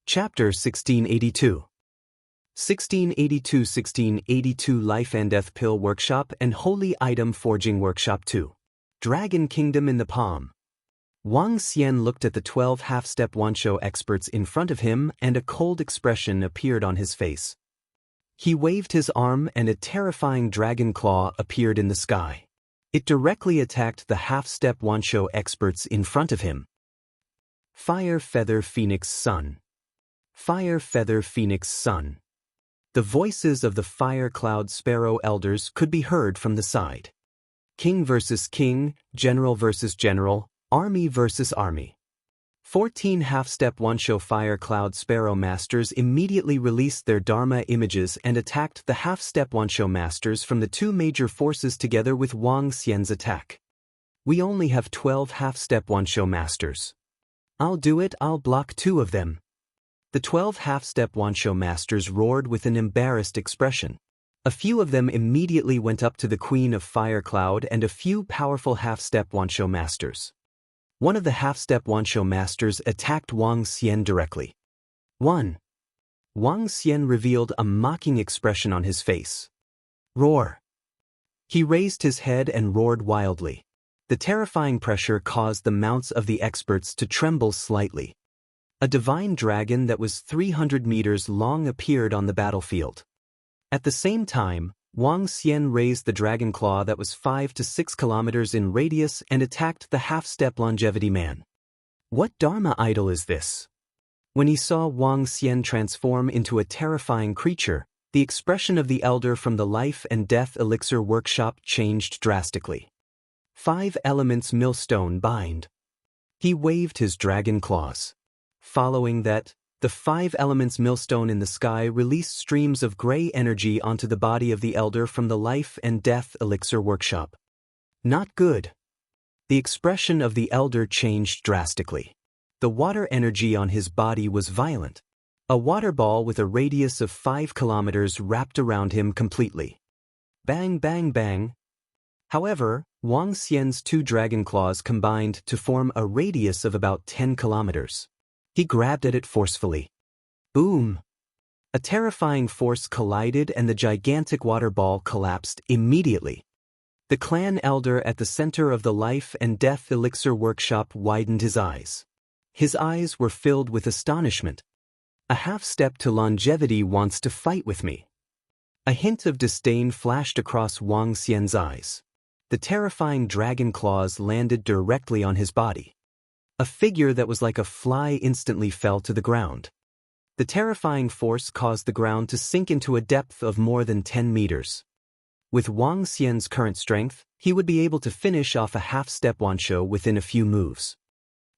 Chapter 1682 1682 Life and Death Pill Workshop and Holy Item Forging Workshop 2. Dragon Kingdom in the Palm. Wang Xian looked at the 12 half-step Wansho experts in front of him and a cold expression appeared on his face. He waved his arm and a terrifying dragon claw appeared in the sky. It directly attacked the half-step Wansho experts in front of him. Fire Feather Phoenix Sun. Fire Feather Phoenix Sun. The voices of the Fire Cloud Sparrow Elders could be heard from the side. King versus King, General versus General, Army versus Army. 14 half-step Wansho Fire Cloud Sparrow Masters immediately released their Dharma images and attacked the half-step Wansho Masters from the two major forces together with Wang Xian's attack. We only have 12 half-step Wansho Masters. I'll do it, I'll block 2 of them. The 12 half-step Wansho Masters roared with an embarrassed expression. A few of them immediately went up to the Queen of Fire Cloud and a few powerful half-step Wansho Masters. One of the half-step Wansho Masters attacked Wang Xian directly. 1. Wang Xian revealed a mocking expression on his face. Roar. He raised his head and roared wildly. The terrifying pressure caused the mounts of the experts to tremble slightly. A divine dragon that was 300 meters long appeared on the battlefield. At the same time, Wang Xian raised the dragon claw that was 5 to 6 kilometers in radius and attacked the half-step longevity man. What Dharma idol is this? When he saw Wang Xian transform into a terrifying creature, the expression of the elder from the Life and Death Elixir Workshop changed drastically. 5 elements millstone bind. He waved his dragon claws. Following that, the 5 elements millstone in the sky released streams of gray energy onto the body of the elder from the Life and Death Elixir Workshop. Not good. The expression of the elder changed drastically. The water energy on his body was violent. A water ball with a radius of 5 kilometers wrapped around him completely. Bang bang bang. However, Wang Xian's 2 dragon claws combined to form a radius of about 10 kilometers. He grabbed at it forcefully. Boom! A terrifying force collided and the gigantic water ball collapsed immediately. The clan elder at the center of the Life and Death Elixir Workshop widened his eyes. His eyes were filled with astonishment. A half-step to longevity wants to fight with me. A hint of disdain flashed across Wang Xian's eyes. The terrifying dragon claws landed directly on his body. A figure that was like a fly instantly fell to the ground. The terrifying force caused the ground to sink into a depth of more than 10 meters. With Wang Xian's current strength, he would be able to finish off a half-step Wansho within a few moves.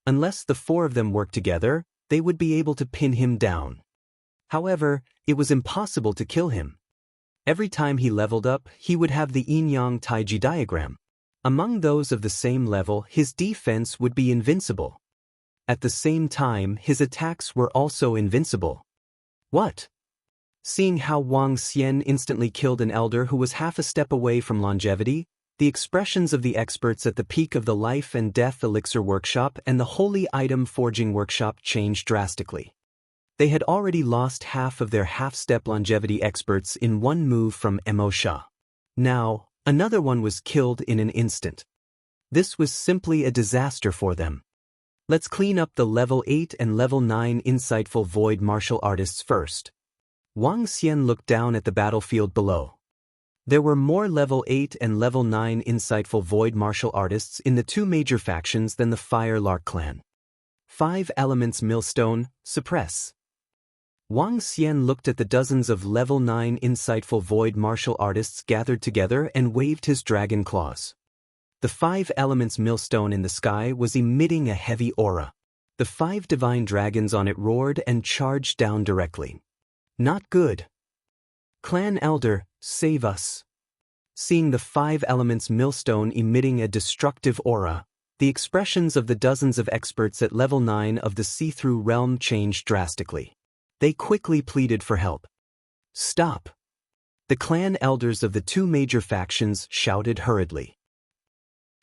Unless the 4 of them worked together, they would be able to pin him down. However, it was impossible to kill him. Every time he leveled up, he would have the yin-yang taiji diagram. Among those of the same level, his defense would be invincible. At the same time, his attacks were also invincible. What? Seeing how Wang Xian instantly killed an elder who was half a step away from longevity, the expressions of the experts at the peak of the Life and Death Elixir Workshop and the Holy Item Forging Workshop changed drastically. They had already lost half of their half-step longevity experts in one move from Mo Sha. Now, another one was killed in an instant. This was simply a disaster for them. Let's clean up the level 8 and level 9 insightful void martial artists first. Wang Xian looked down at the battlefield below. There were more level 8 and level 9 insightful void martial artists in the 2 major factions than the Fire Lark clan. 5 elements millstone, suppress. Wang Xian looked at the dozens of level 9 insightful void martial artists gathered together and waved his dragon claws. The 5 elements millstone in the sky was emitting a heavy aura. The 5 divine dragons on it roared and charged down directly. Not good. Clan Elder, save us. Seeing the 5 elements millstone emitting a destructive aura, the expressions of the dozens of experts at level 9 of the see-through realm changed drastically. They quickly pleaded for help. Stop! The clan elders of the 2 major factions shouted hurriedly.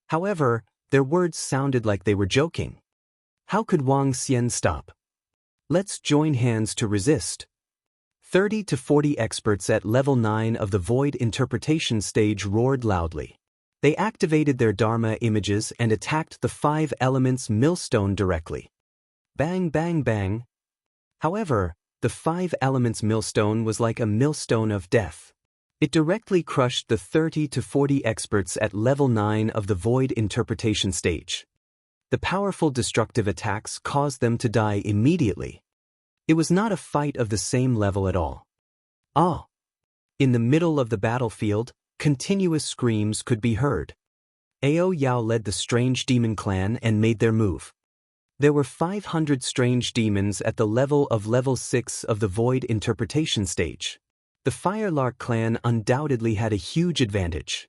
However, their words sounded like they were joking. How could Wang Xian stop? Let's join hands to resist. 30 to 40 experts at level 9 of the Void interpretation stage roared loudly. They activated their Dharma images and attacked the 5 elements millstone directly. Bang bang bang. However, the 5 elements millstone was like a millstone of death. It directly crushed the 30 to 40 experts at level 9 of the Void interpretation stage. The powerful destructive attacks caused them to die immediately. It was not a fight of the same level at all. In the middle of the battlefield, continuous screams could be heard. Ao Yao led the strange demon clan and made their move. There were 500 strange demons at the level 6 of the Void interpretation stage. The Firelark clan undoubtedly had a huge advantage.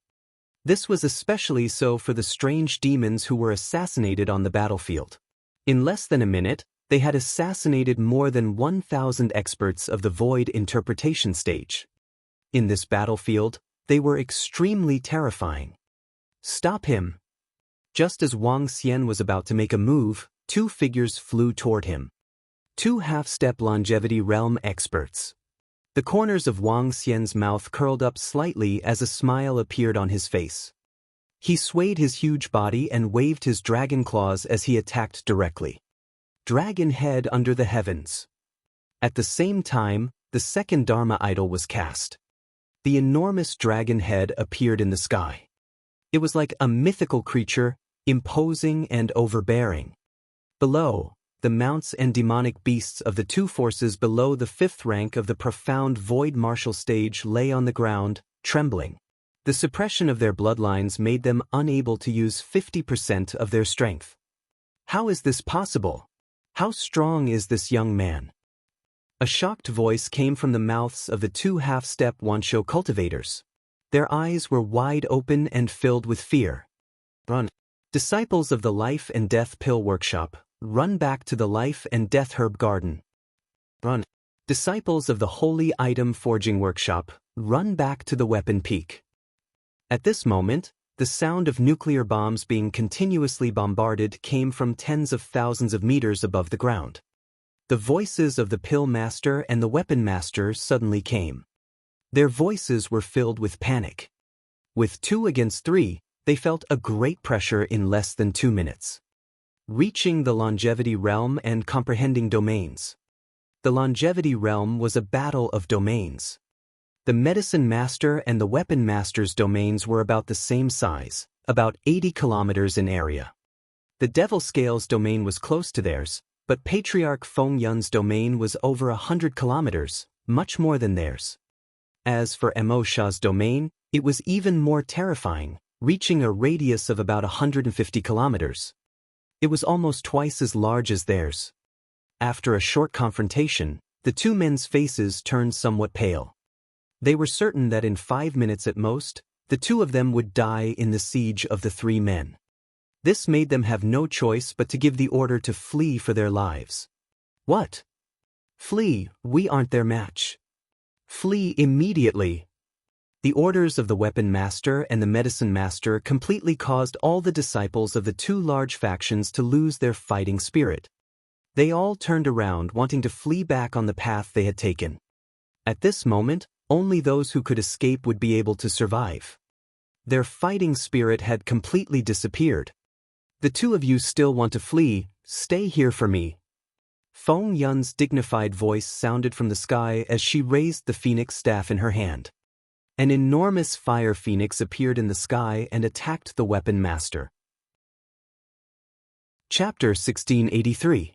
This was especially so for the strange demons who were assassinated on the battlefield. In less than a minute, they had assassinated more than 1,000 experts of the Void interpretation stage. In this battlefield, they were extremely terrifying. Stop him! Just as Wang Xian was about to make a move, 2 figures flew toward him. 2 half-step longevity realm experts. The corners of Wang Xian's mouth curled up slightly as a smile appeared on his face. He swayed his huge body and waved his dragon claws as he attacked directly. Dragon head under the heavens. At the same time, the second Dharma idol was cast. The enormous dragon head appeared in the sky. It was like a mythical creature, imposing and overbearing. Below, the mounts and demonic beasts of the 2 forces below the 5th rank of the profound Void martial stage lay on the ground, trembling. The suppression of their bloodlines made them unable to use 50% of their strength. How is this possible? How strong is this young man? A shocked voice came from the mouths of the 2 half-step Wansho cultivators. Their eyes were wide open and filled with fear. Run. Disciples of the Life and Death Pill Workshop, run back to the Life and Death Herb Garden. Run. Disciples of the Holy Item Forging Workshop, run back to the Weapon Peak. At this moment, the sound of nuclear bombs being continuously bombarded came from tens of thousands of meters above the ground. The voices of the Pill Master and the Weapon Master suddenly came. Their voices were filled with panic. With 2 against 3, they felt a great pressure in less than 2 minutes. Reaching the longevity realm and comprehending domains. The longevity realm was a battle of domains. The Medicine Master and the Weapon Master's domains were about the same size, about 80 kilometers in area. The Devil Scales domain was close to theirs, but Patriarch Feng Yun's domain was over 100 kilometers, much more than theirs. As for Mo Sha's domain, it was even more terrifying, reaching a radius of about 150 kilometers. It was almost twice as large as theirs. After a short confrontation, the 2 men's faces turned somewhat pale. They were certain that in 5 minutes at most, the 2 of them would die in the siege of the 3 men. This made them have no choice but to give the order to flee for their lives. What? Flee, we aren't their match. Flee immediately. The orders of the Weapon Master and the Medicine Master completely caused all the disciples of the 2 large factions to lose their fighting spirit. They all turned around wanting to flee back on the path they had taken. At this moment, only those who could escape would be able to survive. Their fighting spirit had completely disappeared. The 2 of you still want to flee, stay here for me. Feng Yun's dignified voice sounded from the sky as she raised the phoenix staff in her hand. An enormous fire phoenix appeared in the sky and attacked the Weapon Master. Chapter 1683.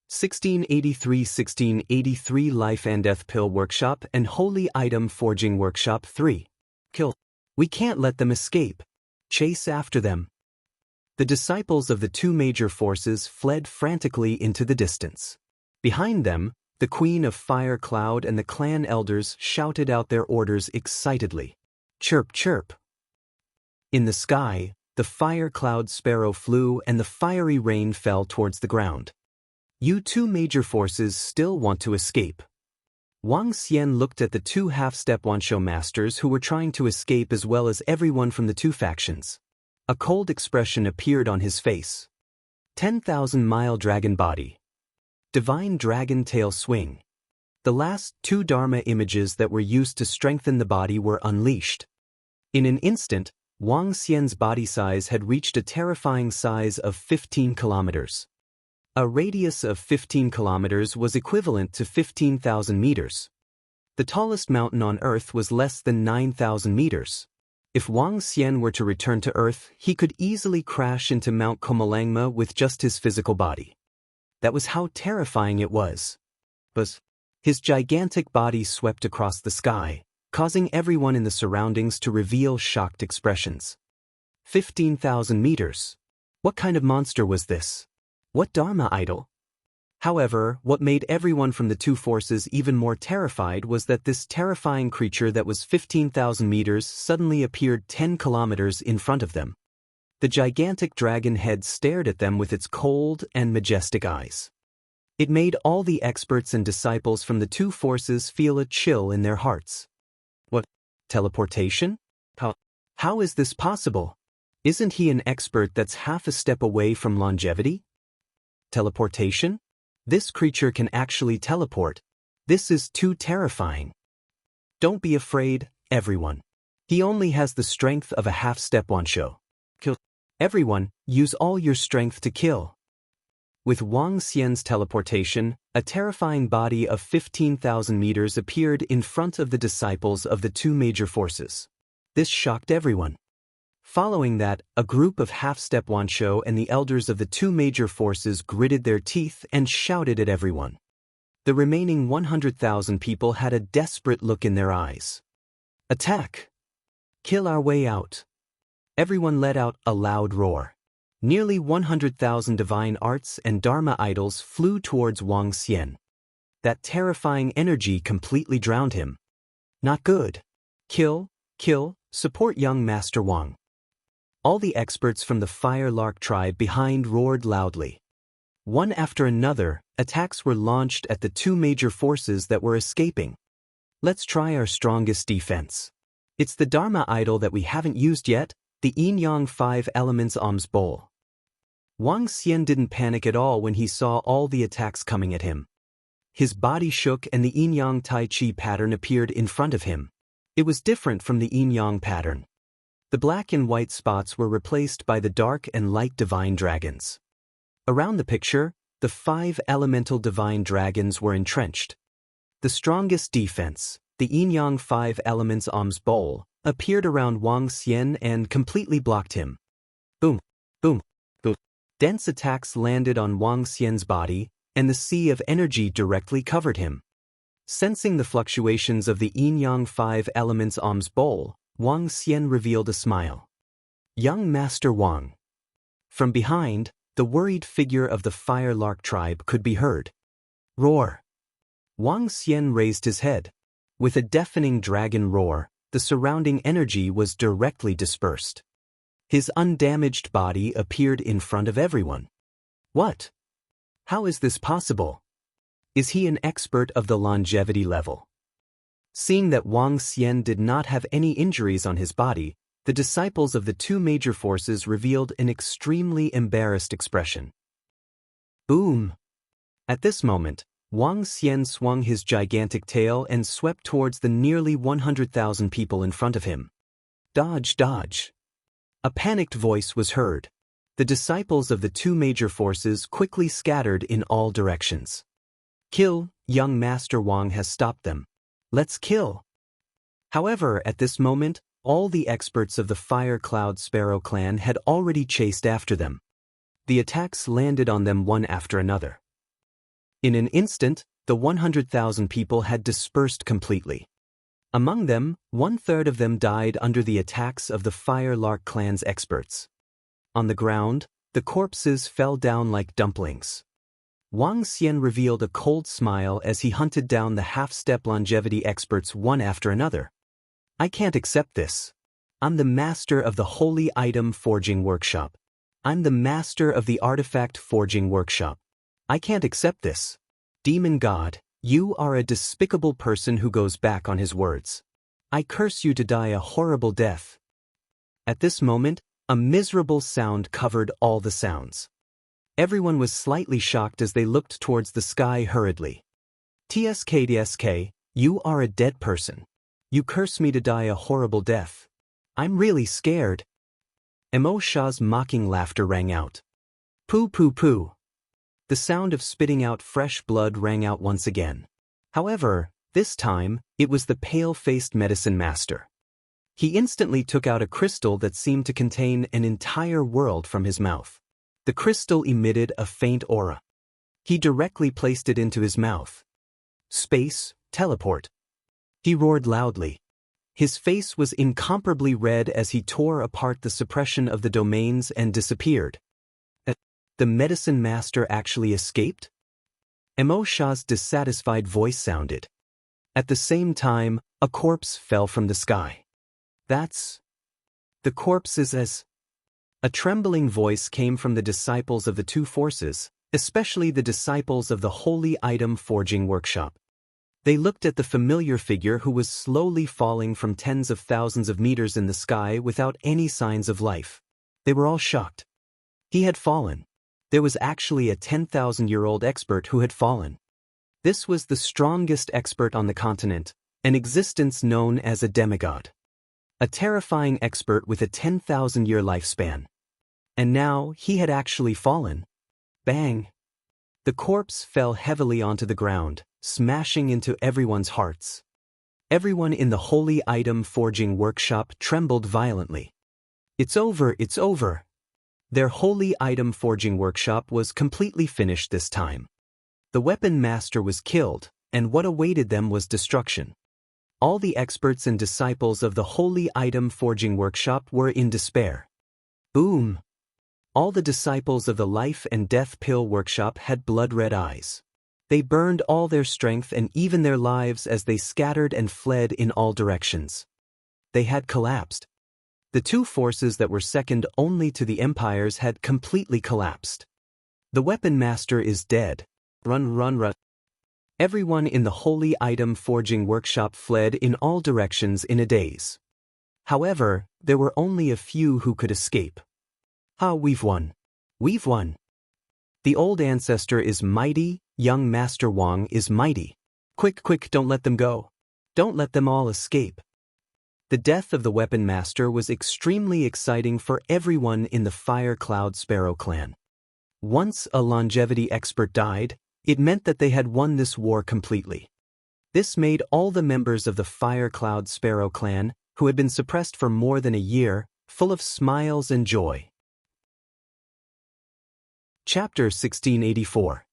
1683 Life and Death Pill Workshop and Holy Item Forging Workshop 3. Kill. We can't let them escape. Chase after them. The disciples of the 2 major forces fled frantically into the distance. Behind them, the Queen of Fire Cloud and the clan elders shouted out their orders excitedly. Chirp, chirp. In the sky, the Fire Cloud sparrow flew and the fiery rain fell towards the ground. You 2 major forces still want to escape. Wang Xian looked at the 2 half-step Wansho masters who were trying to escape as well as everyone from the 2 factions. A cold expression appeared on his face. 10,000-mile dragon body. Divine Dragon Tail Swing. The last two Dharma images that were used to strengthen the body were unleashed. In an instant, Wang Xian's body size had reached a terrifying size of 15 kilometers. A radius of 15 kilometers was equivalent to 15,000 meters. The tallest mountain on Earth was less than 9,000 meters. If Wang Xian were to return to Earth, he could easily crash into Mount Komalangma with just his physical body. That was how terrifying it was. But his gigantic body swept across the sky, causing everyone in the surroundings to reveal shocked expressions. 15,000 meters. What kind of monster was this? What Dharma idol? However, what made everyone from the two forces even more terrified was that this terrifying creature that was 15,000 meters suddenly appeared 10 kilometers in front of them. The gigantic dragon head stared at them with its cold and majestic eyes. It made all the experts and disciples from the two forces feel a chill in their hearts. What? Teleportation? How is this possible? Isn't he an expert that's half a step away from longevity? Teleportation? This creature can actually teleport. This is too terrifying. Don't be afraid, everyone. He only has the strength of a half-step Wansho. Kill. Everyone, use all your strength to kill. With Wang Xian's teleportation, a terrifying body of 15,000 meters appeared in front of the disciples of the two major forces. This shocked everyone. Following that, a group of half-step Wansho and the elders of the two major forces gritted their teeth and shouted at everyone. The remaining 100,000 people had a desperate look in their eyes. Attack! Kill our way out! Everyone let out a loud roar. Nearly 100,000 divine arts and Dharma idols flew towards Wang Xian. That terrifying energy completely drowned him. Not good. Kill, support young Master Wang. All the experts from the Fire Lark tribe behind roared loudly. One after another, attacks were launched at the two major forces that were escaping. Let's try our strongest defense. It's the Dharma idol that we haven't used yet, the Yin-Yang 5 Elements Alms Bowl. Wang Xian didn't panic at all when he saw all the attacks coming at him. His body shook and the Yin-Yang Tai Chi pattern appeared in front of him. It was different from the Yin-Yang pattern. The black and white spots were replaced by the dark and light divine dragons. Around the picture, the 5 elemental divine dragons were entrenched. The strongest defense, the Yin-Yang 5 Elements Alms Bowl, appeared around Wang Xian and completely blocked him. Boom, boom, boom. Dense attacks landed on Wang Xian's body, and the sea of energy directly covered him. Sensing the fluctuations of the Yin-Yang 5 Elements Alms Bowl, Wang Xian revealed a smile. Young Master Wang. From behind, the worried figure of the Fire Lark tribe could be heard. Roar. Wang Xian raised his head. With a deafening dragon roar, the surrounding energy was directly dispersed. His undamaged body appeared in front of everyone. What? How is this possible? Is he an expert of the longevity level? Seeing that Wang Xian did not have any injuries on his body, the disciples of the two major forces revealed an extremely embarrassed expression. Boom! At this moment, Wang Xian swung his gigantic tail and swept towards the nearly 100,000 people in front of him. Dodge, dodge! A panicked voice was heard. The disciples of the two major forces quickly scattered in all directions. Kill, young Master Wang has stopped them. Let's kill. However, at this moment, all the experts of the Fire Cloud Sparrow clan had already chased after them. The attacks landed on them one after another. In an instant, the 100,000 people had dispersed completely. Among them, 1/3 of them died under the attacks of the Fire Lark clan's experts. On the ground, the corpses fell down like dumplings. Wang Xian revealed a cold smile as he hunted down the half-step longevity experts one after another. I can't accept this. I'm the master of the Holy Item Forging Workshop. I'm the master of the Artifact Forging Workshop. I can't accept this. Demon God, you are a despicable person who goes back on his words. I curse you to die a horrible death. At this moment, a miserable sound covered all the sounds. Everyone was slightly shocked as they looked towards the sky hurriedly. TSK, you are a dead person. You curse me to die a horrible death. I'm really scared. Emo Shah's mocking laughter rang out. Pooh pooh pooh. The sound of spitting out fresh blood rang out once again. However, this time, it was the pale-faced medicine master. He instantly took out a crystal that seemed to contain an entire world from his mouth. The crystal emitted a faint aura. He directly placed it into his mouth. Space, teleport. He roared loudly. His face was incomparably red as he tore apart the suppression of the domains and disappeared. The medicine master actually escaped? Emo Shah's dissatisfied voice sounded. At the same time, a corpse fell from the sky. That's... The corpse is as... A trembling voice came from the disciples of the two forces, especially the disciples of the Holy Item Forging Workshop. They looked at the familiar figure who was slowly falling from tens of thousands of meters in the sky without any signs of life. They were all shocked. He had fallen. There was actually a 10,000-year-old expert who had fallen. This was the strongest expert on the continent, an existence known as a demigod. A terrifying expert with a 10,000-year lifespan. And now he had actually fallen. Bang! The corpse fell heavily onto the ground, smashing into everyone's hearts. Everyone in the Holy Item Forging Workshop trembled violently. It's over, it's over. Their Holy Item Forging Workshop was completely finished this time. The weapon master was killed, and what awaited them was destruction. All the experts and disciples of the Holy Item Forging Workshop were in despair. Boom! All the disciples of the Life and Death Pill Workshop had blood-red eyes. They burned all their strength and even their lives as they scattered and fled in all directions. They had collapsed. The two forces that were second only to the empires had completely collapsed. The weapon master is dead. Run, run, run. Everyone in the Holy Item Forging Workshop fled in all directions in a daze. However, there were only a few who could escape. We've won. We've won. The old ancestor is mighty, young Master Wang is mighty. Quick, quick, don't let them go. Don't let them all escape. The death of the weapon master was extremely exciting for everyone in the Fire Cloud Sparrow clan. Once a longevity expert died, it meant that they had won this war completely. This made all the members of the Fire Cloud Sparrow clan, who had been suppressed for more than a year, full of smiles and joy. Chapter 1684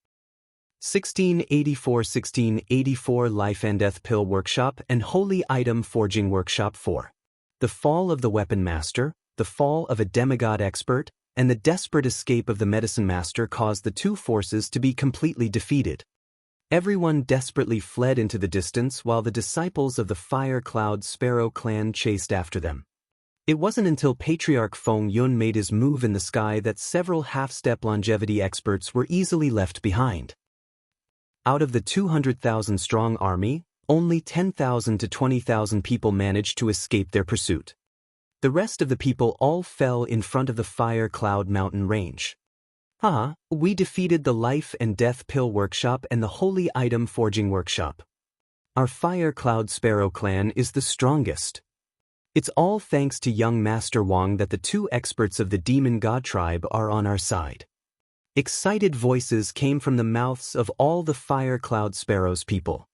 1684 Life and Death Pill Workshop and Holy Item Forging Workshop 4. The fall of the weapon master, the fall of a demigod expert, and the desperate escape of the medicine master caused the two forces to be completely defeated. Everyone desperately fled into the distance while the disciples of the Fire Cloud Sparrow clan chased after them. It wasn't until Patriarch Feng Yun made his move in the sky that several half-step longevity experts were easily left behind. Out of the 200,000-strong army, only 10,000 to 20,000 people managed to escape their pursuit. The rest of the people all fell in front of the Fire Cloud Mountain Range. We defeated the Life and Death Pill Workshop and the Holy Item Forging Workshop. Our Fire Cloud Sparrow clan is the strongest. It's all thanks to young Master Wang that the two experts of the Demon God tribe are on our side. Excited voices came from the mouths of all the Fire Cloud Sparrow's people.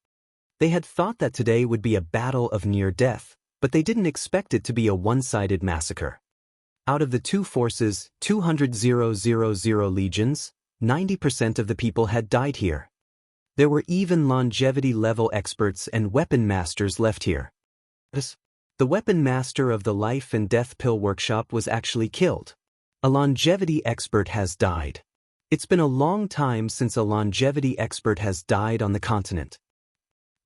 They had thought that today would be a battle of near death, but they didn't expect it to be a one-sided massacre. Out of the two forces, 200,000 legions, 90% of the people had died here. There were even longevity-level experts and weapon masters left here. The weapon master of the Life and Death Pill Workshop was actually killed. A longevity expert has died. It's been a long time since a longevity expert has died on the continent.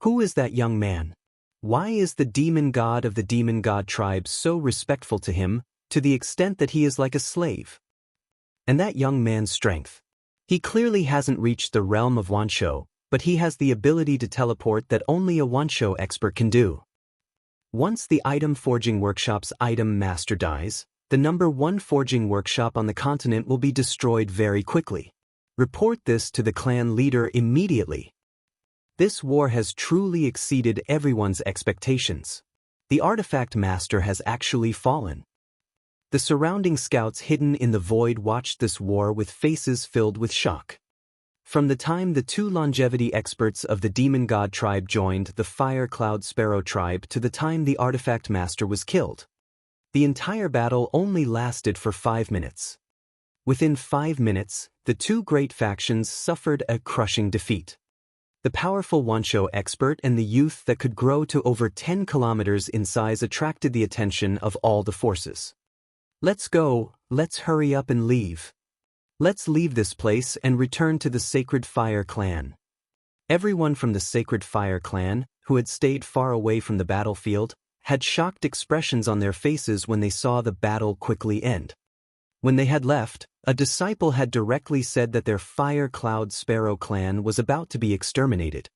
Who is that young man? Why is the demon god of the Demon God tribe so respectful to him, to the extent that he is like a slave? And that young man's strength. He clearly hasn't reached the realm of Wanshou, but he has the ability to teleport that only a Wanshou expert can do. Once the Item Forging Workshop's item master dies, The #1 forging workshop on the continent will be destroyed very quickly. Report this to the clan leader immediately. This war has truly exceeded everyone's expectations. The artifact master has actually fallen. The surrounding scouts hidden in the void watched this war with faces filled with shock. From the time the 2 longevity experts of the Demon God tribe joined the Fire Cloud Sparrow tribe to the time the artifact master was killed, the entire battle only lasted for 5 minutes. Within 5 minutes, the 2 great factions suffered a crushing defeat. The powerful Wansho expert and the youth that could grow to over 10 kilometers in size attracted the attention of all the forces. Let's go, let's hurry up and leave. Let's leave this place and return to the Sacred Fire Clan. Everyone from the Sacred Fire Clan, who had stayed far away from the battlefield, had shocked expressions on their faces when they saw the battle quickly end. When they had left, a disciple had directly said that their Fire Cloud Sparrow clan was about to be exterminated.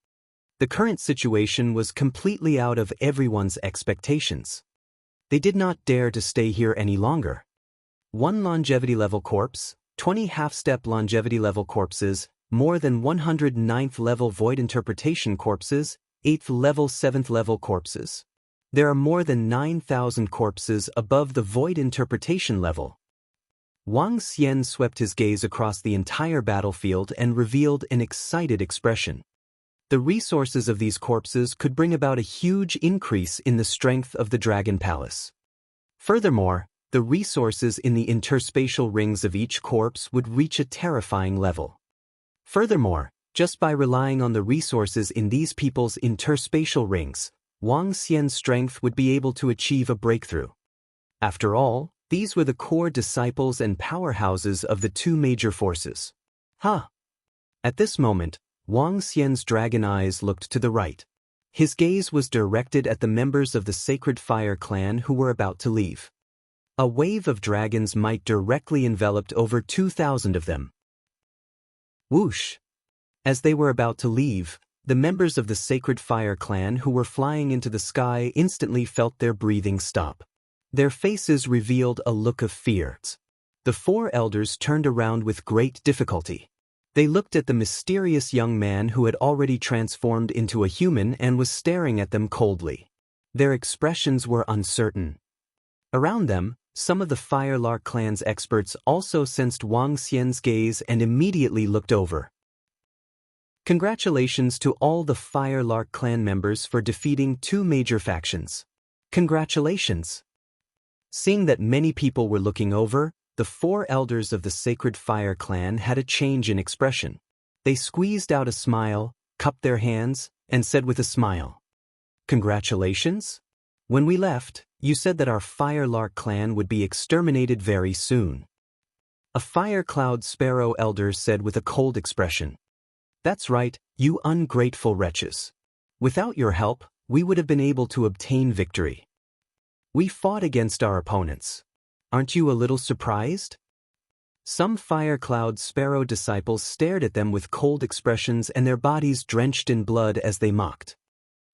The current situation was completely out of everyone's expectations. They did not dare to stay here any longer. 1 longevity level corpse, 20 half-step longevity level corpses, more than 100 9th level void interpretation corpses, 8th level 7th level corpses. There are more than 9,000 corpses above the void interpretation level. Wang Xian swept his gaze across the entire battlefield and revealed an excited expression. The resources of these corpses could bring about a huge increase in the strength of the Dragon Palace. Furthermore, the resources in the interspatial rings of each corpse would reach a terrifying level. Furthermore, just by relying on the resources in these people's interspatial rings, Wang Xian's strength would be able to achieve a breakthrough. After all, these were the core disciples and powerhouses of the 2 major forces. At this moment, Wang Xian's dragon eyes looked to the right. His gaze was directed at the members of the Sacred Fire clan who were about to leave. A wave of dragon's might directly enveloped over 2,000 of them. Whoosh! As they were about to leave, the members of the Sacred Fire clan who were flying into the sky instantly felt their breathing stop. Their faces revealed a look of fear. The 4 elders turned around with great difficulty. They looked at the mysterious young man who had already transformed into a human and was staring at them coldly. Their expressions were uncertain. Around them, some of the Firelark clan's experts also sensed Wang Xian's gaze and immediately looked over. Congratulations to all the Firelark clan members for defeating 2 major factions. Congratulations! Seeing that many people were looking over, the 4 elders of the Sacred Fire clan had a change in expression. They squeezed out a smile, cupped their hands, and said with a smile, "Congratulations? When we left, you said that our Firelark clan would be exterminated very soon." A Fire Cloud Sparrow elder said with a cold expression, "That's right, you ungrateful wretches. Without your help, we would have been able to obtain victory. We fought against our opponents. Aren't you a little surprised?" Some Fire Cloud Sparrow disciples stared at them with cold expressions and their bodies drenched in blood as they mocked.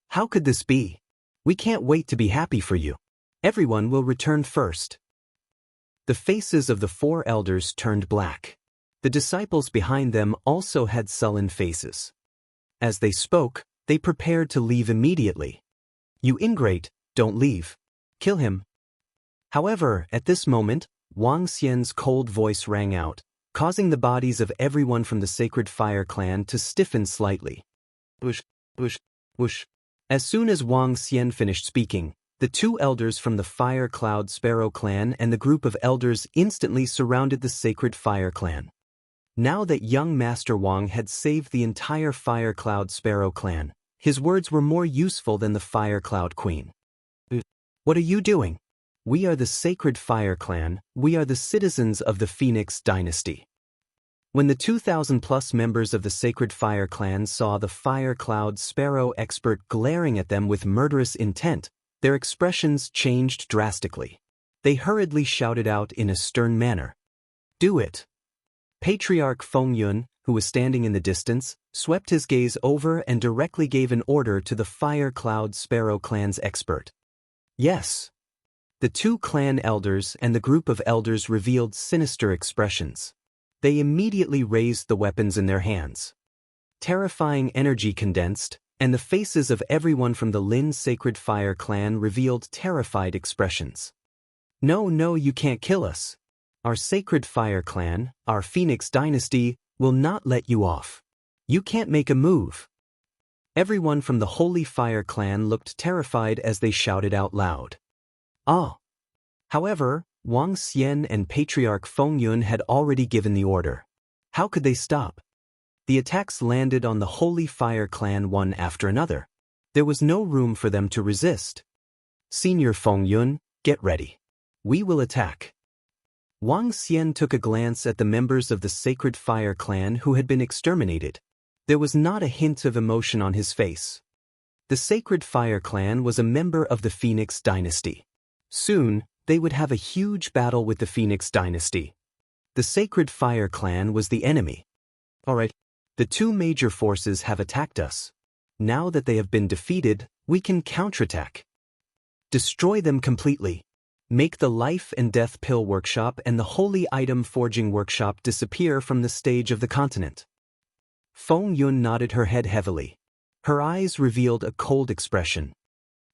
"How could this be? We can't wait to be happy for you. Everyone will return first." The faces of the 4 elders turned black. The disciples behind them also had sullen faces. As they spoke, they prepared to leave immediately. "You ingrate, don't leave. Kill him." However, at this moment, Wang Xian's cold voice rang out, causing the bodies of everyone from the Sacred Fire clan to stiffen slightly. Whoosh, whoosh, whoosh. As soon as Wang Xian finished speaking, the 2 elders from the Fire Cloud Sparrow clan and the group of elders instantly surrounded the Sacred Fire clan. Now that young Master Wang had saved the entire Fire Cloud Sparrow clan, his words were more useful than the Fire Cloud Queen. "What are you doing? We are the Sacred Fire clan, we are the citizens of the Phoenix dynasty." When the 2,000+ members of the Sacred Fire clan saw the Fire Cloud Sparrow expert glaring at them with murderous intent, their expressions changed drastically. They hurriedly shouted out in a stern manner, "Do it!" Patriarch Feng Yun, who was standing in the distance, swept his gaze over and directly gave an order to the Fire Cloud Sparrow clan's expert. "Yes." The two clan elders and the group of elders revealed sinister expressions. They immediately raised the weapons in their hands. Terrifying energy condensed, and the faces of everyone from the Lin Sacred Fire clan revealed terrified expressions. No, no, you can't kill us. Our Sacred Fire clan, our Phoenix dynasty, will not let you off. You can't make a move. Everyone from the Holy Fire clan looked terrified as they shouted out loud. Ah! However, Wang Xian and Patriarch Feng Yun had already given the order. How could they stop? The attacks landed on the Holy Fire clan one after another. There was no room for them to resist. Senior Feng Yun, get ready. We will attack. Wang Xian took a glance at the members of the Sacred Fire clan who had been exterminated. There was not a hint of emotion on his face. The Sacred Fire clan was a member of the Phoenix dynasty. Soon, they would have a huge battle with the Phoenix dynasty. The Sacred Fire clan was the enemy. Alright, the two major forces have attacked us. Now that they have been defeated, we can counterattack. Destroy them completely. Make the Life and Death Pill Workshop and the Holy Item Forging Workshop disappear from the stage of the continent. Feng Yun nodded her head heavily. Her eyes revealed a cold expression.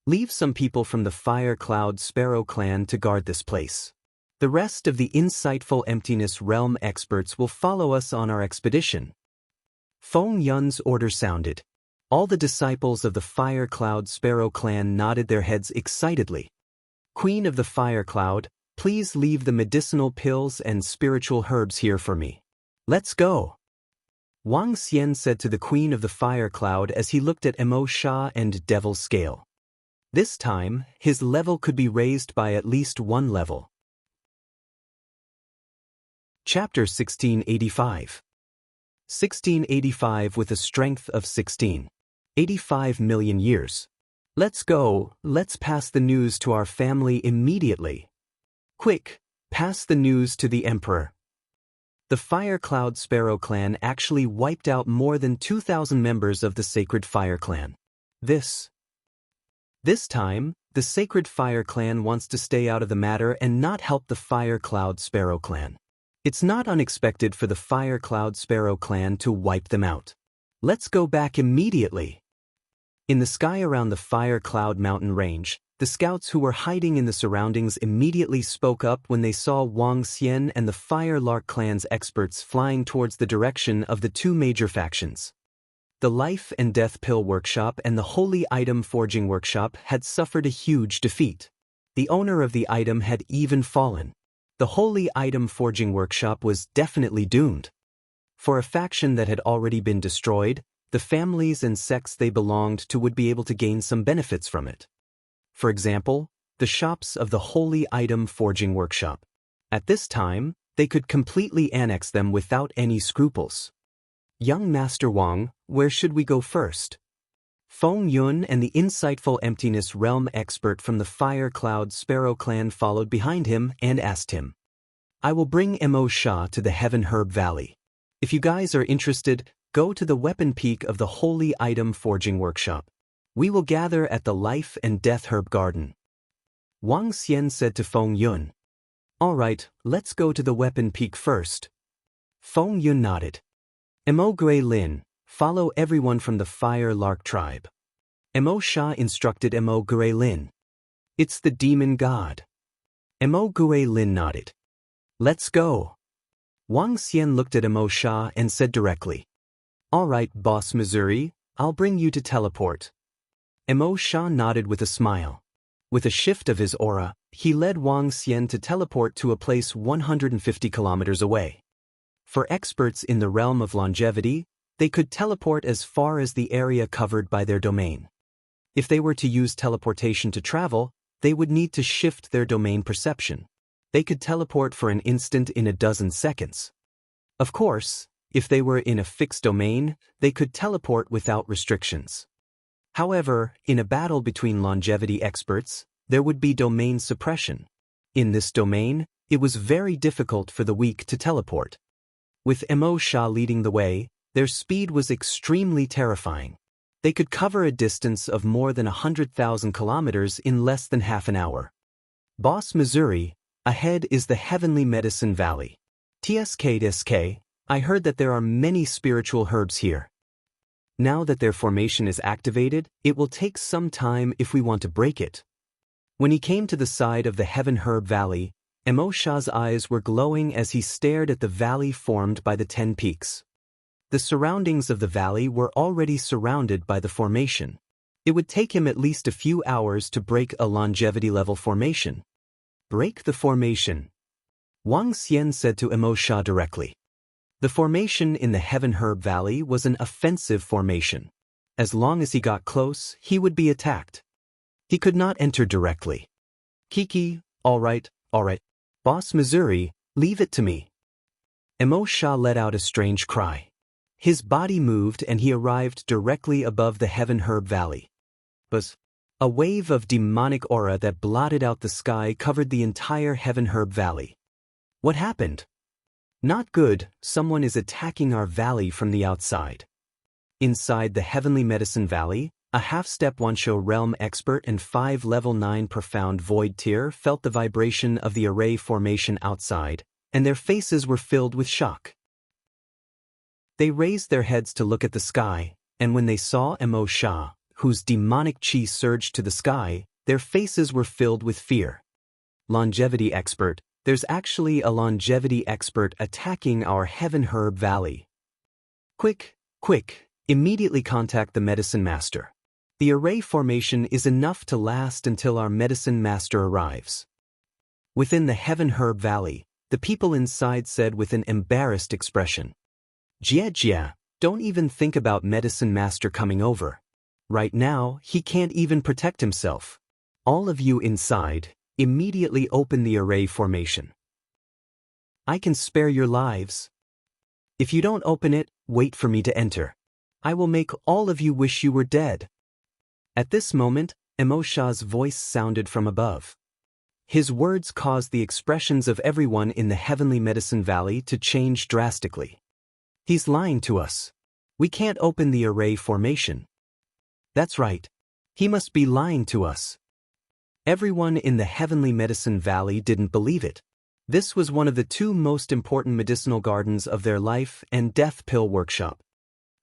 Leave some people from the Fire Cloud Sparrow clan to guard this place. The rest of the insightful Emptiness Realm experts will follow us on our expedition. Feng Yun's order sounded. All the disciples of the Fire Cloud Sparrow clan nodded their heads excitedly. Queen of the Fire Cloud, please leave the medicinal pills and spiritual herbs here for me. Let's go. Wang Xian said to the Queen of the Fire Cloud as he looked at Emo Sha and Devil Scale. This time, his level could be raised by at least one level. Chapter 1685. 1685 with a strength of 16.85 million years. Let's go, let's pass the news to our family immediately. Quick, pass the news to the Emperor. The Fire Cloud Sparrow clan actually wiped out more than 2,000 members of the Sacred Fire clan. This time, the Sacred Fire clan wants to stay out of the matter and not help the Fire Cloud Sparrow clan. It's not unexpected for the Fire Cloud Sparrow clan to wipe them out. Let's go back immediately. In the sky around the Fire Cloud mountain range, the scouts who were hiding in the surroundings immediately spoke up when they saw Wang Xian and the Fire Lark clan's experts flying towards the direction of the two major factions. The Life and Death Pill Workshop and the Holy Item Forging Workshop had suffered a huge defeat. The owner of the item had even fallen. The Holy Item Forging Workshop was definitely doomed. For a faction that had already been destroyed, the families and sects they belonged to would be able to gain some benefits from it. For example, the shops of the Holy Item Forging Workshop. At this time, they could completely annex them without any scruples. Young Master Wang, where should we go first? Feng Yun and the insightful Emptiness Realm expert from the Fire Cloud Sparrow clan followed behind him and asked him. I will bring Emo Sha to the Heaven Herb Valley. If you guys are interested, go to the Weapon Peak of the Holy Item Forging Workshop. We will gather at the Life and Death Herb Garden. Wang Xian said to Feng Yun. All right, let's go to the Weapon Peak first. Feng Yun nodded. Emo Gui Lin, follow everyone from the Fire Lark tribe. Emo Sha instructed Emo Gui Lin. It's the demon god. Emo Gui Lin nodded. Let's go. Wang Xian looked at Emo Sha and said directly. All right, Boss Missouri, I'll bring you to teleport. Emo Sha nodded with a smile. With a shift of his aura, he led Wang Xian to teleport to a place 150 kilometers away. For experts in the realm of longevity, they could teleport as far as the area covered by their domain. If they were to use teleportation to travel, they would need to shift their domain perception. They could teleport for an instant in a dozen seconds. Of course, if they were in a fixed domain, they could teleport without restrictions. However, in a battle between longevity experts, there would be domain suppression. In this domain, it was very difficult for the weak to teleport. With Emo Sha leading the way, their speed was extremely terrifying. They could cover a distance of more than 100,000 kilometers in less than half an hour. Boss Missouri, ahead is the Heavenly Medicine Valley. TSK, I heard that there are many spiritual herbs here. Now that their formation is activated, it will take some time if we want to break it. When he came to the side of the Heaven Herb Valley, Emosha's eyes were glowing as he stared at the valley formed by the 10 peaks. The surroundings of the valley were already surrounded by the formation. It would take him at least a few hours to break a longevity level formation. Break the formation, Wang Xian said to Emosha directly. The formation in the Heaven Herb Valley was an offensive formation. As long as he got close, he would be attacked. He could not enter directly. Kiki, all right. Boss Missouri, leave it to me. Emosha let out a strange cry. His body moved and he arrived directly above the Heaven Herb Valley. Buzz. A wave of demonic aura that blotted out the sky covered the entire Heaven Herb Valley. What happened? Not good, someone is attacking our valley from the outside. Inside the Heavenly Medicine Valley, a half-step Wansho realm expert and 5 level 9 profound void tier felt the vibration of the array formation outside, and their faces were filled with shock. They raised their heads to look at the sky, and when they saw Emosha, whose demonic chi surged to the sky, their faces were filled with fear. Longevity expert, there's actually a longevity expert attacking our Heaven Herb Valley. Quick, immediately contact the Medicine Master. The array formation is enough to last until our Medicine Master arrives. Within the Heaven Herb Valley, the people inside said with an embarrassed expression. Jia, don't even think about Medicine Master coming over. Right now, he can't even protect himself. All of you inside, immediately open the array formation. I can spare your lives. If you don't open it, wait for me to enter. I will make all of you wish you were dead. At this moment, Emosha's voice sounded from above. His words caused the expressions of everyone in the Heavenly Medicine Valley to change drastically. He's lying to us. We can't open the array formation. That's right. He must be lying to us. Everyone in the Heavenly Medicine Valley didn't believe it. This was one of the 2 most important medicinal gardens of their life and death pill workshop.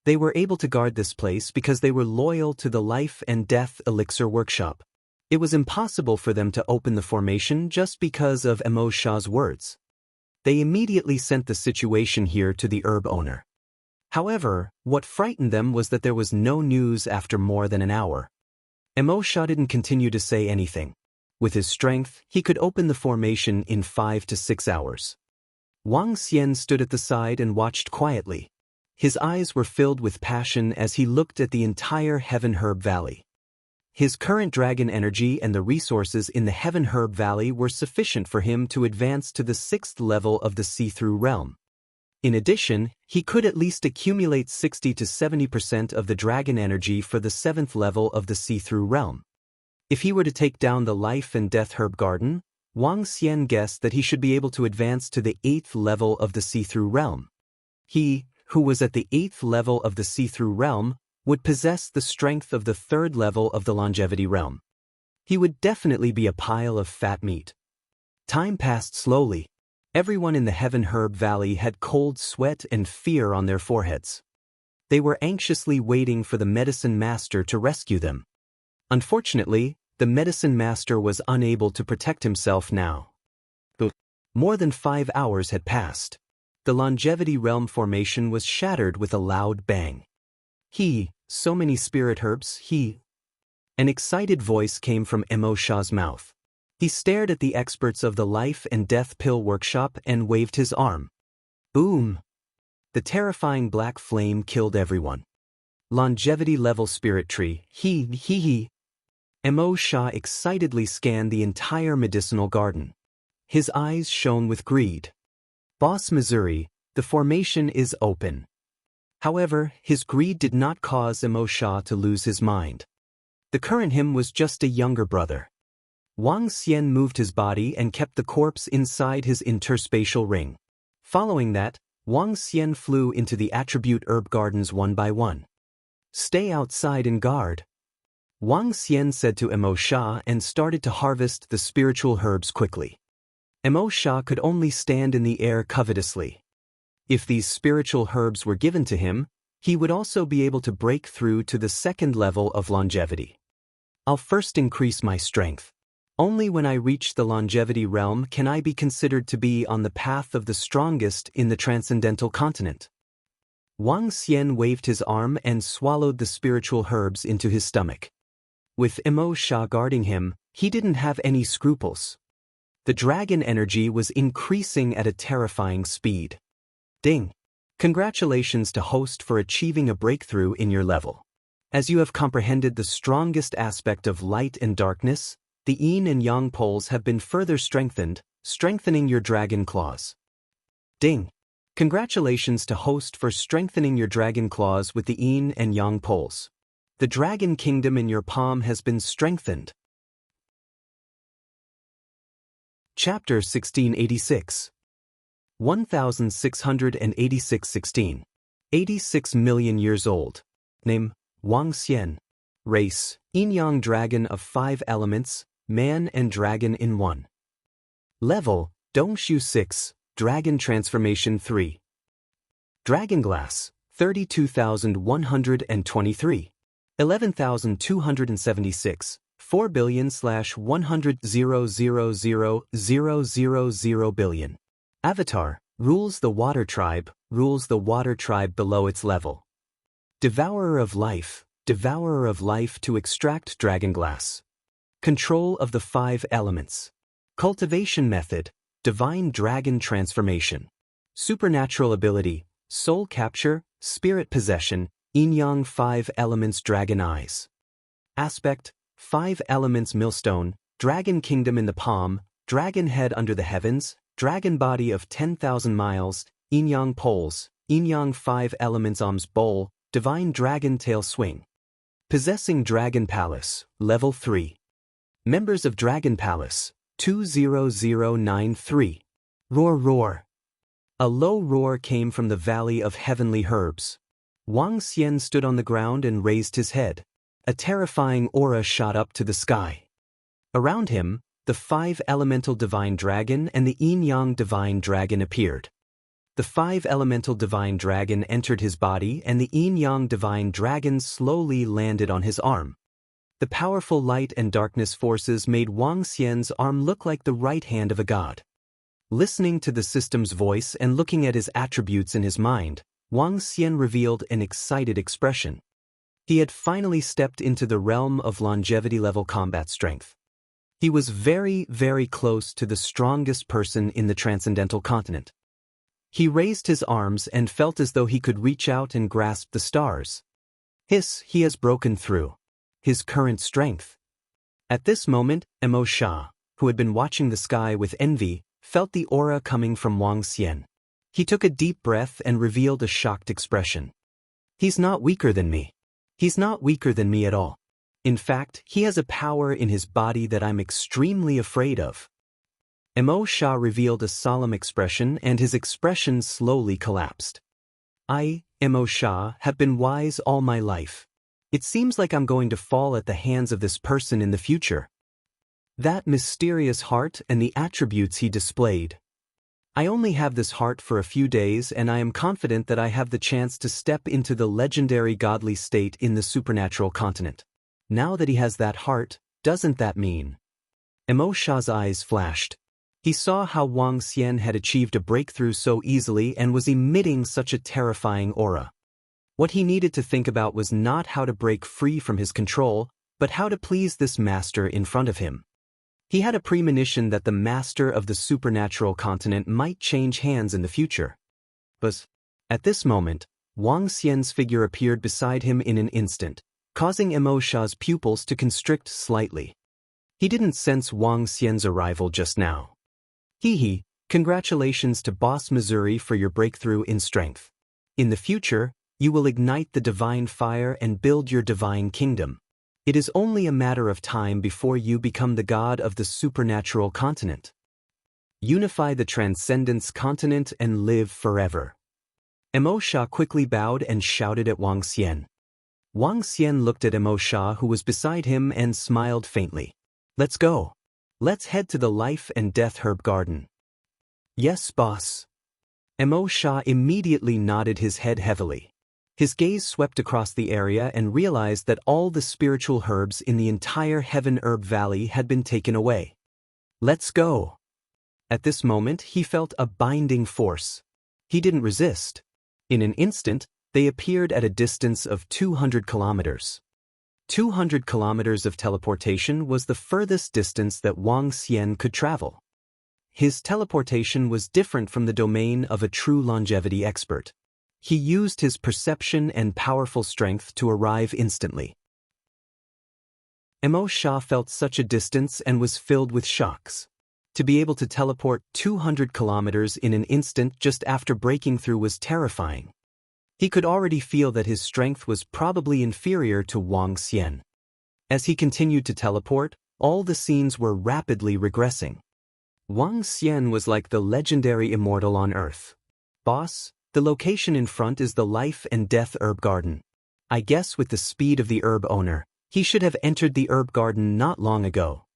They were able to guard this place because they were loyal to the life and death elixir workshop. It was impossible for them to open the formation just because of Emosha's words. They immediately sent the situation here to the herb owner. However, what frightened them was that there was no news after more than an hour. Emosha didn't continue to say anything. With his strength, he could open the formation in 5 to 6 hours. Wang Xian stood at the side and watched quietly. His eyes were filled with passion as he looked at the entire Heaven Herb Valley. His current dragon energy and the resources in the Heaven Herb Valley were sufficient for him to advance to the 6th level of the see-through realm. In addition, he could at least accumulate 60 to 70% of the dragon energy for the 7th level of the see-through realm. If he were to take down the life and death herb garden, Wang Xian guessed that he should be able to advance to the 8th level of the see-through realm. He, who was at the 8th level of the see-through realm, would possess the strength of the 3rd level of the longevity realm. He would definitely be a pile of fat meat. Time passed slowly. Everyone in the Heaven Herb Valley had cold sweat and fear on their foreheads. They were anxiously waiting for the Medicine Master to rescue them. Unfortunately, the Medicine Master was unable to protect himself now. More than 5 hours had passed. The longevity realm formation was shattered with a loud bang. So many spirit herbs, An excited voice came from Emosha's mouth. He stared at the experts of the Life and Death Pill Workshop and waved his arm. Boom! The terrifying black flame killed everyone. Longevity level spirit tree, Emosha excitedly scanned the entire medicinal garden. His eyes shone with greed. Boss Missouri, the formation is open. However, his greed did not cause Emosha to lose his mind. The current him was just a younger brother. Wang Xian moved his body and kept the corpse inside his interspatial ring. Following that, Wang Xian flew into the attribute herb gardens one by one. Stay outside and guard. Wang Xian said to Mo Sha and started to harvest the spiritual herbs quickly. Mo Sha could only stand in the air covetously. If these spiritual herbs were given to him, he would also be able to break through to the second level of longevity. I'll first increase my strength. Only when I reach the longevity realm can I be considered to be on the path of the strongest in the transcendental continent. Wang Xian waved his arm and swallowed the spiritual herbs into his stomach. With Mo Sha guarding him, he didn't have any scruples. The dragon energy was increasing at a terrifying speed. Ding! Congratulations to host for achieving a breakthrough in your level. As you have comprehended the strongest aspect of light and darkness, the yin and yang poles have been further strengthened, strengthening your dragon claws. Ding! Congratulations to host for strengthening your dragon claws with the yin and yang poles. The dragon kingdom in your palm has been strengthened. Chapter 1686. 1686-16. 86 million years old. Name, Wang Xian. Race, yin-yang dragon of 5 elements, man and dragon in one. Level, Dongshu 6, dragon transformation 3. Dragon glass, 32,123. 11,276. 4,000,100,000,000 billion. Avatar, rules the water tribe below its level. Devourer of life to extract dragon glass. Control of the 5 elements. Cultivation method, divine dragon transformation. Supernatural ability, soul capture, spirit possession, yin-yang 5 elements dragon eyes. Aspect, 5 elements millstone, dragon kingdom in the palm, dragon head under the heavens, dragon body of 10,000 miles, yin-yang poles, yin-yang 5 elements arms bowl, divine dragon tail swing. Possessing Dragon Palace, Level 3. Members of Dragon Palace, 20093. Roar roar. A low roar came from the Valley of Heavenly Herbs. Wang Xian stood on the ground and raised his head. A terrifying aura shot up to the sky. Around him, the 5 elemental divine dragon and the yin-yang divine dragon appeared. The 5 elemental divine dragon entered his body and the yin-yang divine dragon slowly landed on his arm. The powerful light and darkness forces made Wang Xian's arm look like the right hand of a god. Listening to the system's voice and looking at his attributes in his mind, Wang Xian revealed an excited expression. He had finally stepped into the realm of longevity-level combat strength. He was very, very close to the strongest person in the transcendental continent. He raised his arms and felt as though he could reach out and grasp the stars. Hiss, he has broken through. His current strength. At this moment, Mo Sha, who had been watching the sky with envy, felt the aura coming from Wang Xian. He took a deep breath and revealed a shocked expression. He's not weaker than me. He's not weaker than me at all. In fact, he has a power in his body that I'm extremely afraid of. Mo Sha revealed a solemn expression and his expression slowly collapsed. I, Mo Sha, have been wise all my life. It seems like I'm going to fall at the hands of this person in the future. That mysterious heart and the attributes he displayed. I only have this heart for a few days and I am confident that I have the chance to step into the legendary godly state in the supernatural continent. Now that he has that heart, doesn't that mean? Mo Sha's eyes flashed. He saw how Wang Xian had achieved a breakthrough so easily and was emitting such a terrifying aura. What he needed to think about was not how to break free from his control, but how to please this master in front of him. He had a premonition that the master of the supernatural continent might change hands in the future. But, at this moment, Wang Xian's figure appeared beside him in an instant, causing Mo Sha's pupils to constrict slightly. He didn't sense Wang Xian's arrival just now. Hee, congratulations to Boss Missouri for your breakthrough in strength. In the future, you will ignite the divine fire and build your divine kingdom. It is only a matter of time before you become the god of the supernatural continent. Unify the transcendence continent and live forever. Mo Sha quickly bowed and shouted at Wang Xian. Wang Xian looked at Emo Sha, who was beside him, and smiled faintly. Let's go. Let's head to the Life and Death Herb Garden. Yes, boss. Emo Sha immediately nodded his head heavily. His gaze swept across the area and realized that all the spiritual herbs in the entire Heaven Herb Valley had been taken away. Let's go. At this moment, he felt a binding force. He didn't resist. In an instant, they appeared at a distance of 200 kilometers. 200 kilometers of teleportation was the furthest distance that Wang Xian could travel. His teleportation was different from the domain of a true longevity expert. He used his perception and powerful strength to arrive instantly. Emo Sha felt such a distance and was filled with shocks. To be able to teleport 200 kilometers in an instant just after breaking through was terrifying. He could already feel that his strength was probably inferior to Wang Xian. As he continued to teleport, all the scenes were rapidly regressing. Wang Xian was like the legendary immortal on Earth. Boss, the location in front is the Life and Death Herb Garden. I guess with the speed of the herb owner, he should have entered the herb garden not long ago.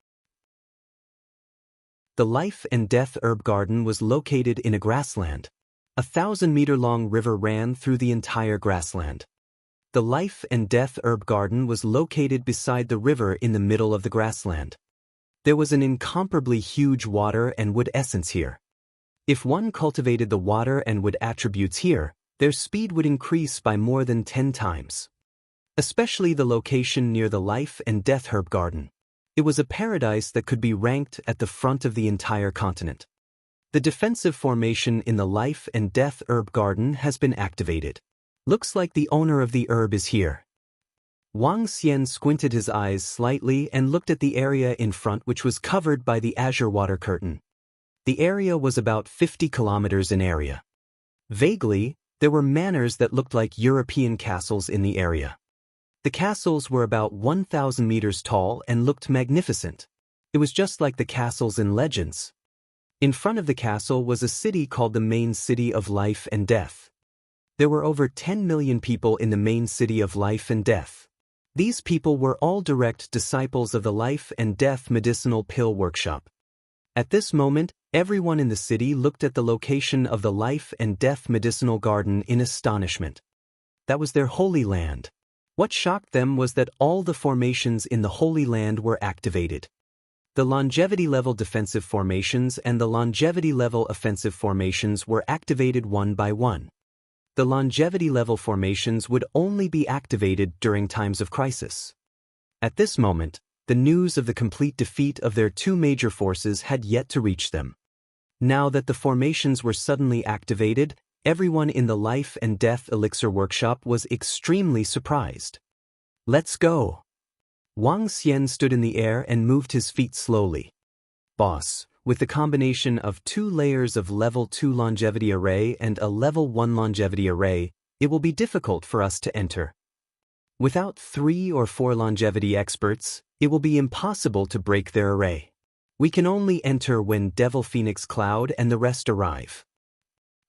The Life and Death Herb Garden was located in a grassland. A 1,000-meter-long river ran through the entire grassland. The Life and Death Herb Garden was located beside the river in the middle of the grassland. There was an incomparably huge water and wood essence here. If one cultivated the water and wood attributes here, their speed would increase by more than 10 times. Especially the location near the Life and Death Herb Garden. It was a paradise that could be ranked at the front of the entire continent. The defensive formation in the Life and Death Herb Garden has been activated. Looks like the owner of the herb is here. Wang Xian squinted his eyes slightly and looked at the area in front, which was covered by the azure water curtain. The area was about 50 kilometers in area. Vaguely, there were manors that looked like European castles in the area. The castles were about 1,000 meters tall and looked magnificent. It was just like the castles in legends. In front of the castle was a city called the Main City of Life and Death. There were over 10 million people in the Main City of Life and Death. These people were all direct disciples of the Life and Death Medicinal Pill Workshop. At this moment, everyone in the city looked at the location of the Life and Death Medicinal Garden in astonishment. That was their holy land. What shocked them was that all the formations in the Holy Land were activated. The longevity level defensive formations and the longevity level offensive formations were activated one by one. The longevity level formations would only be activated during times of crisis. At this moment, the news of the complete defeat of their two major forces had yet to reach them. Now that the formations were suddenly activated, everyone in the Life and Death Elixir Workshop was extremely surprised. Let's go. Wang Xian stood in the air and moved his feet slowly. Boss, with the combination of 2 layers of level 2 longevity array and a level 1 longevity array, it will be difficult for us to enter. Without 3 or 4 longevity experts, it will be impossible to break their array. We can only enter when Devil Phoenix Cloud and the rest arrive.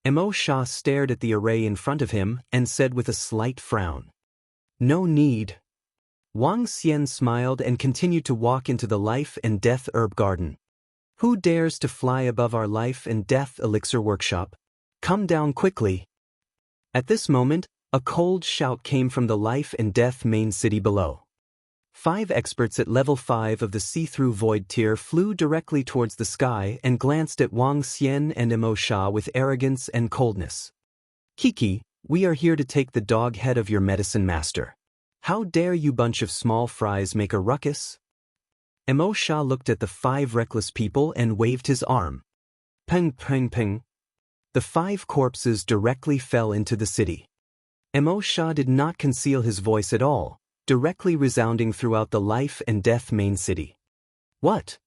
Emo Sha stared at the array in front of him and said with a slight frown. No need. Wang Xian smiled and continued to walk into the Life and Death Herb Garden. Who dares to fly above our Life and Death Elixir Workshop? Come down quickly. At this moment, a cold shout came from the Life and Death main city below. 5 experts at level 5 of the see-through void tier flew directly towards the sky and glanced at Wang Xian and Emo Sha with arrogance and coldness. Kiki, we are here to take the dog head of your medicine master. How dare you bunch of small fries make a ruckus? Emo Sha looked at the 5 reckless people and waved his arm. Ping ping ping. The 5 corpses directly fell into the city. Emo Sha did not conceal his voice at all, directly resounding throughout the Life and Death main city. What?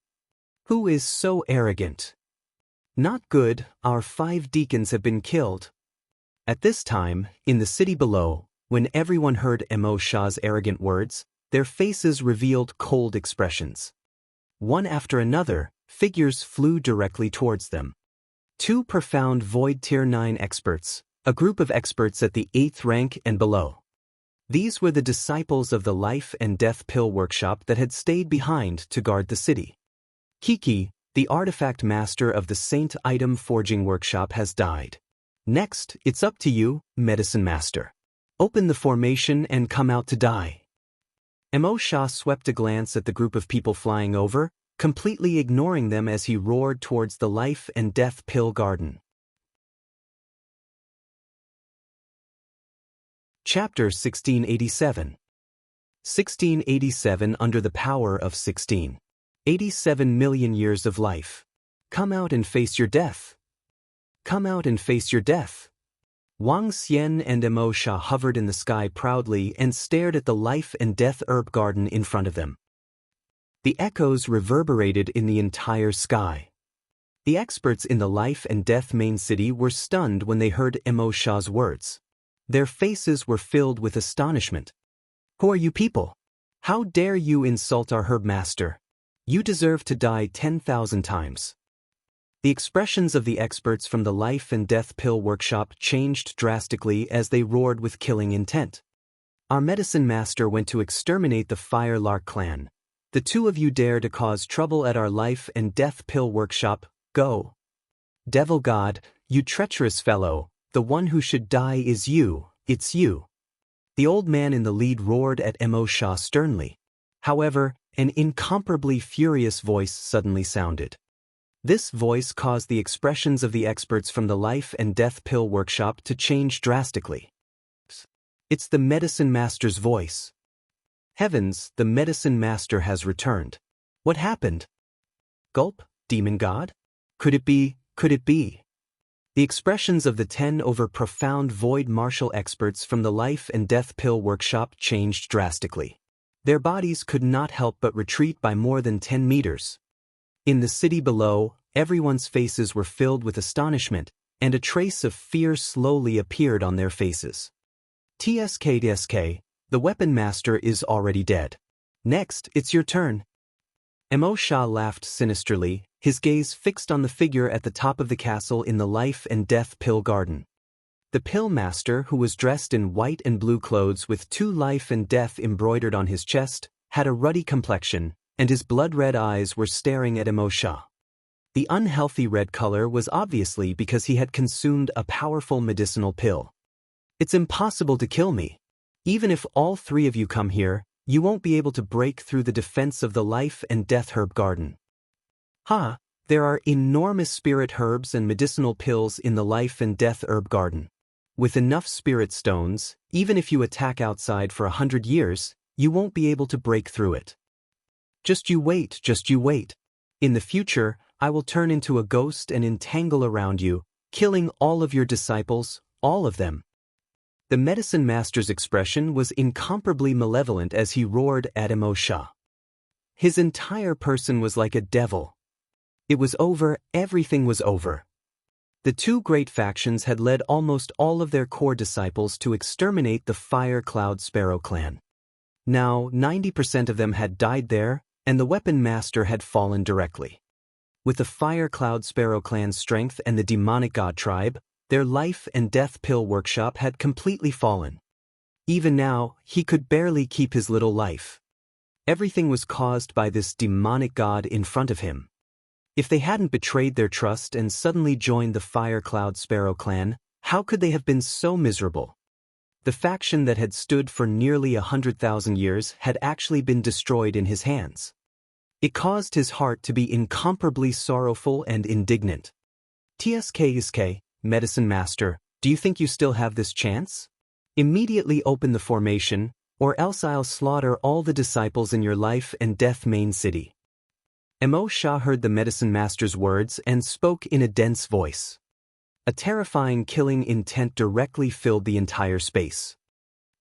Who is so arrogant? Not good, our 5 deacons have been killed. At this time, in the city below, when everyone heard Emo Sha's arrogant words, their faces revealed cold expressions. One after another, figures flew directly towards them. 2 profound Void Tier 9 experts, a group of experts at the 8th rank and below. These were the disciples of the life and death pill workshop that had stayed behind to guard the city. Kiki, the artifact master of the Saint Item Forging Workshop, has died. Next, it's up to you, Medicine Master. Open the formation and come out to die. Mo Shah swept a glance at the group of people flying over, completely ignoring them as he roared towards the life and death pill garden. Chapter 1687. 1687 Under the power of 1687 million years of life. Come out and face your death. Come out and face your death. Wang Xian and Mo Shah hovered in the sky proudly and stared at the life and death herb garden in front of them. The echoes reverberated in the entire sky. The experts in the life and death main city were stunned when they heard Mo Shah's words. Their faces were filled with astonishment. Who are you people? How dare you insult our herb master? You deserve to die 10,000 times. The expressions of the experts from the life and death pill workshop changed drastically as they roared with killing intent. Our medicine master went to exterminate the Fire Lark clan. The two of you dare to cause trouble at our life and death pill workshop, go. Devil God, you treacherous fellow, the one who should die is you, it's you. The old man in the lead roared at Mo Shah sternly. However, an incomparably furious voice suddenly sounded. This voice caused the expressions of the experts from the life and death pill workshop to change drastically. It's the medicine master's voice. Heavens, the medicine master has returned. What happened? Gulp, demon god? Could it be? Could it be? The expressions of the 10 over profound void martial experts from the life and death pill workshop changed drastically. Their bodies could not help but retreat by more than 10 meters. In the city below, everyone's faces were filled with astonishment, and a trace of fear slowly appeared on their faces. TSK, the weapon master is already dead. Next, it's your turn. Mo Shah laughed sinisterly, his gaze fixed on the figure at the top of the castle in the life and death pill garden. The pill master, who was dressed in white and blue clothes with 2 life and death embroidered on his chest, had a ruddy complexion, and his blood-red eyes were staring at Mo Shah. The unhealthy red color was obviously because he had consumed a powerful medicinal pill. It's impossible to kill me. Even if all 3 of you come here, you won't be able to break through the defense of the life and death herb garden. Ha! There are enormous spirit herbs and medicinal pills in the life and death herb garden. With enough spirit stones, even if you attack outside for 100 years, you won't be able to break through it. Just you wait, just you wait. In the future, I will turn into a ghost and entangle around you, killing all of your disciples, all of them. The medicine master's expression was incomparably malevolent as he roared at Mo Shah. His entire person was like a devil. It was over, everything was over. The 2 great factions had led almost all of their core disciples to exterminate the Fire Cloud Sparrow clan. Now, 90% of them had died there, and the weapon master had fallen directly. With the Fire Cloud Sparrow clan's strength and the demonic god tribe, their life and death pill workshop had completely fallen. Even now, he could barely keep his little life. Everything was caused by this demonic god in front of him. If they hadn't betrayed their trust and suddenly joined the Fire Cloud Sparrow clan, how could they have been so miserable? The faction that had stood for nearly 100,000 years had actually been destroyed in his hands. It caused his heart to be incomparably sorrowful and indignant. TSK, Medicine Master, do you think you still have this chance? Immediately open the formation, or else I'll slaughter all the disciples in your life and death main city. Mo Shah heard the medicine master's words and spoke in a dense voice. A terrifying killing intent directly filled the entire space.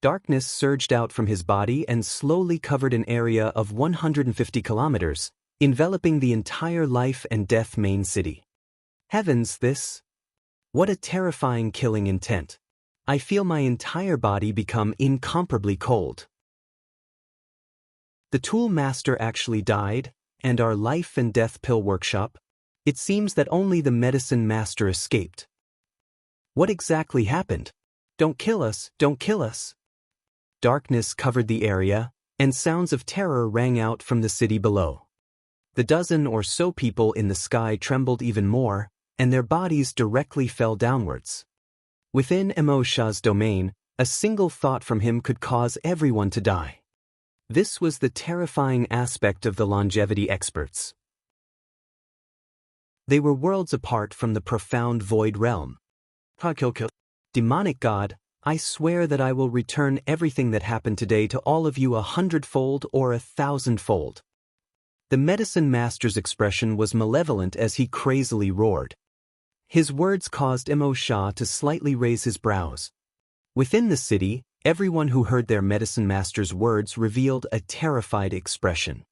Darkness surged out from his body and slowly covered an area of 150 kilometers, enveloping the entire life and death main city. Heavens, this! What a terrifying killing intent. I feel my entire body become incomparably cold. The tool master actually died, and our life and death pill workshop? It seems that only the medicine master escaped. What exactly happened? Don't kill us, don't kill us. darkness covered the area, and sounds of terror rang out from the city below. The dozen or so people in the sky trembled even more, and their bodies directly fell downwards. Within Shah's domain, a single thought from him could cause everyone to die. This was the terrifying aspect of the longevity experts. They were worlds apart from the profound void realm. Demonic God, I swear that I will return everything that happened today to all of you 100-fold or 1,000-fold. The medicine master's expression was malevolent as he crazily roared. His words caused Shah to slightly raise his brows. Within the city, everyone who heard their medicine master's words revealed a terrified expression.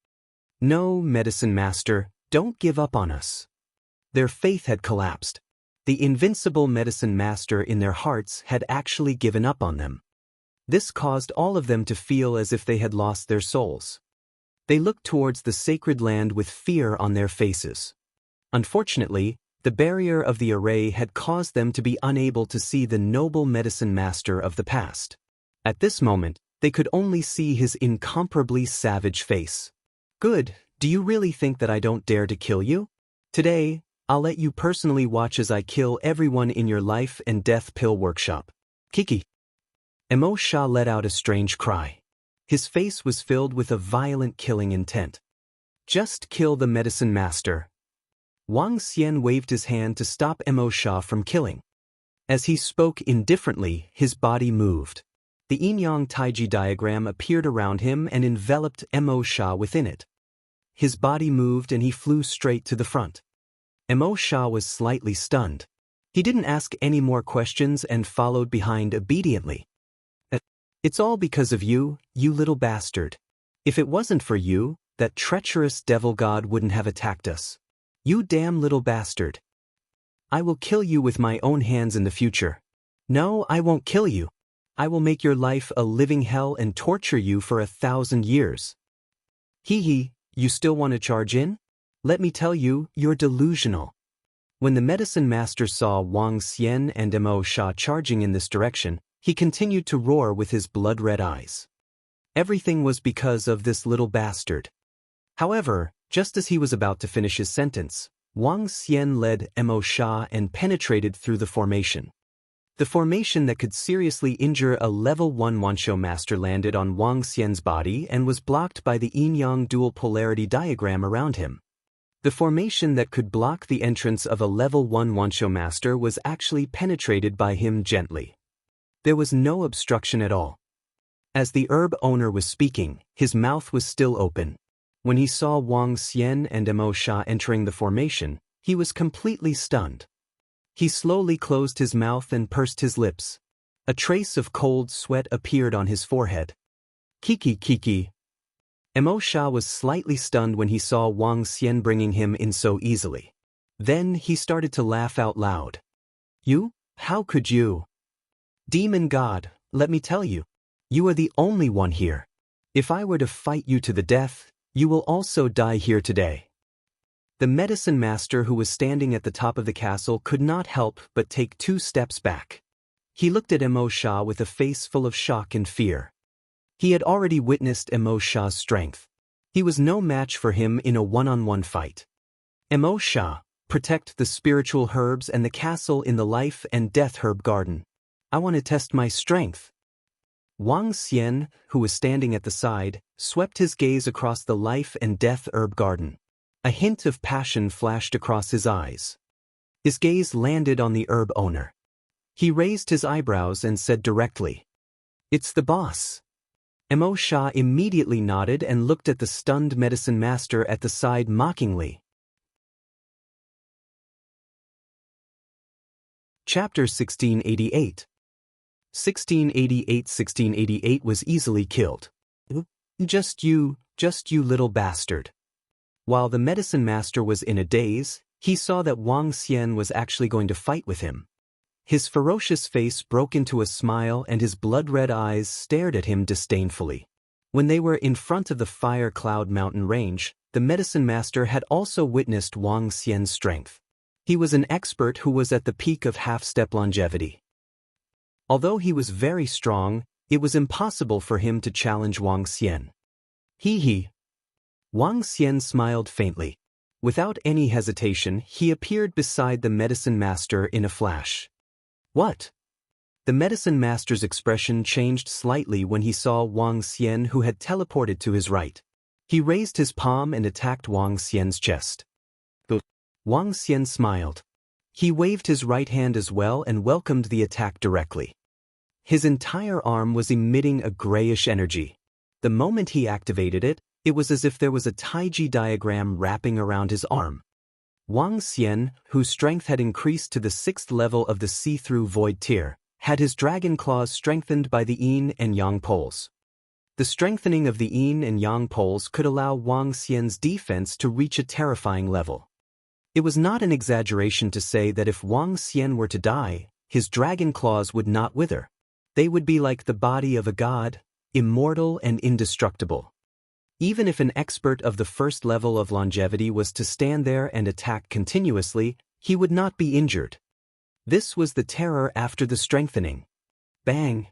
No, medicine master, don't give up on us. Their faith had collapsed. The invincible medicine master in their hearts had actually given up on them. This caused all of them to feel as if they had lost their souls. They looked towards the sacred land with fear on their faces. Unfortunately, the barrier of the array had caused them to be unable to see the noble medicine master of the past. At this moment, they could only see his incomparably savage face. Good, do you really think that I don't dare to kill you? Today, I'll let you personally watch as I kill everyone in your life and death pill workshop. Kiki. Shah let out a strange cry. His face was filled with a violent killing intent. Just kill the medicine master. Wang Xian waved his hand to stop Shah from killing. As he spoke indifferently, his body moved. The yin-yang taiji diagram appeared around him and enveloped Shah within it. His body moved and he flew straight to the front. Shah was slightly stunned. He didn't ask any more questions and followed behind obediently. It's all because of you, you little bastard. If it wasn't for you, that treacherous devil god wouldn't have attacked us. You damn little bastard. I will kill you with my own hands in the future. No, I won't kill you. I will make your life a living hell and torture you for 1,000 years. Hee, you still want to charge in? Let me tell you, you're delusional. When the medicine master saw Wang Xian and Shah charging in this direction, he continued to roar with his blood-red eyes. Everything was because of this little bastard. However, just as he was about to finish his sentence, Wang Xian led Shah and penetrated through the formation. The formation that could seriously injure a level 1 Wansho master landed on Wang Xian's body and was blocked by the yin-yang dual polarity diagram around him. The formation that could block the entrance of a level 1 Wansho master was actually penetrated by him gently. There was no obstruction at all. As the herb owner was speaking, his mouth was still open. When he saw Wang Xian and Shah entering the formation, he was completely stunned. He slowly closed his mouth and pursed his lips. A trace of cold sweat appeared on his forehead. Kiki. Shah was slightly stunned when he saw Wang Xian bringing him in so easily. Then he started to laugh out loud. You? How could you? Demon God, let me tell you. You are the only one here. If I were to fight you to the death, you will also die here today. The medicine master who was standing at the top of the castle could not help but take 2 steps back. He looked at Shah with a face full of shock and fear. He had already witnessed Shah's strength. He was no match for him in a one-on-one fight. Shah, protect the spiritual herbs and the castle in the life and death herb garden. I want to test my strength. Wang Xian, who was standing at the side, swept his gaze across the life and death herb garden. A hint of passion flashed across his eyes. His gaze landed on the herb owner. He raised his eyebrows and said directly, "It's the boss." Shah immediately nodded and looked at the stunned medicine master at the side mockingly. Chapter 1688. 1688 was easily killed. Just you little bastard. While the medicine master was in a daze, he saw that Wang Xian was actually going to fight with him. His ferocious face broke into a smile and his blood-red eyes stared at him disdainfully. When they were in front of the Fire Cloud Mountain range, the medicine master had also witnessed Wang Xian's strength. He was an expert who was at the peak of half-step longevity. Although he was very strong, It was impossible for him to challenge Wang Xian. He. Wang Xian smiled faintly. Without any hesitation, he appeared beside the medicine master in a flash. What? The medicine master's expression changed slightly when he saw Wang Xian, who had teleported to his right. He raised his palm and attacked Wang Xian's chest. Wang Xian smiled. He waved his right hand as well and welcomed the attack directly. His entire arm was emitting a grayish energy. The moment he activated it, it was as if there was a Taiji diagram wrapping around his arm. Wang Xian, whose strength had increased to the 6th level of the see-through void tier, had his dragon claws strengthened by the yin and yang poles. The strengthening of the yin and yang poles could allow Wang Xian's defense to reach a terrifying level. It was not an exaggeration to say that if Wang Xian were to die, his dragon claws would not wither. They would be like the body of a god, immortal and indestructible. Even if an expert of the 1st level of longevity was to stand there and attack continuously, he would not be injured. This was the terror after the strengthening. Bang!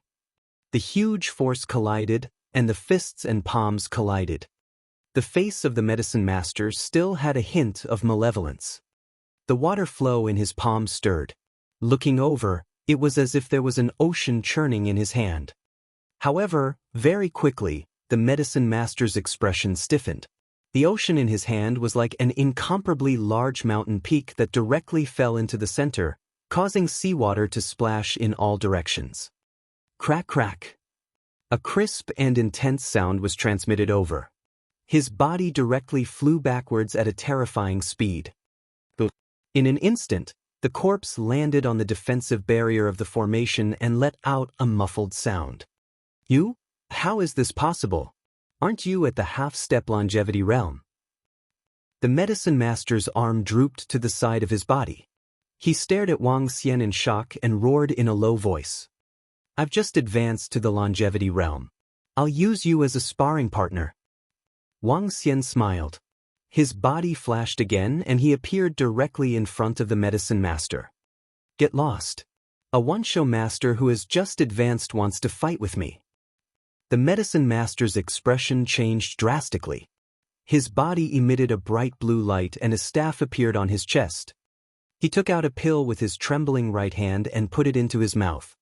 The huge force collided, and the fists and palms collided. The face of the medicine master still had a hint of malevolence. The water flow in his palm stirred. Looking over, it was as if there was an ocean churning in his hand. However, very quickly, the medicine master's expression stiffened. The ocean in his hand was like an incomparably large mountain peak that directly fell into the center, causing seawater to splash in all directions. Crack crack. A crisp and intense sound was transmitted over. His body directly flew backwards at a terrifying speed. In an instant, the corpse landed on the defensive barrier of the formation and let out a muffled sound. You? How is this possible? Aren't you at the half-step longevity realm? The medicine master's arm drooped to the side of his body. He stared at Wang Xian in shock and roared in a low voice. I've just advanced to the longevity realm. I'll use you as a sparring partner. Wang Xian smiled. His body flashed again and he appeared directly in front of the medicine master. Get lost. A one-show master who has just advanced wants to fight with me. The medicine master's expression changed drastically. His body emitted a bright blue light and a staff appeared on his chest. He took out a pill with his trembling right hand and put it into his mouth.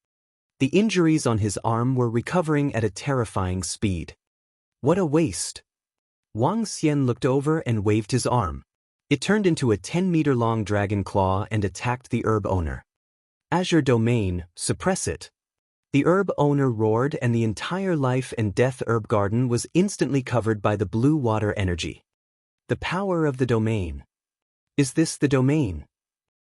The injuries on his arm were recovering at a terrifying speed. What a waste! Wang Xian looked over and waved his arm. It turned into a 10-meter-long dragon claw and attacked the herb owner. Azure Domain, suppress it. The herb owner roared and the entire life and death herb garden was instantly covered by the blue water energy. The power of the domain. Is this the domain?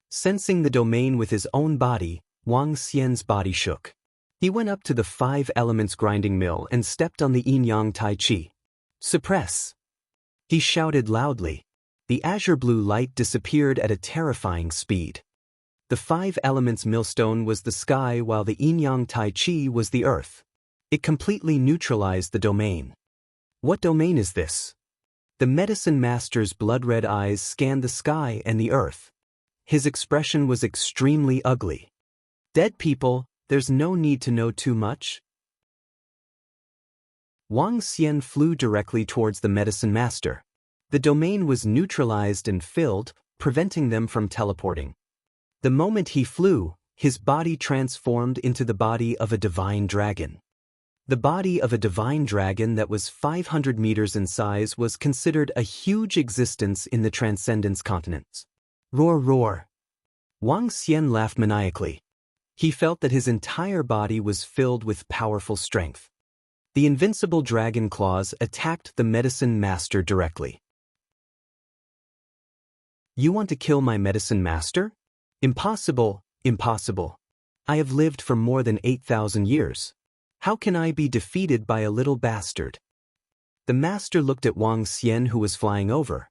Sensing the domain with his own body, Wang Xian's body shook. He went up to the 5 elements grinding mill and stepped on the yin-yang tai chi. Suppress! He shouted loudly. The azure blue light disappeared at a terrifying speed. The 5 elements millstone was the sky while the yin-yang tai chi was the earth. It completely neutralized the domain. What domain is this? The medicine master's blood-red eyes scanned the sky and the earth. His expression was extremely ugly. Dead people, there's no need to know too much. Wang Xian flew directly towards the medicine master. The domain was neutralized and filled, preventing them from teleporting. The moment he flew, his body transformed into the body of a divine dragon. The body of a divine dragon that was 500 meters in size was considered a huge existence in the Transcendence continents. Roar roar! Wang Xian laughed maniacally. He felt that his entire body was filled with powerful strength. The invincible dragon claws attacked the medicine master directly. You want to kill my medicine master? Impossible, impossible. I have lived for more than 8,000 years. How can I be defeated by a little bastard? The master looked at Wang Xian, who was flying over.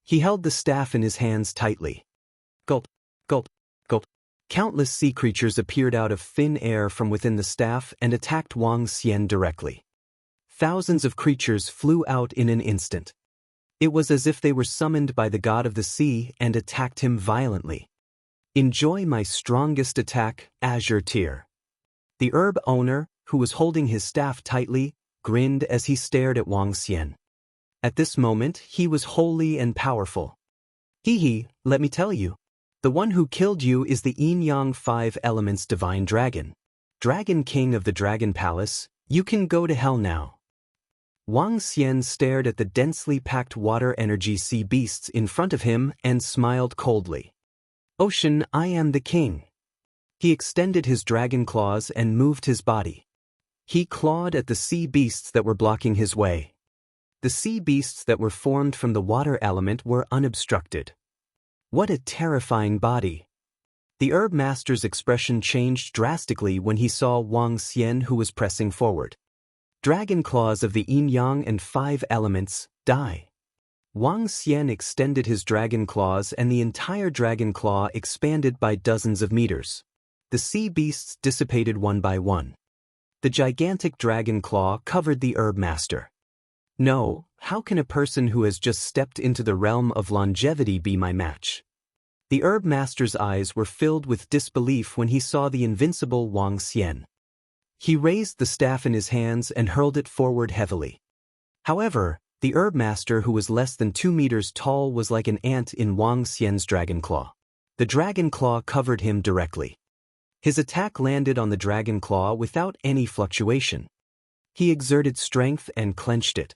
He held the staff in his hands tightly. Gulp, gulp, gulp. Countless sea creatures appeared out of thin air from within the staff and attacked Wang Xian directly. Thousands of creatures flew out in an instant. It was as if they were summoned by the god of the sea and attacked him violently. Enjoy my strongest attack, Azure Tier. The herb owner, who was holding his staff tightly, grinned as he stared at Wang Xian. At this moment, he was holy and powerful. Hee, let me tell you. The one who killed you is the Yin-Yang 5 Elements Divine Dragon. Dragon King of the Dragon Palace, you can go to hell now. Wang Xian stared at the densely packed water energy sea beasts in front of him and smiled coldly. Ocean, I am the king. He extended his dragon claws and moved his body. He clawed at the sea beasts that were blocking his way. The sea beasts that were formed from the water element were unobstructed. What a terrifying body! The herb master's expression changed drastically when he saw Wang Xian, who was pressing forward. Dragon claws of the yin-yang and 5 elements, die. Wang Xian extended his dragon claws and the entire dragon claw expanded by dozens of meters. The sea beasts dissipated one by one. The gigantic dragon claw covered the herb master. No, how can a person who has just stepped into the realm of longevity be my match? The herb master's eyes were filled with disbelief when he saw the invincible Wang Xian. He raised the staff in his hands and hurled it forward heavily. However, the herb master, who was less than 2 meters tall, was like an ant in Wang Xian's dragon claw. The dragon claw covered him directly. His attack landed on the dragon claw without any fluctuation. He exerted strength and clenched it.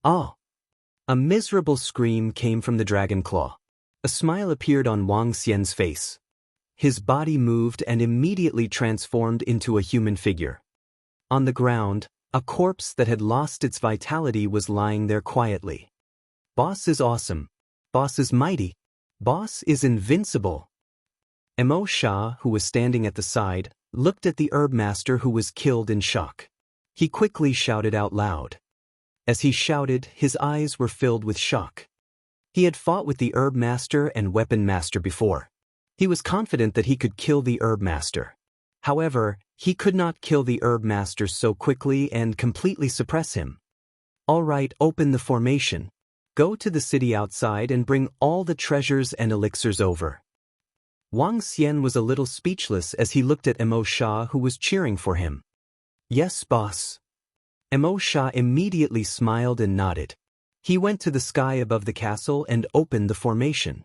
Ah! A miserable scream came from the dragon claw. A smile appeared on Wang Xian's face. His body moved and immediately transformed into a human figure. On the ground, a corpse that had lost its vitality was lying there quietly. Boss is awesome. Boss is mighty. Boss is invincible. Mo Sha, who was standing at the side, looked at the herb master, who was killed, in shock. He quickly shouted out loud. As he shouted, his eyes were filled with shock. He had fought with the herb master and weapon master before. He was confident that he could kill the herb master. However, he could not kill the herb master so quickly and completely suppress him. All right, open the formation. Go to the city outside and bring all the treasures and elixirs over. Wang Xian was a little speechless as he looked at Mo Sha, who was cheering for him. Yes, boss. Mo Sha immediately smiled and nodded. He went to the sky above the castle and opened the formation.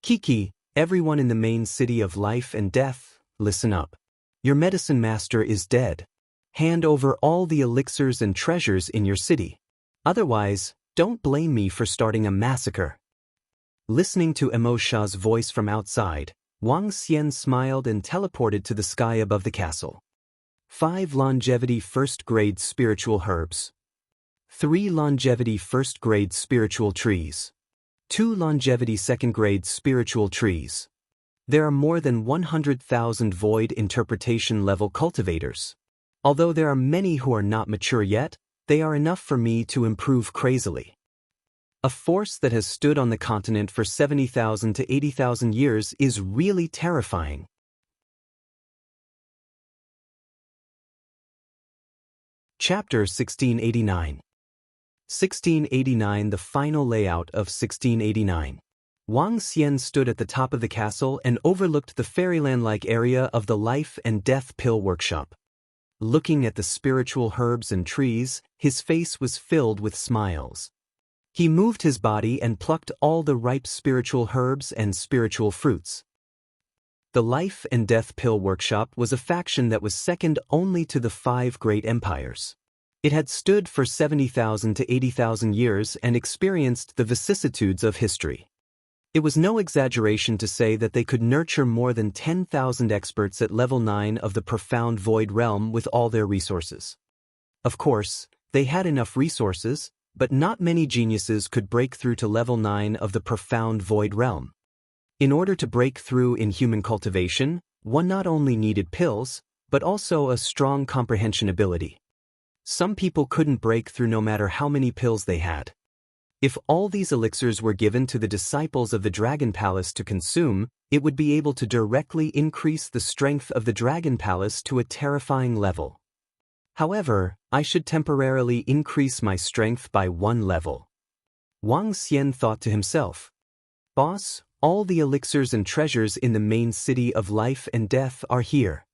Kiki, everyone in the main city of life and death, listen up. Your medicine master is dead. Hand over all the elixirs and treasures in your city. Otherwise, don't blame me for starting a massacre. Listening to Mo Sha's voice from outside, Wang Xian smiled and teleported to the sky above the castle. 5 longevity first-grade spiritual herbs. 3 longevity first-grade spiritual trees. 2 longevity second-grade spiritual trees. There are more than 100,000 void interpretation level cultivators. Although there are many who are not mature yet, they are enough for me to improve crazily. A force that has stood on the continent for 70,000 to 80,000 years is really terrifying. Chapter 1689. 1689. The final layout of 1689. Wang Xian stood at the top of the castle and overlooked the fairyland-like area of the Life and Death Pill Workshop. Looking at the spiritual herbs and trees, his face was filled with smiles. He moved his body and plucked all the ripe spiritual herbs and spiritual fruits. The Life and Death Pill Workshop was a faction that was second only to the 5 great empires. It had stood for 70,000 to 80,000 years and experienced the vicissitudes of history. It was no exaggeration to say that they could nurture more than 10,000 experts at level 9 of the profound void realm with all their resources. Of course, they had enough resources, but not many geniuses could break through to level 9 of the profound void realm. In order to break through in human cultivation, one not only needed pills, but also a strong comprehension ability. Some people couldn't break through no matter how many pills they had. If all these elixirs were given to the disciples of the Dragon Palace to consume, it would be able to directly increase the strength of the Dragon Palace to a terrifying level. However, I should temporarily increase my strength by 1 level. Wang Xian thought to himself. Boss, all the elixirs and treasures in the main city of life and death are here.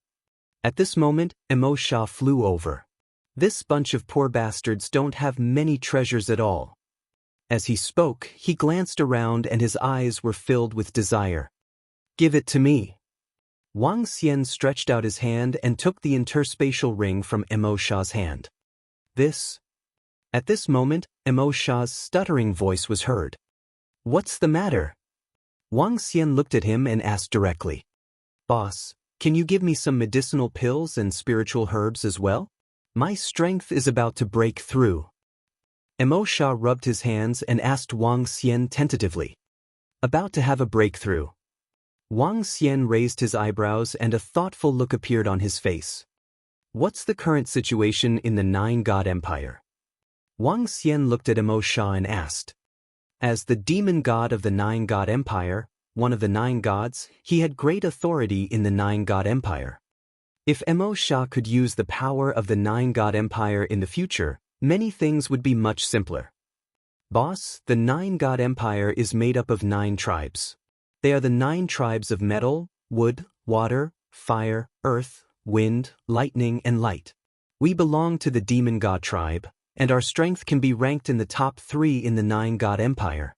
At this moment, Emo Shah flew over. This bunch of poor bastards don't have many treasures at all. As he spoke, he glanced around and his eyes were filled with desire. Give it to me. Wang Xian stretched out his hand and took the interspatial ring from Emo Shah's hand. At this moment, Emo Shah's stuttering voice was heard. What's the matter? Wang Xian looked at him and asked directly. Boss, can you give me some medicinal pills and spiritual herbs as well? My strength is about to break through. Emo Shah rubbed his hands and asked Wang Xian tentatively. About to have a breakthrough. Wang Xian raised his eyebrows and a thoughtful look appeared on his face. What's the current situation in the Nine-God Empire? Wang Xian looked at Emo Shah and asked. As the demon god of the Nine-God Empire, one of the nine gods, he had great authority in the Nine-God Empire. If Emo Shah could use the power of the Nine-God Empire in the future, many things would be much simpler. Boss, the Nine-God Empire is made up of 9 tribes. They are the 9 tribes of metal, wood, water, fire, earth, wind, lightning, and light. We belong to the demon god tribe, and our strength can be ranked in the top 3 in the Nine-God Empire.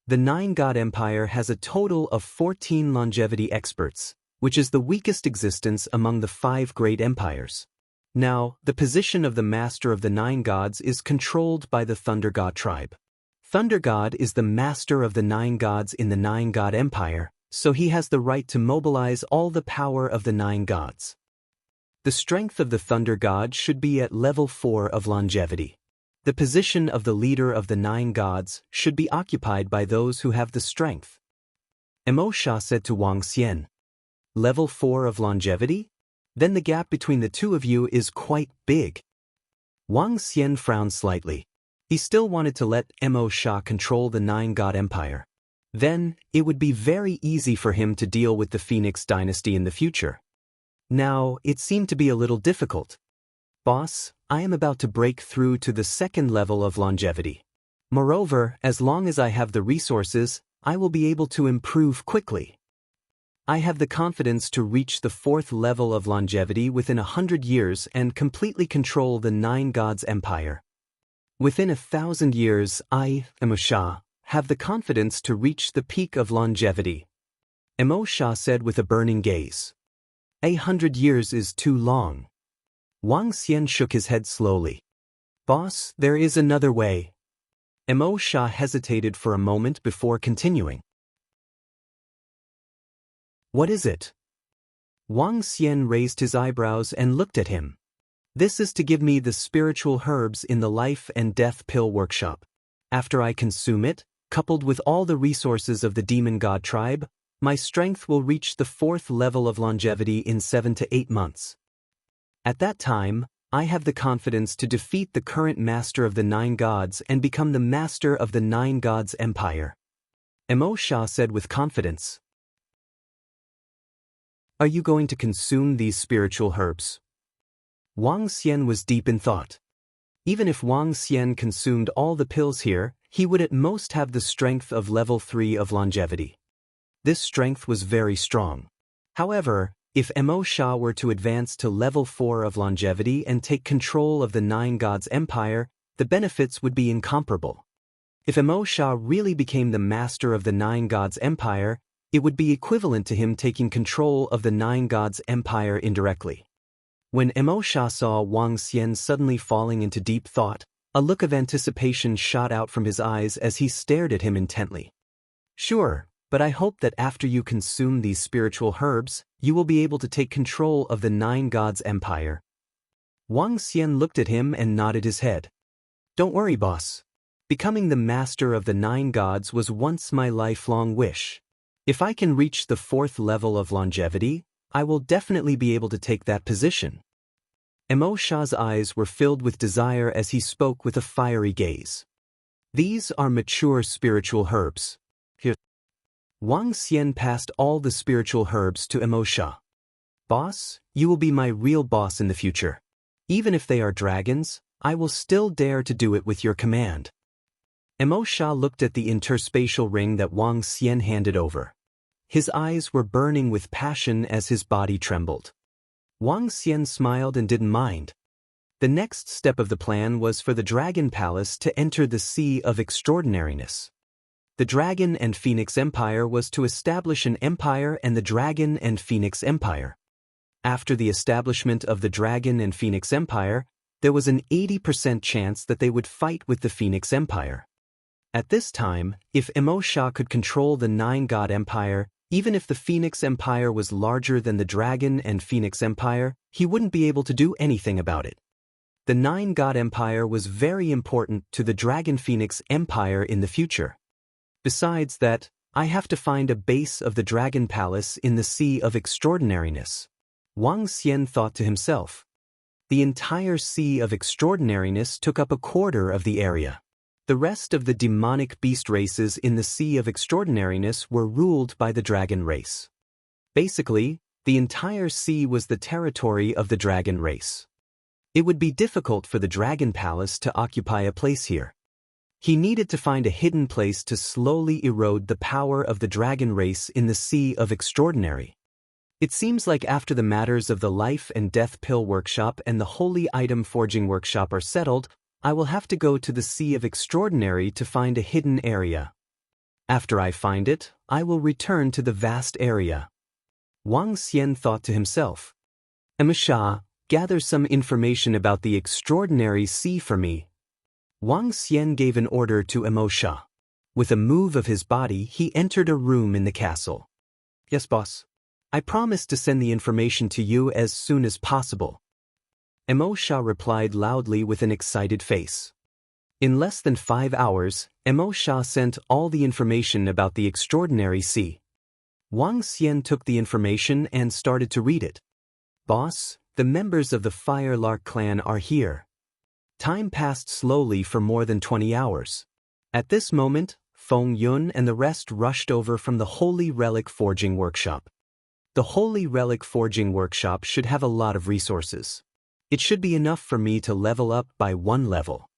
The Nine-God Empire has a total of 14 longevity experts, which is the weakest existence among the 5 great empires. Now, the position of the master of the 9 gods is controlled by the Thunder God tribe. Thunder God is the master of the 9 gods in the Nine-God Empire, so he has the right to mobilize all the power of the 9 gods. The strength of the Thunder God should be at level 4 of longevity. The position of the leader of the 9 gods should be occupied by those who have the strength. Emo Shah said to Wang Xian. Level 4 of longevity? Then the gap between the two of you is quite big. Wang Xian frowned slightly. He still wanted to let Emo Shah control the Nine-God Empire. Then, it would be very easy for him to deal with the Phoenix dynasty in the future. Now, it seemed to be a little difficult. Boss, I am about to break through to the 2nd level of longevity. Moreover, as long as I have the resources, I will be able to improve quickly. I have the confidence to reach the 4th level of longevity within 100 years and completely control the 9 gods' empire. Within 1,000 years, I, Emo Shah, have the confidence to reach the peak of longevity. Emo Shah said with a burning gaze. 100 years is too long. Wang Xian shook his head slowly. Boss, there is another way. Emo Shah hesitated for a moment before continuing. What is it? Wang Xian raised his eyebrows and looked at him. This is to give me the spiritual herbs in the life and death pill workshop. After I consume it, coupled with all the resources of the demon god tribe, my strength will reach the 4th level of longevity in 7 to 8 months. At that time, I have the confidence to defeat the current master of the 9 gods and become the master of the 9 gods' empire. Emo Shah said with confidence. Are you going to consume these spiritual herbs? Wang Xian was deep in thought. Even if Wang Xian consumed all the pills here, he would at most have the strength of level 3 of longevity. This strength was very strong. However, if Emo Shah were to advance to level 4 of longevity and take control of the 9 gods' empire, the benefits would be incomparable. If Emo Shah really became the master of the 9 gods' empire, it would be equivalent to him taking control of the 9 gods' empire indirectly. When Emo Shah saw Wang Xian suddenly falling into deep thought, a look of anticipation shot out from his eyes as he stared at him intently. Sure, but I hope that after you consume these spiritual herbs, you will be able to take control of the 9 gods' empire. Wang Xian looked at him and nodded his head. Don't worry, boss. Becoming the master of the 9 gods was once my lifelong wish. If I can reach the 4th level of longevity, I will definitely be able to take that position. Emo Shah's eyes were filled with desire as he spoke with a fiery gaze. These are mature spiritual herbs. Here. Wang Xian passed all the spiritual herbs to Emo Shah. Boss, you will be my real boss in the future. Even if they are dragons, I will still dare to do it with your command. Emo Shah looked at the interspatial ring that Wang Xian handed over. His eyes were burning with passion as his body trembled. Wang Xian smiled and didn't mind. The next step of the plan was for the Dragon Palace to enter the Sea of Extraordinariness. The Dragon and Phoenix Empire was to establish an empire and the Dragon and Phoenix Empire. After the establishment of the Dragon and Phoenix Empire, there was an 80% chance that they would fight with the Phoenix Empire. At this time, if Emosha could control the Nine-God Empire, even if the Phoenix Empire was larger than the Dragon and Phoenix Empire, he wouldn't be able to do anything about it. The Nine-God Empire was very important to the Dragon Phoenix Empire in the future. Besides that, I have to find a base of the Dragon Palace in the Sea of Extraordinariness. Wang Xian thought to himself. The entire Sea of Extraordinariness took up a quarter of the area. The rest of the demonic beast races in the Sea of Extraordinariness were ruled by the dragon race. Basically, the entire sea was the territory of the dragon race. It would be difficult for the Dragon Palace to occupy a place here. He needed to find a hidden place to slowly erode the power of the dragon race in the Sea of Extraordinary. It seems like after the matters of the Life and Death Pill Workshop and the Holy Item Forging Workshop are settled, I will have to go to the Sea of Extraordinary to find a hidden area. After I find it, I will return to the vast area. Wang Xian thought to himself. Emosha, gather some information about the extraordinary sea for me. Wang Xian gave an order to Emosha. With a move of his body, he entered a room in the castle. Yes, boss. I promise to send the information to you as soon as possible. Emosha replied loudly with an excited face. In less than 5 hours, Emosha sent all the information about the extraordinary sea. Wang Xian took the information and started to read it. Boss, the members of the Fire Lark clan are here. Time passed slowly for more than 20 hours. At this moment, Feng Yun and the rest rushed over from the Holy Relic Forging Workshop. The Holy Relic Forging Workshop should have a lot of resources. It should be enough for me to level up by 1 level.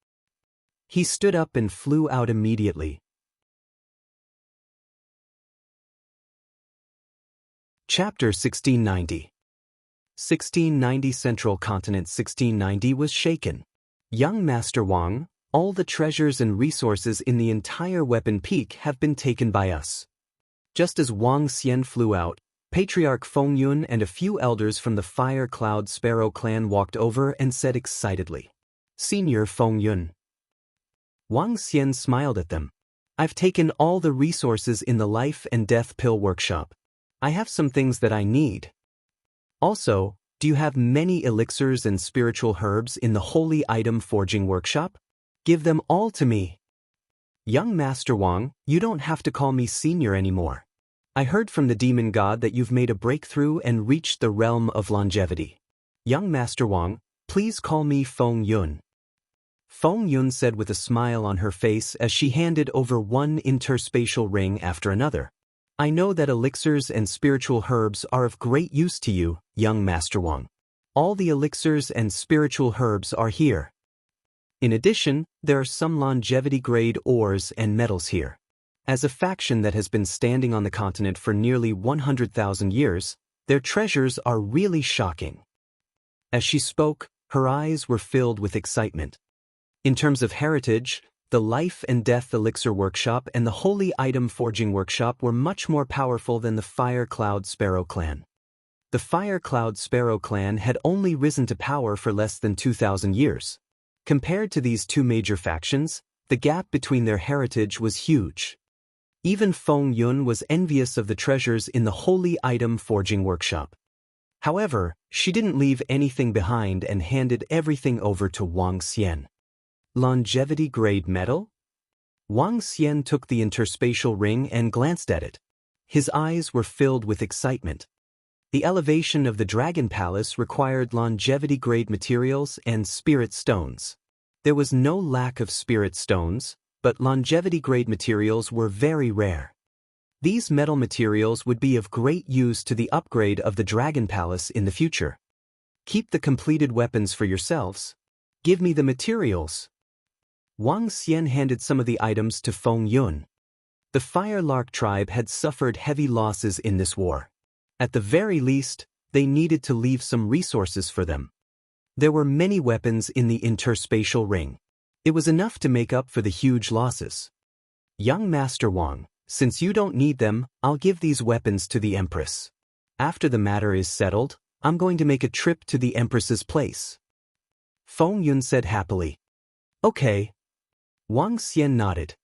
He stood up and flew out immediately. Chapter 1690. 1690 Central Continent 1690 was shaken. Young Master Wang, all the treasures and resources in the entire Weapon Peak have been taken by us. Just as Wang Xian flew out, Patriarch Feng Yun and a few elders from the Fire Cloud Sparrow clan walked over and said excitedly, Senior Feng Yun. Wang Xian smiled at them. I've taken all the resources in the Life and Death Pill Workshop. I have some things that I need. Also, do you have many elixirs and spiritual herbs in the Holy Item Forging Workshop? Give them all to me. Young Master Wang, you don't have to call me senior anymore. I heard from the demon god that you've made a breakthrough and reached the realm of longevity. Young Master Wang, please call me Feng Yun. Feng Yun said with a smile on her face as she handed over one interspatial ring after another. I know that elixirs and spiritual herbs are of great use to you, young Master Wang. All the elixirs and spiritual herbs are here. In addition, there are some longevity-grade ores and metals here. As a faction that has been standing on the continent for nearly 100,000 years, their treasures are really shocking. As she spoke, her eyes were filled with excitement. In terms of heritage, the Life and Death Elixir Workshop and the Holy Item Forging Workshop were much more powerful than the Fire Cloud Sparrow clan. The Fire Cloud Sparrow clan had only risen to power for less than 2,000 years. Compared to these two major factions, the gap between their heritage was huge. Even Feng Yun was envious of the treasures in the Holy Item Forging Workshop. However, she didn't leave anything behind and handed everything over to Wang Xian. Longevity-grade metal? Wang Xian took the interspatial ring and glanced at it. His eyes were filled with excitement. The elevation of the Dragon Palace required longevity-grade materials and spirit stones. There was no lack of spirit stones, but longevity-grade materials were very rare. These metal materials would be of great use to the upgrade of the Dragon Palace in the future. Keep the completed weapons for yourselves. Give me the materials. Wang Xian handed some of the items to Feng Yun. The Fire Lark tribe had suffered heavy losses in this war. At the very least, they needed to leave some resources for them. There were many weapons in the interspatial ring. It was enough to make up for the huge losses. Young Master Wang, since you don't need them, I'll give these weapons to the Empress. After the matter is settled, I'm going to make a trip to the Empress's place. Feng Yun said happily. Okay. Wang Xian nodded.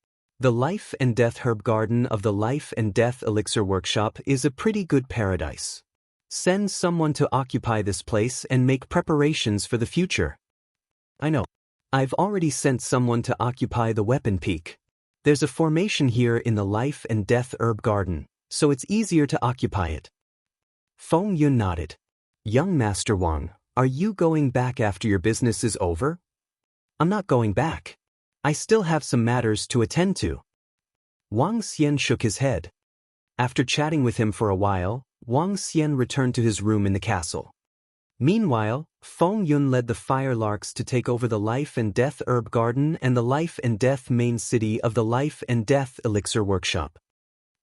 The Life and Death Herb Garden of the Life and Death Elixir Workshop is a pretty good paradise. Send someone to occupy this place and make preparations for the future. I know. I've already sent someone to occupy the Weapon Peak. There's a formation here in the Life and Death Herb Garden, so it's easier to occupy it. Feng Yun nodded. Young Master Wang, are you going back after your business is over? I'm not going back. I still have some matters to attend to. Wang Xian shook his head. After chatting with him for a while, Wang Xian returned to his room in the castle. Meanwhile, Feng Yun led the Firelarks to take over the Life and Death Herb Garden and the Life and Death main city of the Life and Death Elixir Workshop.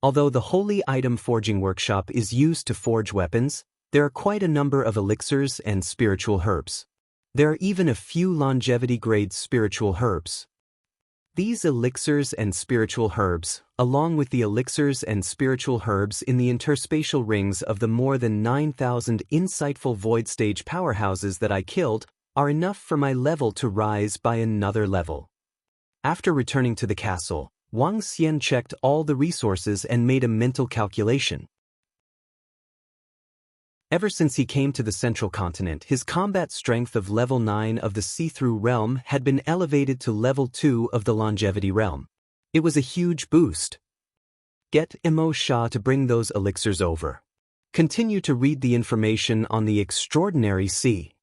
Although the Holy Item Forging Workshop is used to forge weapons, there are quite a number of elixirs and spiritual herbs. There are even a few longevity-grade spiritual herbs. These elixirs and spiritual herbs, along with the elixirs and spiritual herbs in the interspatial rings of the more than 9,000 insightful void stage powerhouses that I killed, are enough for my level to rise by another level. After returning to the castle, Wang Xian checked all the resources and made a mental calculation. Ever since he came to the central continent, his combat strength of level 9 of the see-through realm had been elevated to level 2 of the longevity realm. It was a huge boost. Get Mo Sha to bring those elixirs over. Continue to read the information on the extraordinary sea.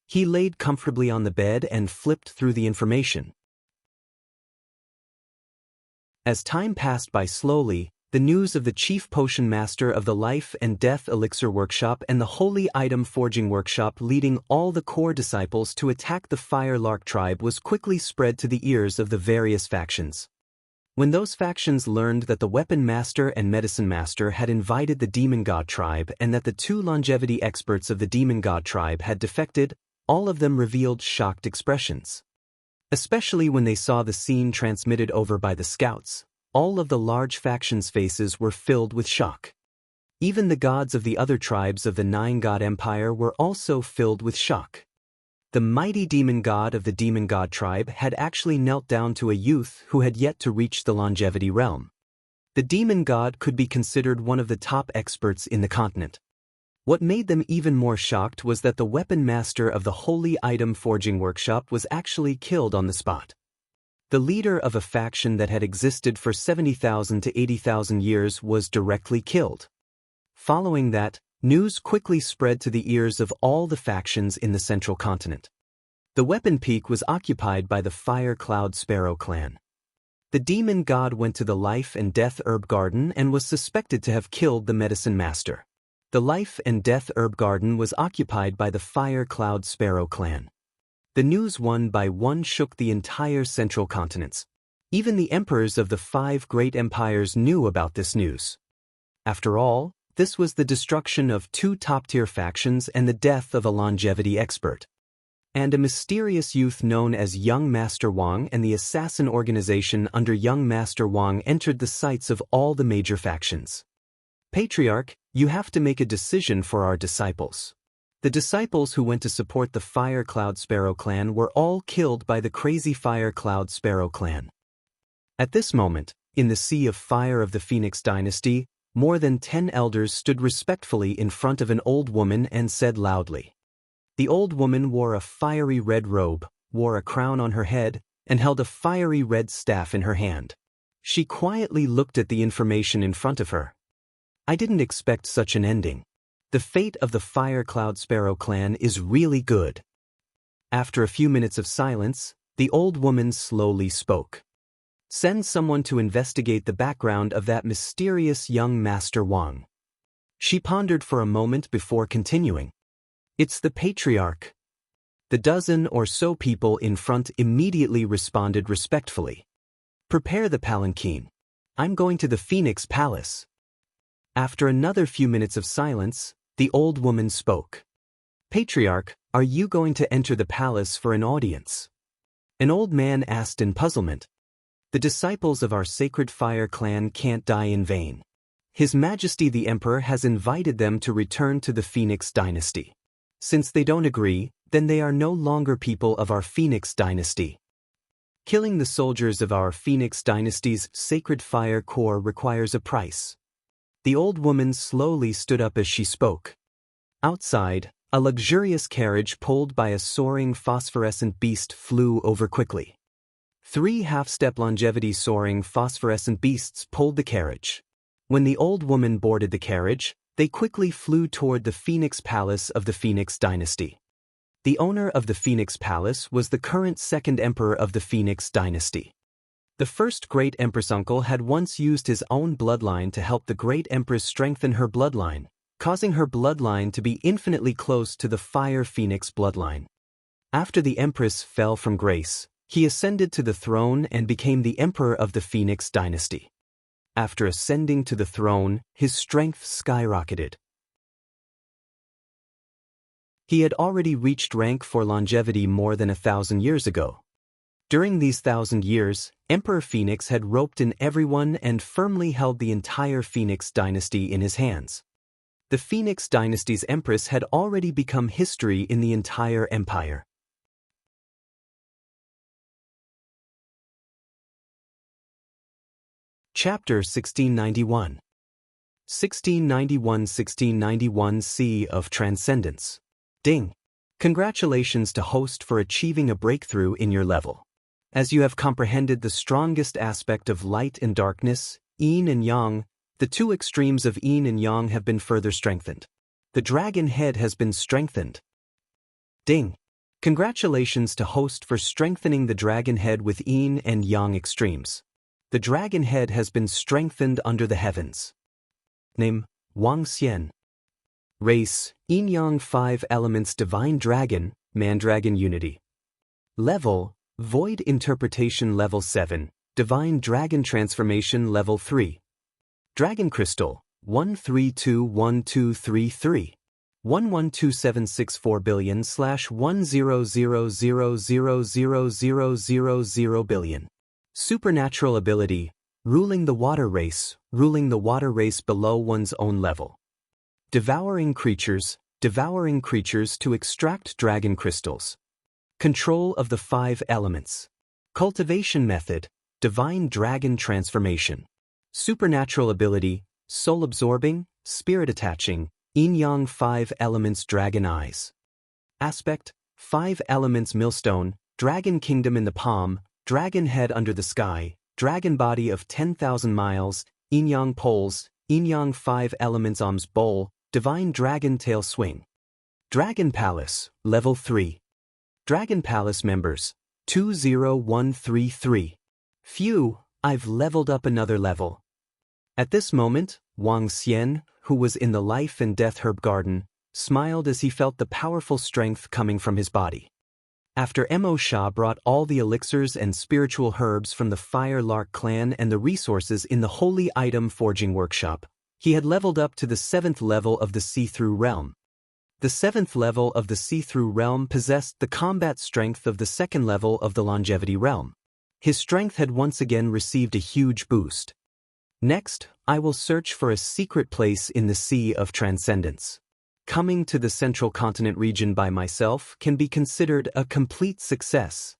He laid comfortably on the bed and flipped through the information. As time passed by slowly, the news of the Chief Potion Master of the Life and Death Elixir Workshop and the Holy Item Forging Workshop leading all the core disciples to attack the Firelark tribe was quickly spread to the ears of the various factions. When those factions learned that the Weapon Master and Medicine Master had invited the Demon God tribe and that the 2 longevity experts of the Demon God tribe had defected, all of them revealed shocked expressions. Especially when they saw the scene transmitted over by the scouts. All of the large factions' faces were filled with shock. Even the gods of the other tribes of the 9-god empire were also filled with shock. The mighty demon god of the demon god tribe had actually knelt down to a youth who had yet to reach the longevity realm. The demon god could be considered one of the top experts in the continent. What made them even more shocked was that the weapon master of the Holy Item Forging Workshop was actually killed on the spot. The leader of a faction that had existed for 70,000 to 80,000 years was directly killed. Following that, news quickly spread to the ears of all the factions in the central continent. The Weapon Peak was occupied by the Fire Cloud Sparrow clan. The demon god went to the Life and Death Herb Garden and was suspected to have killed the Medicine Master. The Life and Death Herb Garden was occupied by the Fire Cloud Sparrow clan. The news one by one shook the entire central continents. Even the emperors of the 5 great empires knew about this news. After all, this was the destruction of 2 top-tier factions and the death of a longevity expert. And a mysterious youth known as Young Master Wang and the assassin organization under Young Master Wang entered the sights of all the major factions. Patriarch, you have to make a decision for our disciples. The disciples who went to support the Fire Cloud Sparrow clan were all killed by the crazy Fire Cloud Sparrow clan. At this moment, in the Sea of Fire of the Phoenix Dynasty, more than 10 elders stood respectfully in front of an old woman and said loudly. The old woman wore a fiery red robe, wore a crown on her head, and held a fiery red staff in her hand. She quietly looked at the information in front of her. I didn't expect such an ending. The fate of the Fire Cloud Sparrow clan is really good. After a few minutes of silence, the old woman slowly spoke. Send someone to investigate the background of that mysterious young Master Wang. She pondered for a moment before continuing. It's the Patriarch. The dozen or so people in front immediately responded respectfully. Prepare the palanquin. I'm going to the Phoenix Palace. After another few minutes of silence, The old woman spoke. Patriarch, are you going to enter the palace for an audience? An old man asked in puzzlement. The disciples of our sacred fire clan can't die in vain. His Majesty the Emperor has invited them to return to the Phoenix dynasty. Since they don't agree, then they are no longer people of our Phoenix dynasty. Killing the soldiers of our Phoenix dynasty's sacred fire core requires a price. The old woman slowly stood up as she spoke. Outside, a luxurious carriage pulled by a soaring phosphorescent beast flew over quickly. 3 half-step longevity soaring phosphorescent beasts pulled the carriage. When the old woman boarded the carriage, they quickly flew toward the Phoenix Palace of the Phoenix dynasty. The owner of the Phoenix Palace was the current second emperor of the Phoenix dynasty. The first great empress uncle had once used his own bloodline to help the great empress strengthen her bloodline, causing her bloodline to be infinitely close to the Fire Phoenix bloodline. After the empress fell from grace, he ascended to the throne and became the emperor of the Phoenix dynasty. After ascending to the throne, his strength skyrocketed. He had already reached rank for longevity more than 1,000 years ago. During these 1,000 years, Emperor Phoenix had roped in everyone and firmly held the entire Phoenix dynasty in his hands. The Phoenix dynasty's empress had already become history in the entire empire. Chapter 1691. 1691 Sea of Transcendence. Ding! Congratulations to host for achieving a breakthrough in your level. As you have comprehended the strongest aspect of light and darkness, yin and yang, the 2 extremes of yin and yang have been further strengthened. The dragon head has been strengthened. Ding! Congratulations to host for strengthening the dragon head with yin and yang extremes. The dragon head has been strengthened under the heavens. Name, Wang Xian. Race, Yin-Yang 5 Elements Divine Dragon, Mandragon Unity. Level, Void Interpretation Level 7, Divine Dragon Transformation Level 3. Dragon Crystal, 1321233. 112764000000000 billion. Supernatural ability, ruling the water race below one's own level. Devouring creatures to extract dragon crystals. Control of the 5 elements. Cultivation method, divine dragon transformation. Supernatural ability, soul absorbing, spirit attaching, yin-yang 5 elements dragon eyes. Aspect, 5 elements millstone, dragon kingdom in the palm, dragon head under the sky, dragon body of 10,000 miles, yin-yang poles, yin-yang 5 elements arms bowl, divine dragon tail swing. Dragon Palace, Level 3. Dragon Palace members, 20133. Phew, I've leveled up another level. At this moment, Wang Xian, who was in the life and death herb garden, smiled as he felt the powerful strength coming from his body. After Mo Sha brought all the elixirs and spiritual herbs from the Fire Lark clan and the resources in the Holy Item Forging Workshop, he had leveled up to the 7th level of the See-Through Realm. The 7th level of the See-Through Realm possessed the combat strength of the 2nd level of the Longevity Realm. His strength had once again received a huge boost. Next, I will search for a secret place in the Sea of Transcendence. Coming to the Central Continent region by myself can be considered a complete success.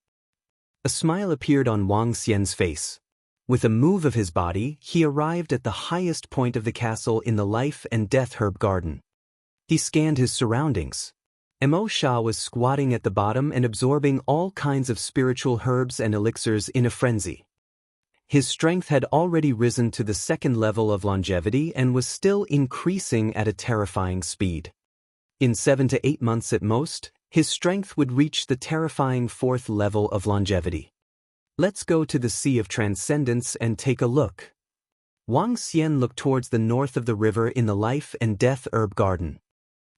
A smile appeared on Wang Xian's face. With a move of his body, he arrived at the highest point of the castle in the life and death herb garden. He scanned his surroundings. Mo Sha was squatting at the bottom and absorbing all kinds of spiritual herbs and elixirs in a frenzy. His strength had already risen to the 2nd level of longevity and was still increasing at a terrifying speed. In 7 to 8 months at most, his strength would reach the terrifying 4th level of longevity. Let's go to the Sea of Transcendence and take a look. Wang Xian looked towards the north of the river in the life and death herb garden.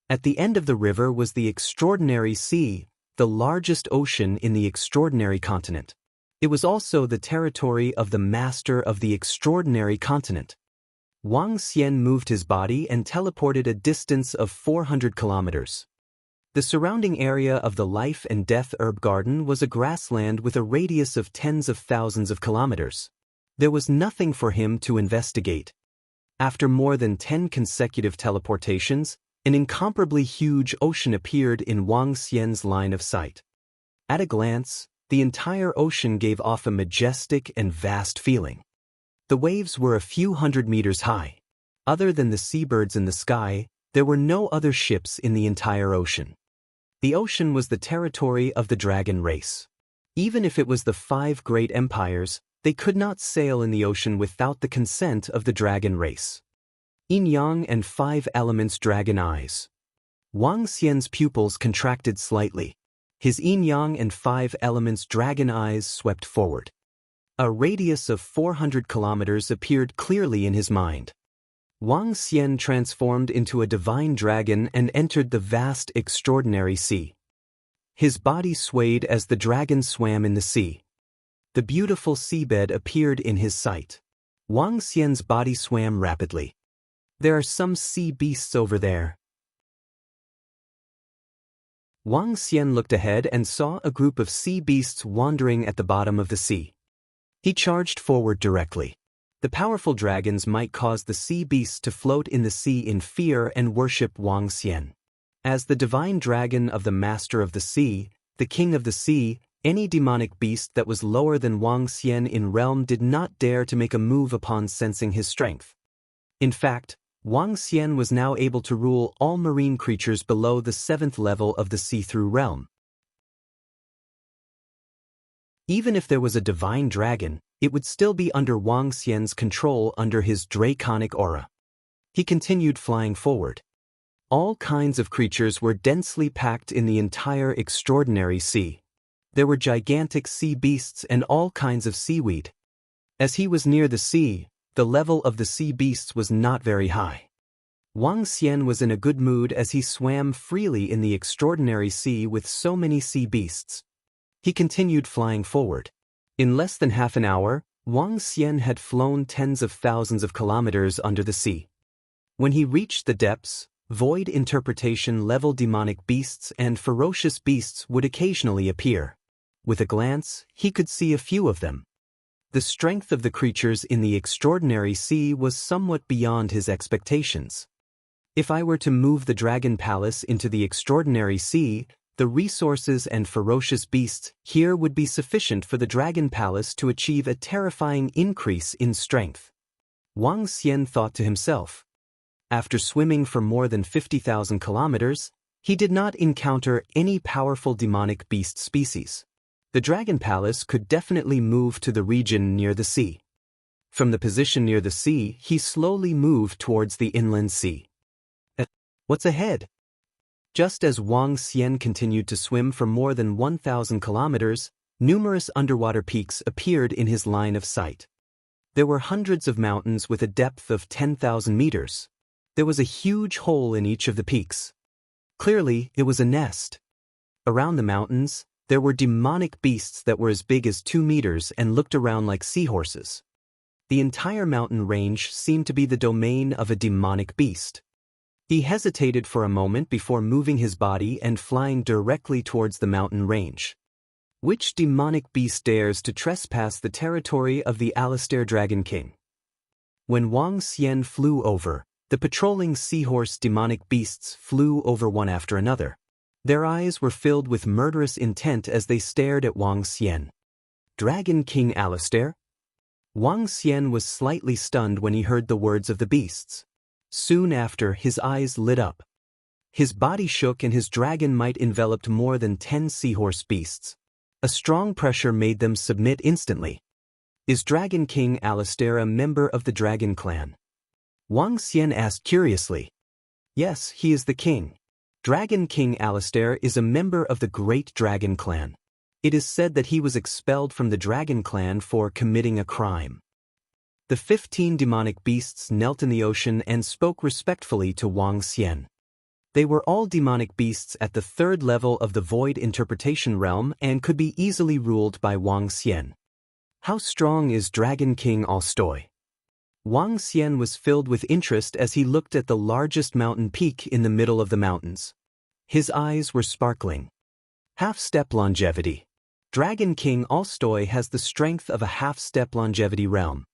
At the end of the river was the Extraordinary Sea, the largest ocean in the Extraordinary Continent. It was also the territory of the Master of the Extraordinary Continent. Wang Xian moved his body and teleported a distance of 400 kilometers. The surrounding area of the Life and Death Herb Garden was a grassland with a radius of tens of thousands of kilometers. There was nothing for him to investigate. After more than 10 consecutive teleportations, an incomparably huge ocean appeared in Wang Xian's line of sight. At a glance, the entire ocean gave off a majestic and vast feeling. The waves were a few hundred meters high. Other than the seabirds in the sky, there were no other ships in the entire ocean. The ocean was the territory of the dragon race. Even if it was the 5 great empires, they could not sail in the ocean without the consent of the dragon race. Yin-yang and 5 elements dragon eyes. Wang Xian's pupils contracted slightly. His yin-yang and 5 elements dragon eyes swept forward. A radius of 400 kilometers appeared clearly in his mind. Wang Xian transformed into a divine dragon and entered the vast, extraordinary sea. His body swayed as the dragon swam in the sea. The beautiful seabed appeared in his sight. Wang Xian's body swam rapidly. There are some sea beasts over there. Wang Xian looked ahead and saw a group of sea beasts wandering at the bottom of the sea. He charged forward directly. The powerful dragons might cause the sea beasts to float in the sea in fear and worship Wang Xian. As the divine dragon of the master of the sea, the king of the sea, any demonic beast that was lower than Wang Xian in realm did not dare to make a move upon sensing his strength. In fact, Wang Xian was now able to rule all marine creatures below the 7th level of the see-through realm. Even if there was a divine dragon, it would still be under Wang Xian's control under his draconic aura. He continued flying forward. All kinds of creatures were densely packed in the entire extraordinary sea. There were gigantic sea beasts and all kinds of seaweed. As he was near the sea, the level of the sea beasts was not very high. Wang Xian was in a good mood as he swam freely in the extraordinary sea with so many sea beasts. He continued flying forward. In less than half an hour, Wang Xian had flown tens of thousands of kilometers under the sea. When he reached the depths, void interpretation level demonic beasts and ferocious beasts would occasionally appear. With a glance, he could see a few of them. The strength of the creatures in the extraordinary sea was somewhat beyond his expectations. If I were to move the Dragon Palace into the extraordinary sea, the resources and ferocious beasts here would be sufficient for the Dragon Palace to achieve a terrifying increase in strength. Wang Xian thought to himself. After swimming for more than 50,000 kilometers, he did not encounter any powerful demonic beast species. The Dragon Palace could definitely move to the region near the sea. From the position near the sea, he slowly moved towards the inland sea. What's ahead? Just as Wang Xian continued to swim for more than 1,000 kilometers, numerous underwater peaks appeared in his line of sight. There were hundreds of mountains with a depth of 10,000 meters. There was a huge hole in each of the peaks. Clearly, it was a nest. Around the mountains, there were demonic beasts that were as big as 2 meters and looked around like seahorses. The entire mountain range seemed to be the domain of a demonic beast. He hesitated for a moment before moving his body and flying directly towards the mountain range. Which demonic beast dares to trespass the territory of the Alastair Dragon King? When Wang Xian flew over, the patrolling seahorse demonic beasts flew over one after another. Their eyes were filled with murderous intent as they stared at Wang Xian. Dragon King Alastair? Wang Xian was slightly stunned when he heard the words of the beasts. Soon after, his eyes lit up. His body shook and his dragon might enveloped more than 10 seahorse beasts. A strong pressure made them submit instantly. Is Dragon King Alastair a member of the Dragon Clan? Wang Xian asked curiously. Yes, he is the king. Dragon King Alastair is a member of the Great Dragon Clan. It is said that he was expelled from the Dragon Clan for committing a crime. The 15 demonic beasts knelt in the ocean and spoke respectfully to Wang Xian. They were all demonic beasts at the 3rd level of the Void Interpretation Realm and could be easily ruled by Wang Xian. How strong is Dragon King Alstoy? Wang Xian was filled with interest as he looked at the largest mountain peak in the middle of the mountains. His eyes were sparkling. Half-step longevity. Dragon King Alstoy has the strength of a half-step longevity realm.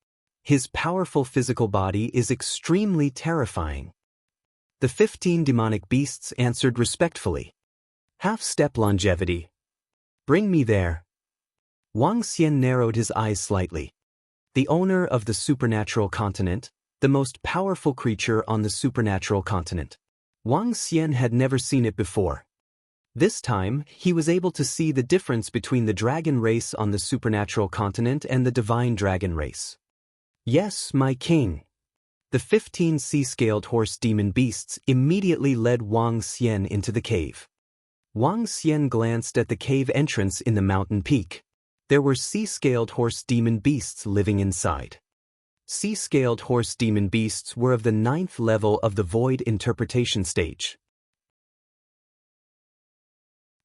His powerful physical body is extremely terrifying. The 15 demonic beasts answered respectfully. Half-step longevity. Bring me there. Wang Xian narrowed his eyes slightly. The owner of the supernatural continent, the most powerful creature on the supernatural continent. Wang Xian had never seen it before. This time, he was able to see the difference between the dragon race on the supernatural continent and the divine dragon race. Yes, my king. The 15 sea-scaled horse demon beasts immediately led Wang Xian into the cave. Wang Xian glanced at the cave entrance in the mountain peak. There were sea-scaled horse demon beasts living inside. Sea-scaled horse demon beasts were of the 9th level of the void interpretation stage.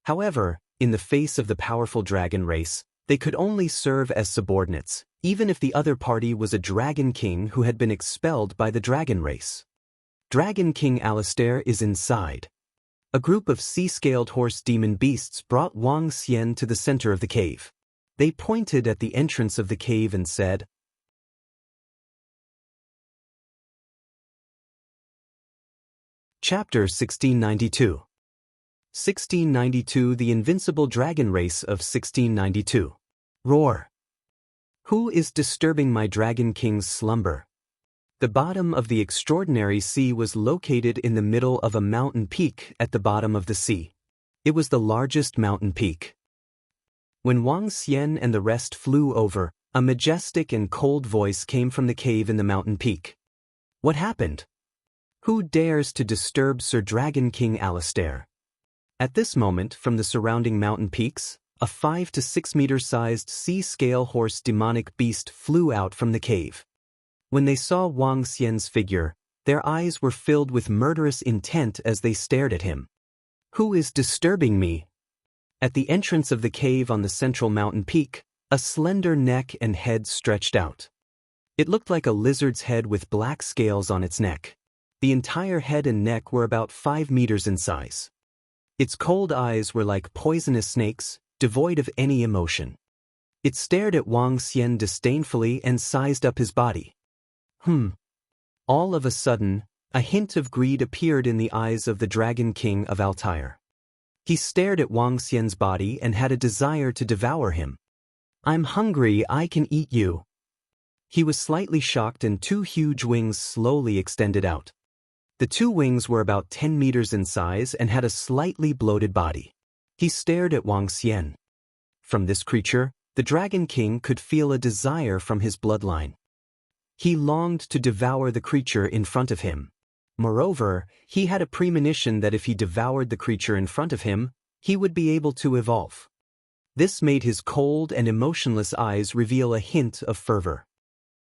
However, in the face of the powerful dragon race, they could only serve as subordinates, even if the other party was a dragon king who had been expelled by the dragon race. Dragon King Alistair is inside. A group of sea-scaled horse demon beasts brought Wang Xian to the center of the cave. They pointed at the entrance of the cave and said, Chapter 1692. 1692 The Invincible Dragon Race of 1692. Roar. Who is disturbing my Dragon King's slumber? The bottom of the extraordinary sea was located in the middle of a mountain peak at the bottom of the sea. It was the largest mountain peak. When Wang Xian and the rest flew over, a majestic and cold voice came from the cave in the mountain peak. What happened? Who dares to disturb Sir Dragon King Alistair? At this moment, from the surrounding mountain peaks, a 5 to 6 meter-sized sea-scale horse demonic beast flew out from the cave. When they saw Wang Xian's figure, their eyes were filled with murderous intent as they stared at him. Who is disturbing me? At the entrance of the cave on the central mountain peak, a slender neck and head stretched out. It looked like a lizard's head with black scales on its neck. The entire head and neck were about 5 meters in size. Its cold eyes were like poisonous snakes, devoid of any emotion. It stared at Wang Xian disdainfully and sized up his body. All of a sudden, a hint of greed appeared in the eyes of the Dragon King of Altair. He stared at Wang Xian's body and had a desire to devour him. I'm hungry, I can eat you. He was slightly shocked and 2 huge wings slowly extended out. The 2 wings were about 10 meters in size and had a slightly bloated body. He stared at Wang Xian. From this creature, the Dragon King could feel a desire from his bloodline. He longed to devour the creature in front of him. Moreover, he had a premonition that if he devoured the creature in front of him, he would be able to evolve. This made his cold and emotionless eyes reveal a hint of fervor.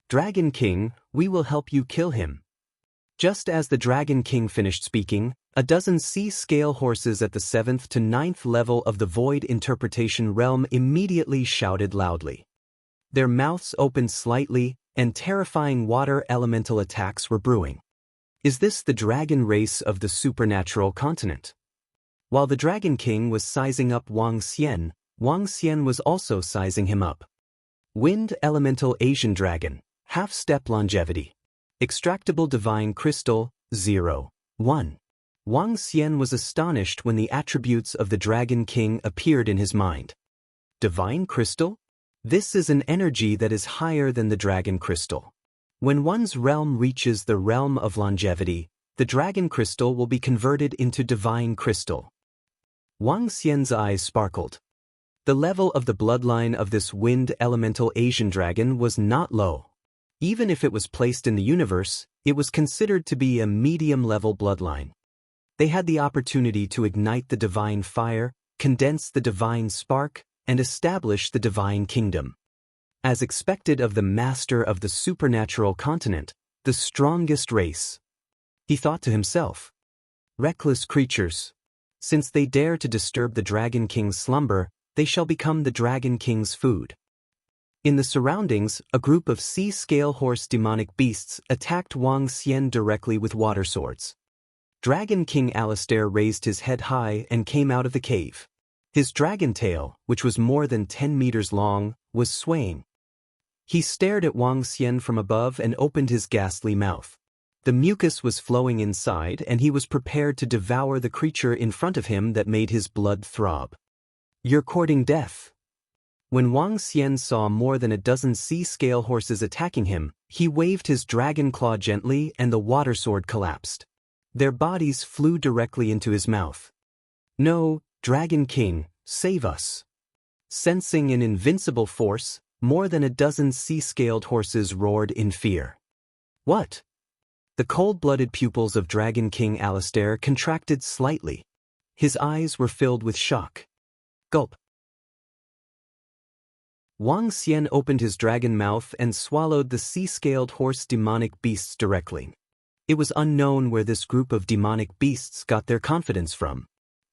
Dragon King, we will help you kill him. Just as the Dragon King finished speaking, a dozen sea-scale horses at the 7th to 9th level of the Void Interpretation Realm immediately shouted loudly. Their mouths opened slightly, and terrifying water elemental attacks were brewing. Is this the dragon race of the supernatural continent? While the Dragon King was sizing up Wang Xian was also sizing him up. Wind Elemental Asian Dragon, half-step longevity. Extractable Divine Crystal, 0, 1. Wang Xian was astonished when the attributes of the Dragon King appeared in his mind. Divine Crystal? This is an energy that is higher than the Dragon Crystal. When one's realm reaches the realm of longevity, the Dragon Crystal will be converted into Divine Crystal. Wang Xian's eyes sparkled. The level of the bloodline of this wind elemental Asian dragon was not low. Even if it was placed in the universe, it was considered to be a medium-level bloodline. They had the opportunity to ignite the divine fire, condense the divine spark, and establish the divine kingdom. As expected of the master of the supernatural continent, the strongest race. He thought to himself, reckless creatures. Since they dare to disturb the Dragon King's slumber, they shall become the Dragon King's food. In the surroundings, a group of sea-scale horse demonic beasts attacked Wang Xian directly with water swords. Dragon King Alistair raised his head high and came out of the cave. His dragon tail, which was more than 10 meters long, was swaying. He stared at Wang Xian from above and opened his ghastly mouth. The mucus was flowing inside, and he was prepared to devour the creature in front of him that made his blood throb. "You're courting death." When Wang Xian saw more than a dozen sea-scale horses attacking him, he waved his dragon claw gently and the water sword collapsed. Their bodies flew directly into his mouth. "No, Dragon King, save us." Sensing an invincible force, more than a dozen sea-scaled horses roared in fear. "What?" The cold-blooded pupils of Dragon King Alistair contracted slightly. His eyes were filled with shock. Gulp. Wang Xian opened his dragon mouth and swallowed the sea-scaled horse demonic beasts directly. It was unknown where this group of demonic beasts got their confidence from.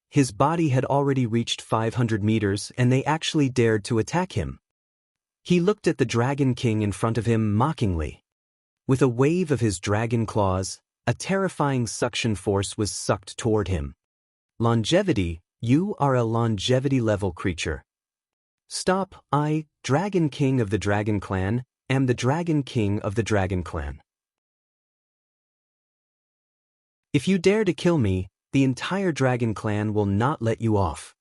His body had already reached 500 meters and they actually dared to attack him. He looked at the Dragon King in front of him mockingly. With a wave of his dragon claws, a terrifying suction force was sucked toward him. "Longevity, you are a longevity-level creature." "Stop, I, Dragon King of the Dragon Clan, am the Dragon King of the Dragon Clan. If you dare to kill me, the entire Dragon Clan will not let you off.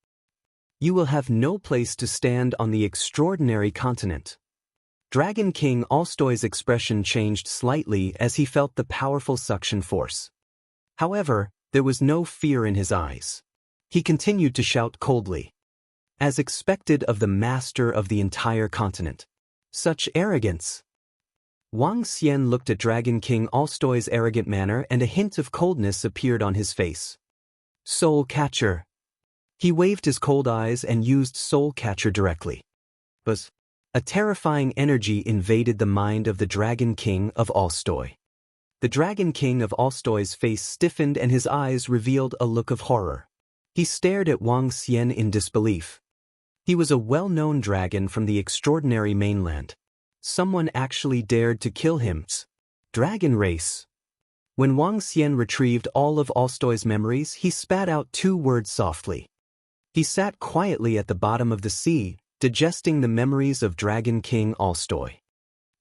You will have no place to stand on the extraordinary continent." Dragon King Alstoy's expression changed slightly as he felt the powerful suction force. However, there was no fear in his eyes. He continued to shout coldly. As expected of the master of the entire continent. Such arrogance. Wang Xian looked at Dragon King Alstoy's arrogant manner and a hint of coldness appeared on his face. "Soul Catcher." He waved his cold eyes and used Soul Catcher directly. Buzz. A terrifying energy invaded the mind of the Dragon King of Alstoy. The Dragon King of Alstoy's face stiffened and his eyes revealed a look of horror. He stared at Wang Xian in disbelief. He was a well-known dragon from the extraordinary mainland. Someone actually dared to kill him. Dragon race. When Wang Xian retrieved all of Alstoy's memories, he spat out 2 words softly. He sat quietly at the bottom of the sea, digesting the memories of Dragon King Alstoy.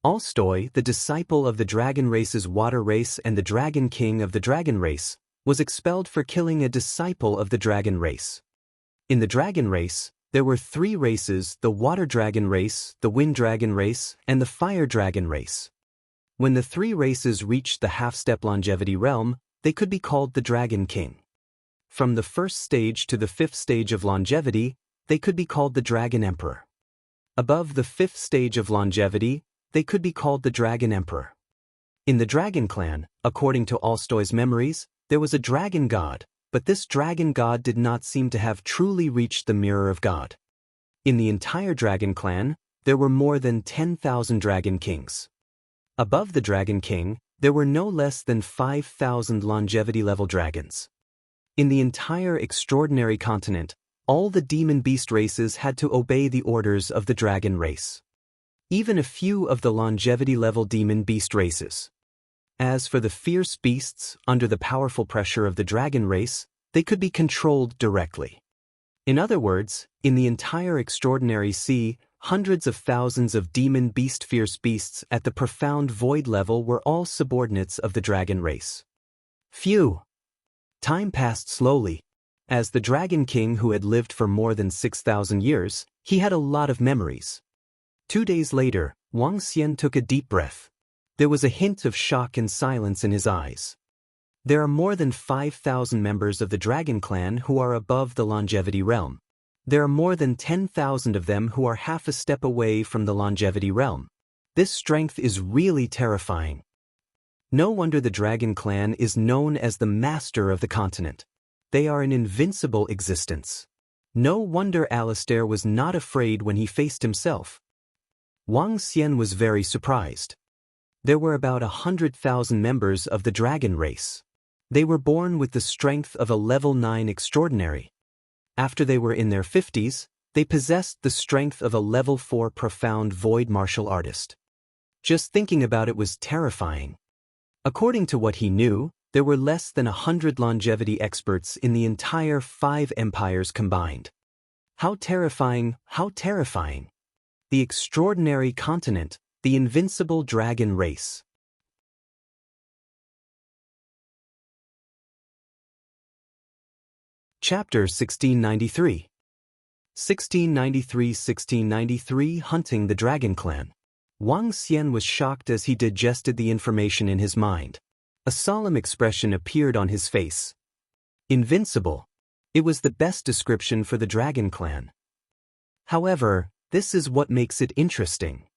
Alstoy, the disciple of the dragon race's water race and the Dragon King of the dragon race, was expelled for killing a disciple of the dragon race. In the dragon race, there were 3 races: the water dragon race, the wind dragon race, and the fire dragon race. When the 3 races reached the half-step longevity realm, they could be called the Dragon King. From the 1st stage to the 5th stage of longevity, they could be called the Dragon Emperor. Above the 5th stage of longevity, they could be called the Dragon Emperor. In the Dragon Clan, according to Alstoy's memories, there was a dragon god, but this dragon god did not seem to have truly reached the mirror of God. In the entire Dragon Clan, there were more than 10,000 Dragon Kings. Above the Dragon King, there were no less than 5,000 longevity-level dragons. In the entire extraordinary continent, all the demon beast races had to obey the orders of the dragon race. Even a few of the longevity-level demon beast races. As for the fierce beasts, under the powerful pressure of the dragon race, they could be controlled directly. In other words, in the entire extraordinary sea, hundreds of thousands of demon beast fierce beasts at the profound void level were all subordinates of the dragon race. Phew! Time passed slowly. As the Dragon King who had lived for more than 6,000 years, he had a lot of memories. 2 days later, Wang Xian took a deep breath. There was a hint of shock and silence in his eyes. There are more than 5,000 members of the Dragon Clan who are above the longevity realm. There are more than 10,000 of them who are half a step away from the longevity realm. This strength is really terrifying. No wonder the Dragon Clan is known as the master of the continent. They are an invincible existence. No wonder Alistair was not afraid when he faced himself. Wang Xian was very surprised. There were about 100,000 members of the dragon race. They were born with the strength of a level 9 extraordinary. After they were in their 50s, They possessed the strength of a level 4 profound void martial artist. Just thinking about it was terrifying. According to what he knew, there were less than 100 longevity experts in the entire 5 empires combined. How terrifying, how terrifying! The extraordinary continent, the invincible dragon race. Chapter 1693. 1693 Hunting the Dragon Clan. Wang Xian was shocked as he digested the information in his mind. A solemn expression appeared on his face. Invincible. It was the best description for the Dragon Clan. However, this is what makes it interesting.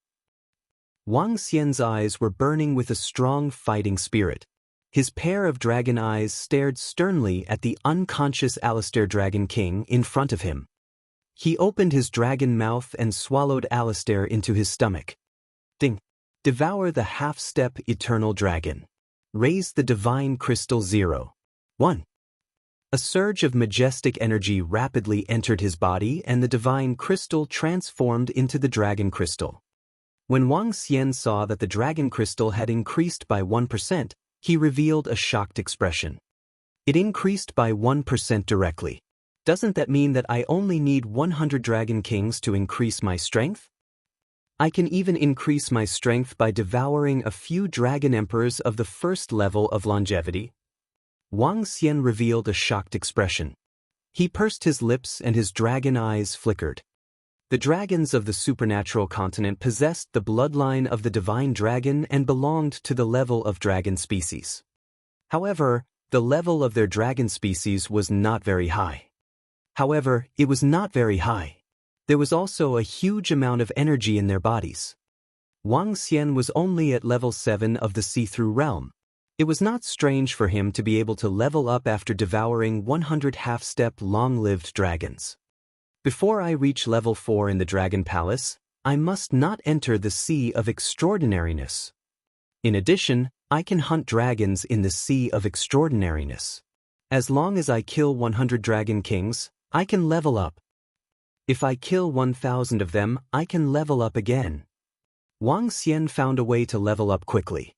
Wang Xian's eyes were burning with a strong fighting spirit. His pair of dragon eyes stared sternly at the unconscious Alistair Dragon King in front of him. He opened his dragon mouth and swallowed Alistair into his stomach. Ding! Devour the half-step eternal dragon. Raise the divine crystal 0. 1. A surge of majestic energy rapidly entered his body and the divine crystal transformed into the dragon crystal. When Wang Xian saw that the dragon crystal had increased by 1%, he revealed a shocked expression. It increased by 1% directly. Doesn't that mean that I only need 100 Dragon Kings to increase my strength? I can even increase my strength by devouring a few Dragon Emperors of the first level of longevity? Wang Xian revealed a shocked expression. He pursed his lips and his dragon eyes flickered. The dragons of the supernatural continent possessed the bloodline of the divine dragon and belonged to the level of dragon species. However, the level of their dragon species was not very high. It was not very high. There was also a huge amount of energy in their bodies. Wang Xian was only at level 7 of the see-through realm. It was not strange for him to be able to level up after devouring 100 half-step long-lived dragons. Before I reach level 4 in the Dragon Palace, I must not enter the Sea of Extraordinariness. In addition, I can hunt dragons in the Sea of Extraordinariness. As long as I kill 100 Dragon Kings, I can level up. If I kill 1,000 of them, I can level up again. Wang Xian found a way to level up quickly.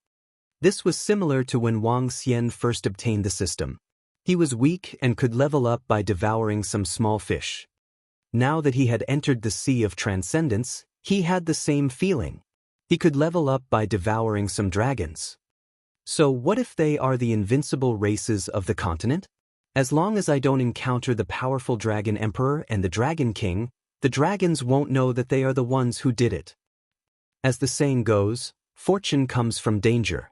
This was similar to when Wang Xian first obtained the system. He was weak and could level up by devouring some small fish. Now that he had entered the Sea of Transcendence, he had the same feeling. He could level up by devouring some dragons. So what if they are the invincible races of the continent? As long as I don't encounter the powerful Dragon Emperor and the Dragon King, the dragons won't know that they are the ones who did it. As the saying goes, fortune comes from danger.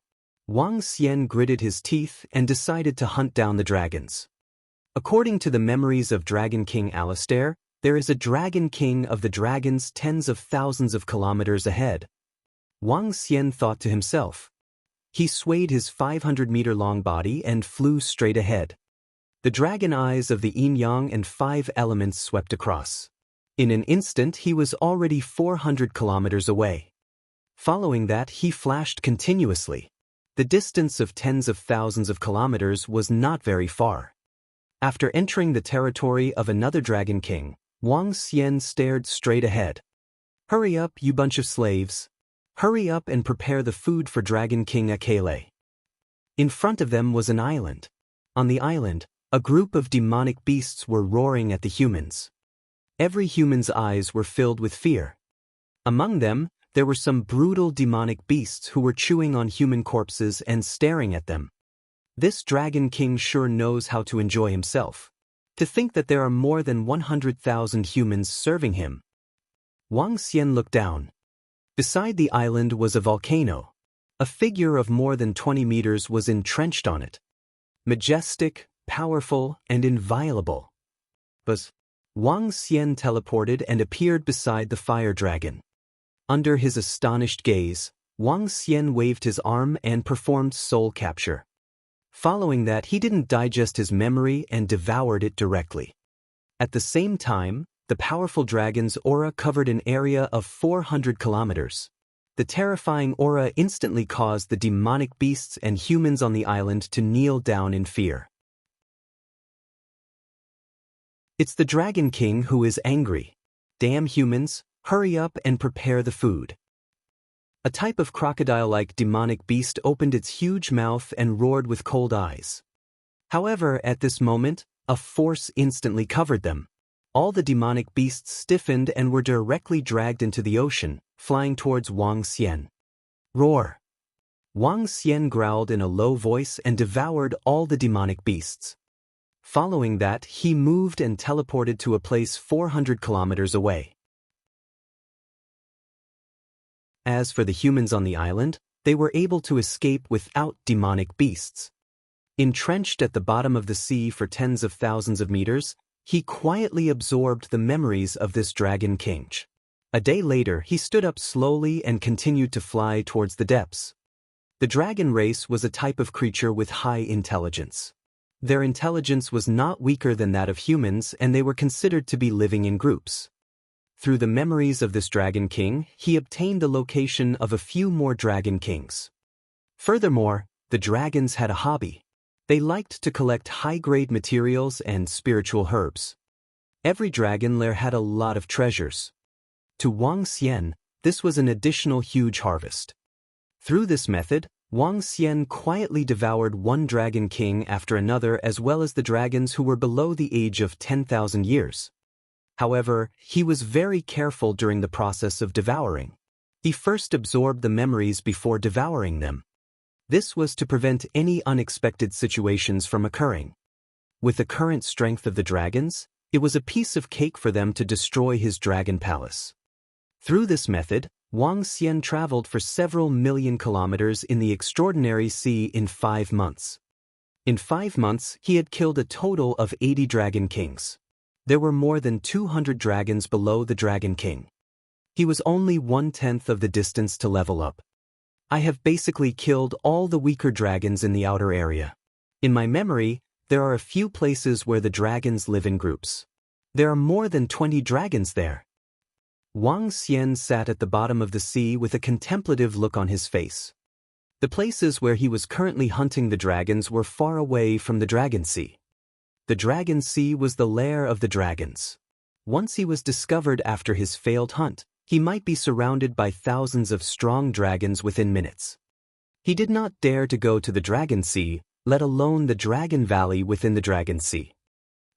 Wang Xian gritted his teeth and decided to hunt down the dragons. According to the memories of Dragon King Alistair, there is a Dragon King of the dragons tens of thousands of kilometers ahead. Wang Xian thought to himself. He swayed his 500-meter-long body and flew straight ahead. The dragon eyes of the yin-yang and 5 elements swept across. In an instant he was already 400 kilometers away. Following that he flashed continuously. The distance of tens of thousands of kilometers was not very far. After entering the territory of another Dragon King, Wang Xian stared straight ahead. Hurry up, you bunch of slaves. Hurry up and prepare the food for Dragon King Akele. In front of them was an island. On the island, a group of demonic beasts were roaring at the humans. Every human's eyes were filled with fear. Among them, there were some brutal demonic beasts who were chewing on human corpses and staring at them. This Dragon King sure knows how to enjoy himself. To think that there are more than 100,000 humans serving him. Wang Xian looked down. Beside the island was a volcano. A figure of more than 20 meters was entrenched on it. Majestic, powerful, and inviolable. But Wang Xian teleported and appeared beside the fire dragon. Under his astonished gaze, Wang Xian waved his arm and performed soul capture. Following that, he didn't digest his memory and devoured it directly. At the same time, the powerful dragon's aura covered an area of 400 kilometers. The terrifying aura instantly caused the demonic beasts and humans on the island to kneel down in fear. It's the Dragon King who is angry. "Damn humans, hurry up and prepare the food." A type of crocodile-like demonic beast opened its huge mouth and roared with cold eyes. However, at this moment, a force instantly covered them. All the demonic beasts stiffened and were directly dragged into the ocean, flying towards Wang Xian. Roar! Wang Xian growled in a low voice and devoured all the demonic beasts. Following that, he moved and teleported to a place 400 kilometers away. As for the humans on the island, they were able to escape without demonic beasts. Entrenched at the bottom of the sea for tens of thousands of meters, he quietly absorbed the memories of this dragon king. A day later, he stood up slowly and continued to fly towards the depths. The dragon race was a type of creature with high intelligence. Their intelligence was not weaker than that of humans, and they were considered to be living in groups. Through the memories of this dragon king, he obtained the location of a few more dragon kings. Furthermore, the dragons had a hobby. They liked to collect high-grade materials and spiritual herbs. Every dragon lair had a lot of treasures. To Wang Xian, this was an additional huge harvest. Through this method, Wang Xian quietly devoured one dragon king after another, as well as the dragons who were below the age of 10,000 years. However, he was very careful during the process of devouring. He first absorbed the memories before devouring them. This was to prevent any unexpected situations from occurring. With the current strength of the dragons, it was a piece of cake for them to destroy his dragon palace. Through this method, Wang Xian traveled for several million kilometers in the extraordinary sea in 5 months. In 5 months, he had killed a total of 80 dragon kings. There were more than 200 dragons below the Dragon King. He was only 1/10 of the distance to level up. I have basically killed all the weaker dragons in the outer area. In my memory, there are a few places where the dragons live in groups. There are more than 20 dragons there. Wang Xian sat at the bottom of the sea with a contemplative look on his face. The places where he was currently hunting the dragons were far away from the Dragon Sea. The Dragon Sea was the lair of the dragons. Once he was discovered after his failed hunt, he might be surrounded by thousands of strong dragons within minutes. He did not dare to go to the Dragon Sea, let alone the Dragon Valley within the Dragon Sea.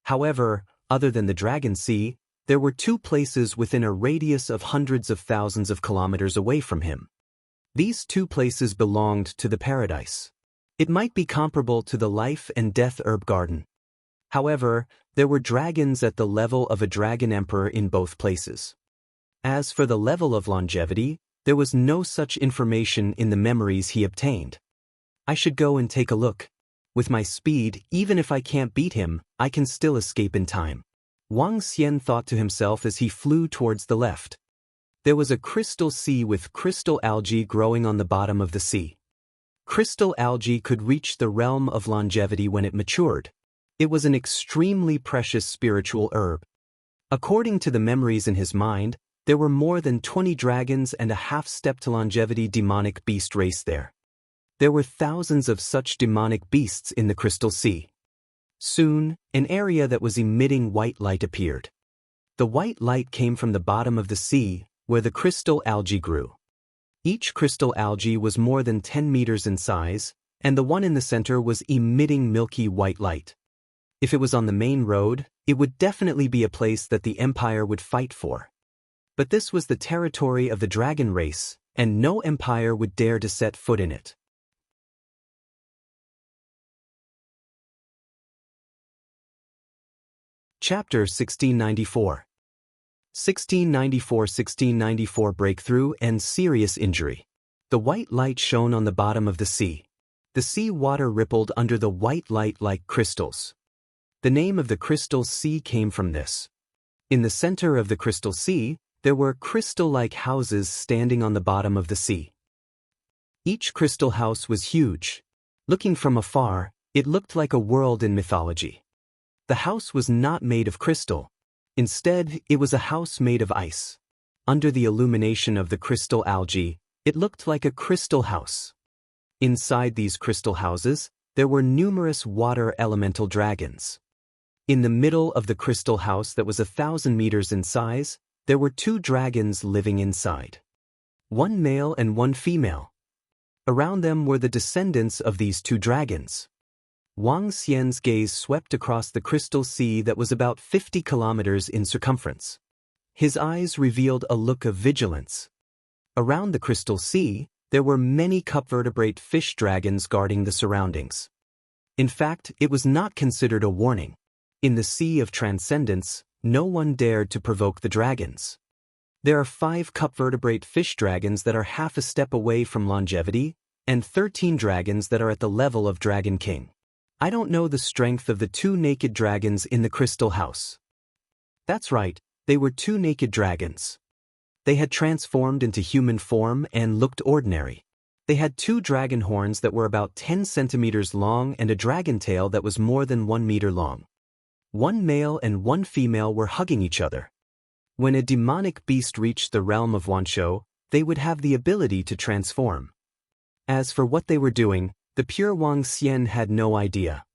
However, other than the Dragon Sea, there were 2 places within a radius of hundreds of thousands of kilometers away from him. These 2 places belonged to the paradise. It might be comparable to the life and death herb garden. However, there were dragons at the level of a dragon emperor in both places. As for the level of longevity, there was no such information in the memories he obtained. I should go and take a look. With my speed, even if I can't beat him, I can still escape in time. Wang Xian thought to himself as he flew towards the left. There was a crystal sea with crystal algae growing on the bottom of the sea. Crystal algae could reach the realm of longevity when it matured. It was an extremely precious spiritual herb. According to the memories in his mind, there were more than 20 dragons and a half-step to longevity demonic beast race there. There were thousands of such demonic beasts in the Crystal Sea. Soon, an area that was emitting white light appeared. The white light came from the bottom of the sea, where the crystal algae grew. Each crystal algae was more than 10 meters in size, and the one in the center was emitting milky white light. If it was on the main road, it would definitely be a place that the Empire would fight for. But this was the territory of the dragon race, and no empire would dare to set foot in it. Chapter 1694. 1694 Breakthrough and Serious Injury. The white light shone on the bottom of the sea. The sea water rippled under the white light like crystals. The name of the Crystal Sea came from this. In the center of the Crystal Sea, there were crystal-like houses standing on the bottom of the sea. Each crystal house was huge. Looking from afar, it looked like a world in mythology. The house was not made of crystal. Instead, it was a house made of ice. Under the illumination of the crystal algae, it looked like a crystal house. Inside these crystal houses, there were numerous water elemental dragons. In the middle of the crystal house that was 1,000 meters in size, There were 2 dragons living inside. 1 male and 1 female. Around them were the descendants of these 2 dragons. Wang Xian's gaze swept across the crystal sea that was about 50 kilometers in circumference. His eyes revealed a look of vigilance. Around the crystal sea, there were many cupvertebrate fish dragons guarding the surroundings. In fact, it was not considered a warning. In the Sea of Transcendence, no one dared to provoke the dragons. There are 5 cupvertebrate fish dragons that are half a step away from longevity, and 13 dragons that are at the level of Dragon King. I don't know the strength of the 2 naked dragons in the crystal house. That's right, they were 2 naked dragons. They had transformed into human form and looked ordinary. They had 2 dragon horns that were about 10 centimeters long and a dragon tail that was more than 1 meter long. 1 male and 1 female were hugging each other. When a demonic beast reached the realm of Wanshou, they would have the ability to transform. As for what they were doing, the pure Wang Xian had no idea.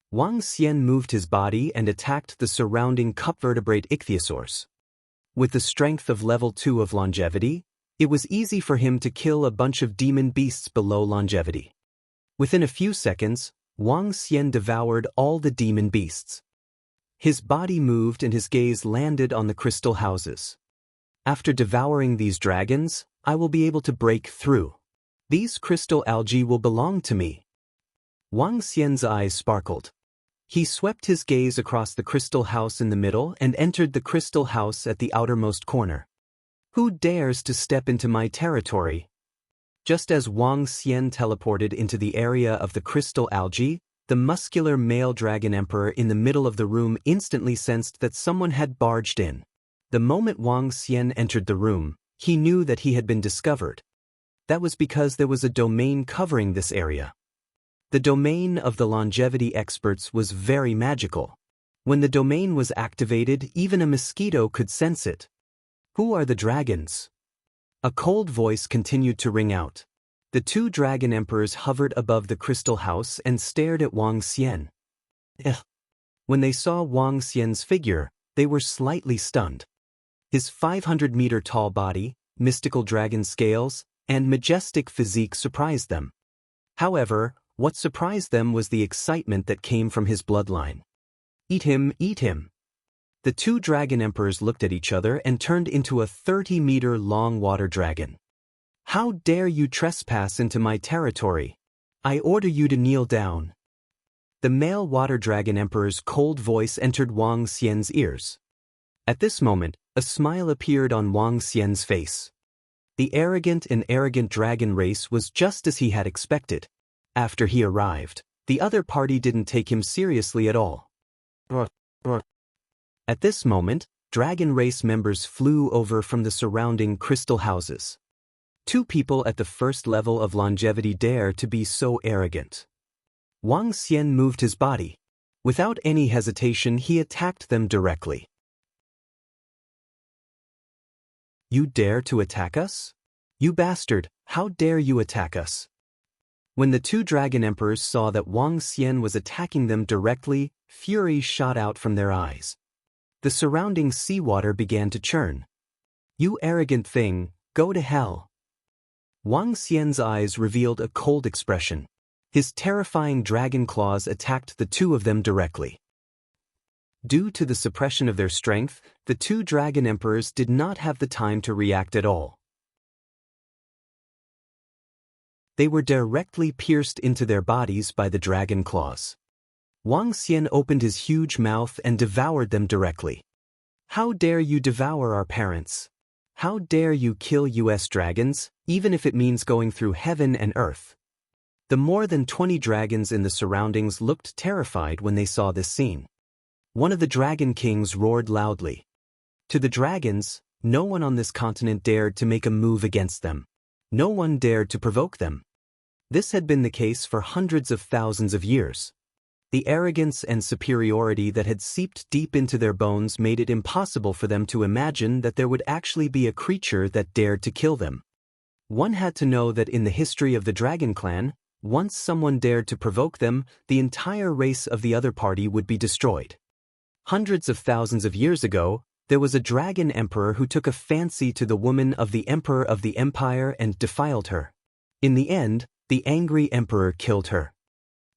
Wang Xian moved his body and attacked the surrounding cupvertebrate ichthyosaurs. With the strength of level 2 of longevity, it was easy for him to kill a bunch of demon beasts below longevity. Within a few seconds, Wang Xian devoured all the demon beasts. His body moved and his gaze landed on the crystal houses. After devouring these dragons, I will be able to break through. These crystal algae will belong to me. Wang Xian's eyes sparkled. He swept his gaze across the crystal house in the middle and entered the crystal house at the outermost corner. Who dares to step into my territory? Just as Wang Xian teleported into the area of the crystal algae, the muscular male dragon emperor in the middle of the room instantly sensed that someone had barged in. The moment Wang Xian entered the room, he knew that he had been discovered. That was because there was a domain covering this area. The domain of the longevity experts was very magical. When the domain was activated, even a mosquito could sense it. Who are the dragons? A cold voice continued to ring out. The 2 dragon emperors hovered above the crystal house and stared at Wang Xian. When they saw Wang Xian's figure, they were slightly stunned. His 500-meter-tall body, mystical dragon scales, and majestic physique surprised them. However, what surprised them was the excitement that came from his bloodline. Eat him, eat him. The 2 dragon emperors looked at each other and turned into a 30-meter-long water dragon. How dare you trespass into my territory? I order you to kneel down. The male water dragon emperor's cold voice entered Wang Xian's ears. At this moment, a smile appeared on Wang Xian's face. The arrogant dragon race was just as he had expected. After he arrived, the other party didn't take him seriously at all. At this moment, dragon race members flew over from the surrounding crystal houses. 2 people at the first level of longevity dare to be so arrogant. Wang Xian moved his body. Without any hesitation, he attacked them directly. You dare to attack us? You bastard, how dare you attack us? When the 2 dragon emperors saw that Wang Xian was attacking them directly, fury shot out from their eyes. The surrounding seawater began to churn. You arrogant thing, go to hell. Wang Xian's eyes revealed a cold expression. His terrifying dragon claws attacked the 2 of them directly. Due to the suppression of their strength, the 2 dragon emperors did not have the time to react at all. They were directly pierced into their bodies by the dragon claws. Wang Xian opened his huge mouth and devoured them directly. How dare you devour our parents? How dare you kill US dragons, even if it means going through heaven and earth? The more than 20 dragons in the surroundings looked terrified when they saw this scene. One of the dragon kings roared loudly. To the dragons, no one on this continent dared to make a move against them. No one dared to provoke them. This had been the case for hundreds of thousands of years. The arrogance and superiority that had seeped deep into their bones made it impossible for them to imagine that there would actually be a creature that dared to kill them. One had to know that in the history of the Dragon Clan, once someone dared to provoke them, the entire race of the other party would be destroyed. Hundreds of thousands of years ago, There was a dragon emperor who took a fancy to the woman of the emperor of the empire and defiled her. In the end, the angry emperor killed her.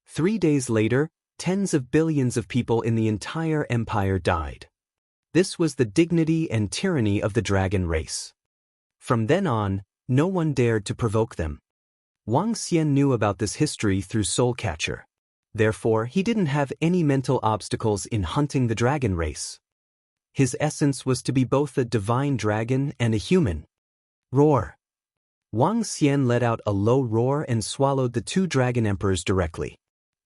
3 days later, tens of billions of people in the entire empire died. This was the dignity and tyranny of the dragon race. From then on, no one dared to provoke them. Wang Xian knew about this history through Soulcatcher. Therefore, he didn't have any mental obstacles in hunting the dragon race. His essence was to be both a divine dragon and a human. Roar! Wang Xian let out a low roar and swallowed the 2 dragon emperors directly.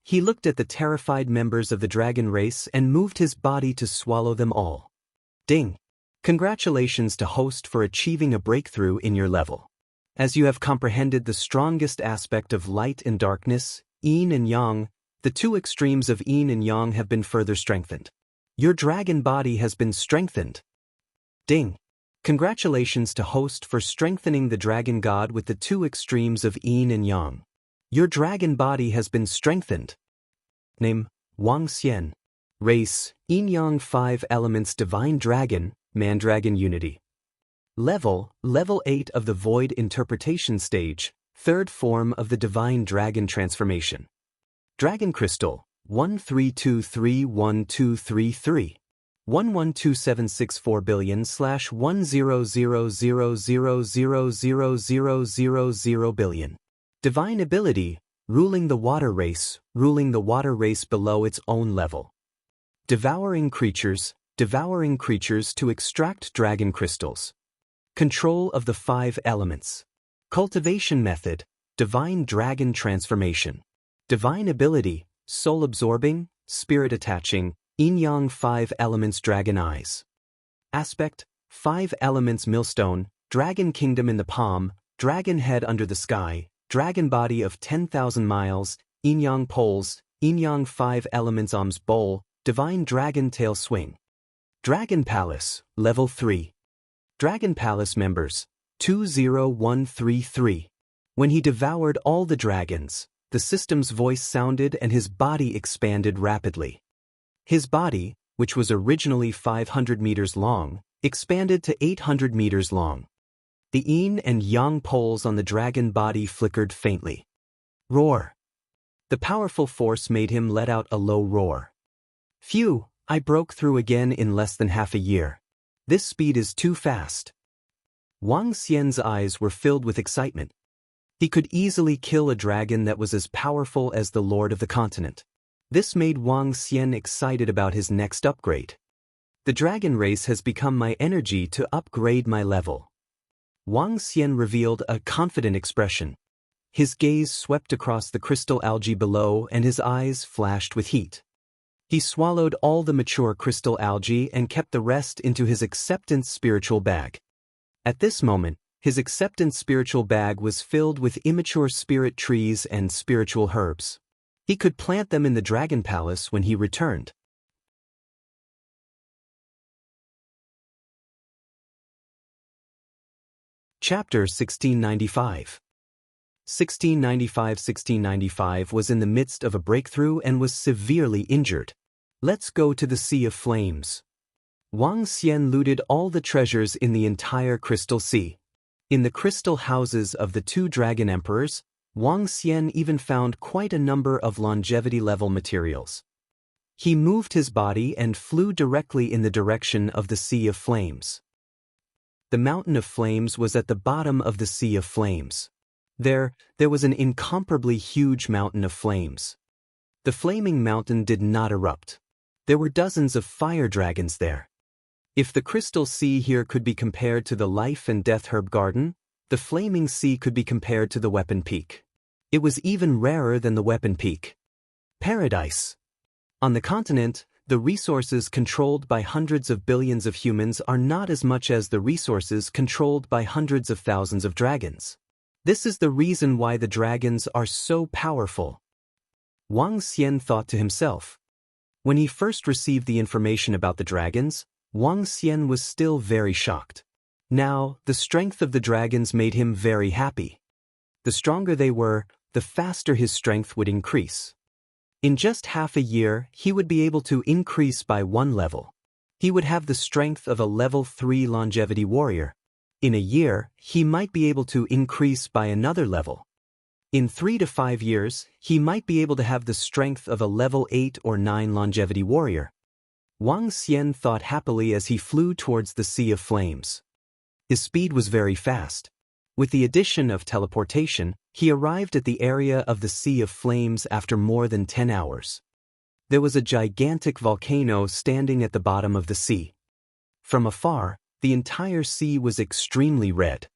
He looked at the terrified members of the dragon race and moved his body to swallow them all. Ding! Congratulations to host for achieving a breakthrough in your level. As you have comprehended the strongest aspect of light and darkness, yin and yang, the 2 extremes of yin and yang have been further strengthened. Your dragon body has been strengthened. Ding! Congratulations to host for strengthening the dragon god with the 2 extremes of yin and yang. Your dragon body has been strengthened. Name, Wang Xian. Race, Yin-Yang 5 Elements Divine Dragon, Mandragon Unity. Level 8 of the Void Interpretation Stage, 3rd form of the Divine Dragon Transformation. Dragon Crystal, 132312333. 112764000000000 billion. Divine Ability, Ruling the Water Race below its own level. Devouring creatures to extract dragon crystals. Control of the 5 elements. Cultivation method, Divine Dragon Transformation. Divine Ability, Soul Absorbing, Spirit Attaching, Yin-Yang 5 Elements Dragon Eyes. Aspect, 5 Elements Millstone, Dragon Kingdom in the palm, Dragon Head under the sky, Dragon Body of 10,000 miles, Yin-Yang Poles, Yin-Yang 5 Elements Arms Bowl, Divine Dragon Tail Swing. Dragon Palace, Level 3. Dragon Palace members, 20133. When he devoured all the dragons, the system's voice sounded and his body expanded rapidly. His body, which was originally 500 meters long, expanded to 800 meters long. The yin and yang poles on the dragon body flickered faintly. Roar! The powerful force made him let out a low roar. Phew, I broke through again in less than half a year. This speed is too fast. Wang Xian's eyes were filled with excitement. He could easily kill a dragon that was as powerful as the Lord of the Continent. This made Wang Xian excited about his next upgrade. The dragon race has become my energy to upgrade my level. Wang Xian revealed a confident expression. His gaze swept across the crystal algae below and his eyes flashed with heat. He swallowed all the mature crystal algae and kept the rest into his acceptance spiritual bag. At this moment, his acceptance spiritual bag was filled with immature spirit trees and spiritual herbs. He could plant them in the Dragon Palace when he returned. Chapter 1695. 1695 was in the midst of a breakthrough and was severely injured. Let's go to the Sea of Flames. Wang Xian looted all the treasures in the entire Crystal Sea. In the crystal houses of the 2 dragon emperors, Wang Xian even found quite a number of longevity-level materials. He moved his body and flew directly in the direction of the Sea of Flames. The Mountain of Flames was at the bottom of the Sea of Flames. There was an incomparably huge mountain of flames. The flaming mountain did not erupt. There were dozens of fire dragons there. If the Crystal Sea here could be compared to the Life and Death Herb Garden, the Flaming Sea could be compared to the Weapon Peak. It was even rarer than the Weapon Peak. Paradise. On the continent, the resources controlled by hundreds of billions of humans are not as much as the resources controlled by hundreds of thousands of dragons. This is the reason why the dragons are so powerful. Wang Xian thought to himself. When he first received the information about the dragons, Wang Xian was still very shocked. Now, the strength of the dragons made him very happy. The stronger they were, the faster his strength would increase. In just half a year, he would be able to increase by 1 level. He would have the strength of a level 3 longevity warrior. In a year, he might be able to increase by another level. In 3 to 5 years, he might be able to have the strength of a level 8 or 9 longevity warrior. Wang Xian thought happily as he flew towards the Sea of Flames. His speed was very fast. With the addition of teleportation, he arrived at the area of the Sea of Flames after more than 10 hours. There was a gigantic volcano standing at the bottom of the sea. From afar, the entire sea was extremely red.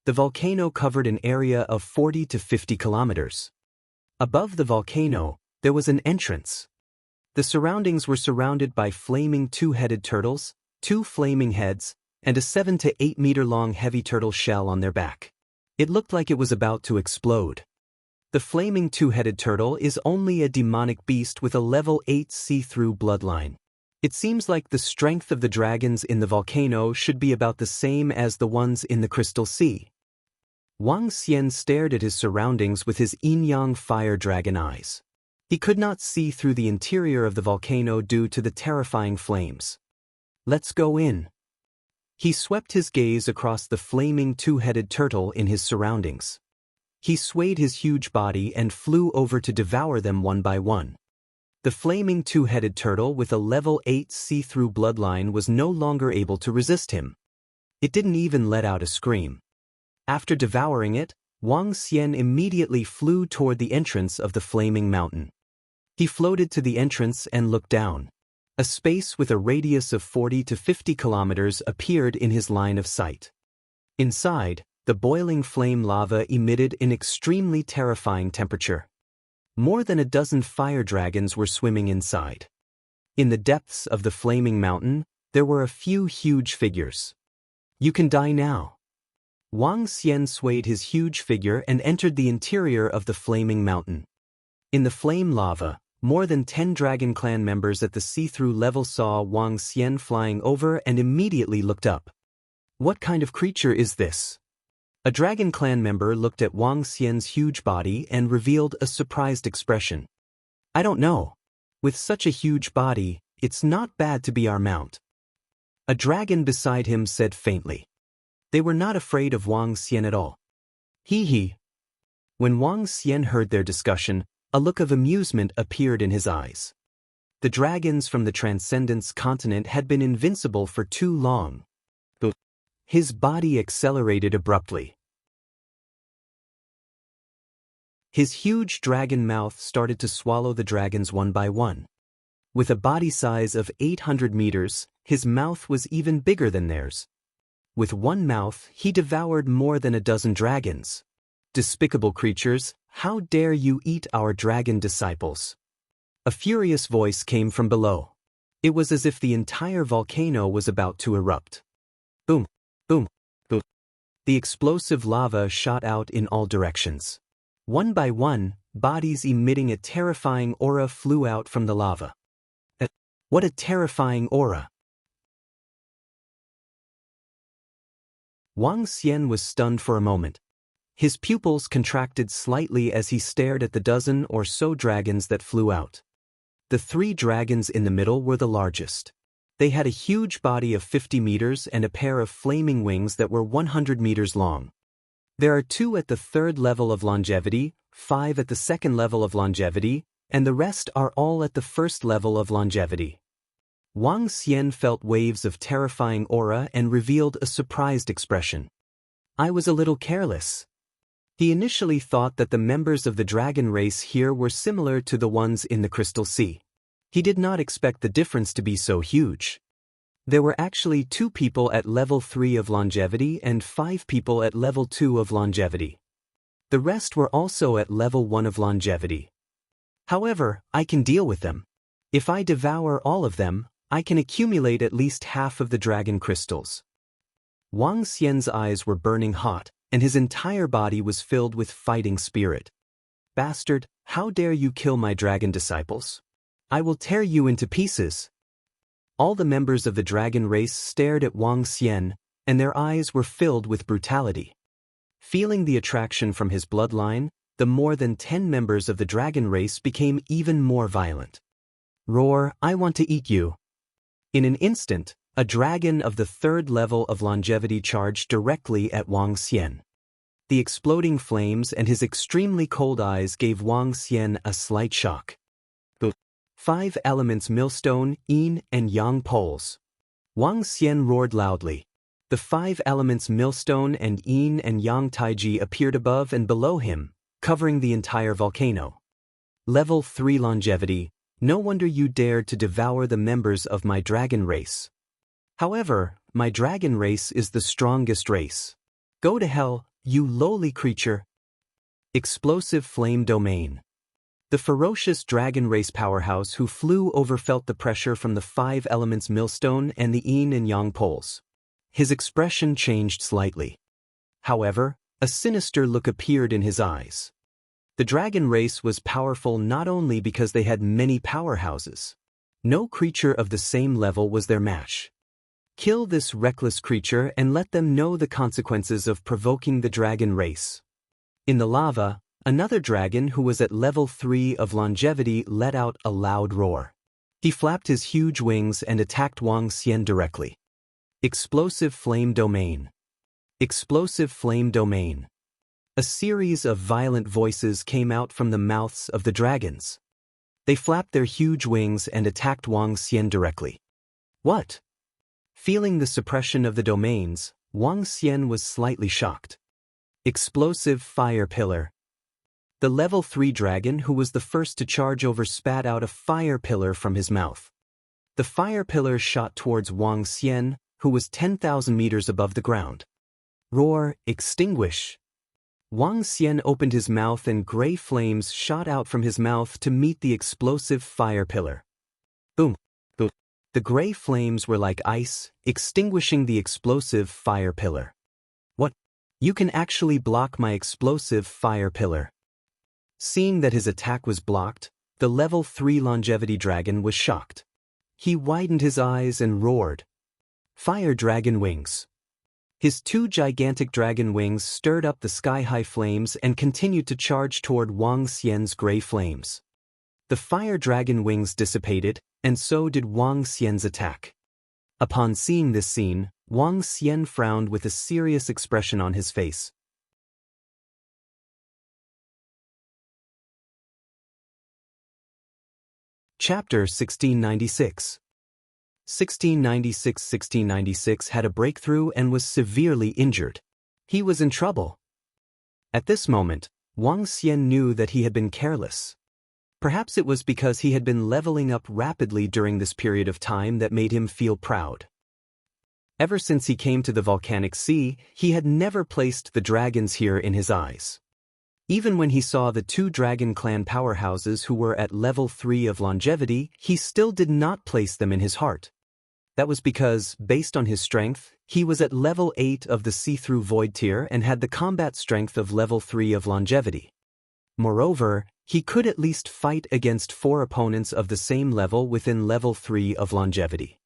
The volcano covered an area of 40 to 50 kilometers. Above the volcano, there was an entrance. The surroundings were surrounded by flaming two-headed turtles, 2 flaming heads, and a 7 to 8 meter long heavy turtle shell on their back. It looked like it was about to explode. The flaming two-headed turtle is only a demonic beast with a level 8 see-through bloodline. It seems like the strength of the dragons in the volcano should be about the same as the ones in the Crystal Sea. Wang Xian stared at his surroundings with his yin-yang fire dragon eyes. He could not see through the interior of the volcano due to the terrifying flames. Let's go in. He swept his gaze across the flaming two-headed turtle in his surroundings. He swayed his huge body and flew over to devour them one by one. The flaming two-headed turtle with a level 8 see-through bloodline was no longer able to resist him. It didn't even let out a scream. After devouring it, Wang Xian immediately flew toward the entrance of the flaming mountain. He floated to the entrance and looked down. A space with a radius of 40 to 50 kilometers appeared in his line of sight. Inside, the boiling flame lava emitted an extremely terrifying temperature. More than a dozen fire dragons were swimming inside. In the depths of the flaming mountain, there were a few huge figures. You can die now. Wang Xian swayed his huge figure and entered the interior of the flaming mountain. In the flame lava, more than 10 Dragon Clan members at the see-through level saw Wang Xian flying over and immediately looked up. What kind of creature is this? A Dragon Clan member looked at Wang Xian's huge body and revealed a surprised expression. I don't know. With such a huge body, it's not bad to be our mount. A dragon beside him said faintly. They were not afraid of Wang Xian at all. Hee hee. When Wang Xian heard their discussion, a look of amusement appeared in his eyes. The dragons from the Transcendence continent had been invincible for too long. His body accelerated abruptly. His huge dragon mouth started to swallow the dragons one by one. With a body size of 800 meters, his mouth was even bigger than theirs. With one mouth, he devoured more than a dozen dragons. Despicable creatures, how dare you eat our dragon disciples? A furious voice came from below. It was as if the entire volcano was about to erupt. Boom, boom, boom. The explosive lava shot out in all directions. One by one, bodies emitting a terrifying aura flew out from the lava. What a terrifying aura! Wang Xian was stunned for a moment. His pupils contracted slightly as he stared at the dozen or so dragons that flew out. The 3 dragons in the middle were the largest. They had a huge body of 50 meters and a pair of flaming wings that were 100 meters long. There are 2 at the 3rd level of longevity, 5 at the 2nd level of longevity, and the rest are all at the 1st level of longevity. Wang Xian felt waves of terrifying aura and revealed a surprised expression. I was a little careless. He initially thought that the members of the dragon race here were similar to the ones in the Crystal Sea. He did not expect the difference to be so huge. There were actually 2 people at level 3 of longevity and 5 people at level 2 of longevity. The rest were also at level 1 of longevity. However, I can deal with them. If I devour all of them, I can accumulate at least half of the dragon crystals. Wang Xian's eyes were burning hot, and his entire body was filled with fighting spirit. Bastard, how dare you kill my dragon disciples? I will tear you into pieces. All the members of the dragon race stared at Wang Xian, and their eyes were filled with brutality. Feeling the attraction from his bloodline, the more than 10 members of the dragon race became even more violent. Roar, I want to eat you. In an instant, a dragon of the 3rd level of longevity charged directly at Wang Xian. The exploding flames and his extremely cold eyes gave Wang Xian a slight shock. The 5 elements millstone, yin, and yang poles. Wang Xian roared loudly. The 5 elements millstone and yin and yang taiji appeared above and below him, covering the entire volcano. Level 3 longevity. No wonder you dared to devour the members of my dragon race. However, my dragon race is the strongest race. Go to hell, you lowly creature. Explosive flame domain. The ferocious dragon race powerhouse who flew over felt the pressure from the 5 elements millstone and the yin and yang poles. His expression changed slightly. However, a sinister look appeared in his eyes. The dragon race was powerful not only because they had many powerhouses. No creature of the same level was their match. Kill this reckless creature and let them know the consequences of provoking the dragon race. In the lava, another dragon who was at level 3 of longevity let out a loud roar. He flapped his huge wings and attacked Wang Xian directly. Explosive flame domain. Explosive flame domain. A series of violent voices came out from the mouths of the dragons. They flapped their huge wings and attacked Wang Xian directly. What? Feeling the suppression of the domains, Wang Xian was slightly shocked. Explosive fire pillar. The level 3 dragon who was the first to charge over spat out a fire pillar from his mouth. The fire pillar shot towards Wang Xian, who was 10,000 meters above the ground. Roar, extinguish. Wang Xian opened his mouth and gray flames shot out from his mouth to meet the explosive fire pillar. Boom! Boom! The gray flames were like ice, extinguishing the explosive fire pillar. What? You can actually block my explosive fire pillar. Seeing that his attack was blocked, the level 3 longevity dragon was shocked. He widened his eyes and roared. Fire dragon wings. His 2 gigantic dragon wings stirred up the sky-high flames and continued to charge toward Wang Xian's gray flames. The fire dragon wings dissipated, and so did Wang Xian's attack. Upon seeing this scene, Wang Xian frowned with a serious expression on his face. Chapter 1696. 1696 had a breakthrough and was severely injured. He was in trouble. At this moment, Wang Xian knew that he had been careless. Perhaps it was because he had been leveling up rapidly during this period of time that made him feel proud. Ever since he came to the volcanic sea, he had never placed the dragons here in his eyes. Even when he saw the 2 Dragon Clan powerhouses who were at level 3 of longevity, he still did not place them in his heart. That was because, based on his strength, he was at level 8 of the see-through void tier and had the combat strength of level 3 of longevity. Moreover, he could at least fight against 4 opponents of the same level within level 3 of longevity.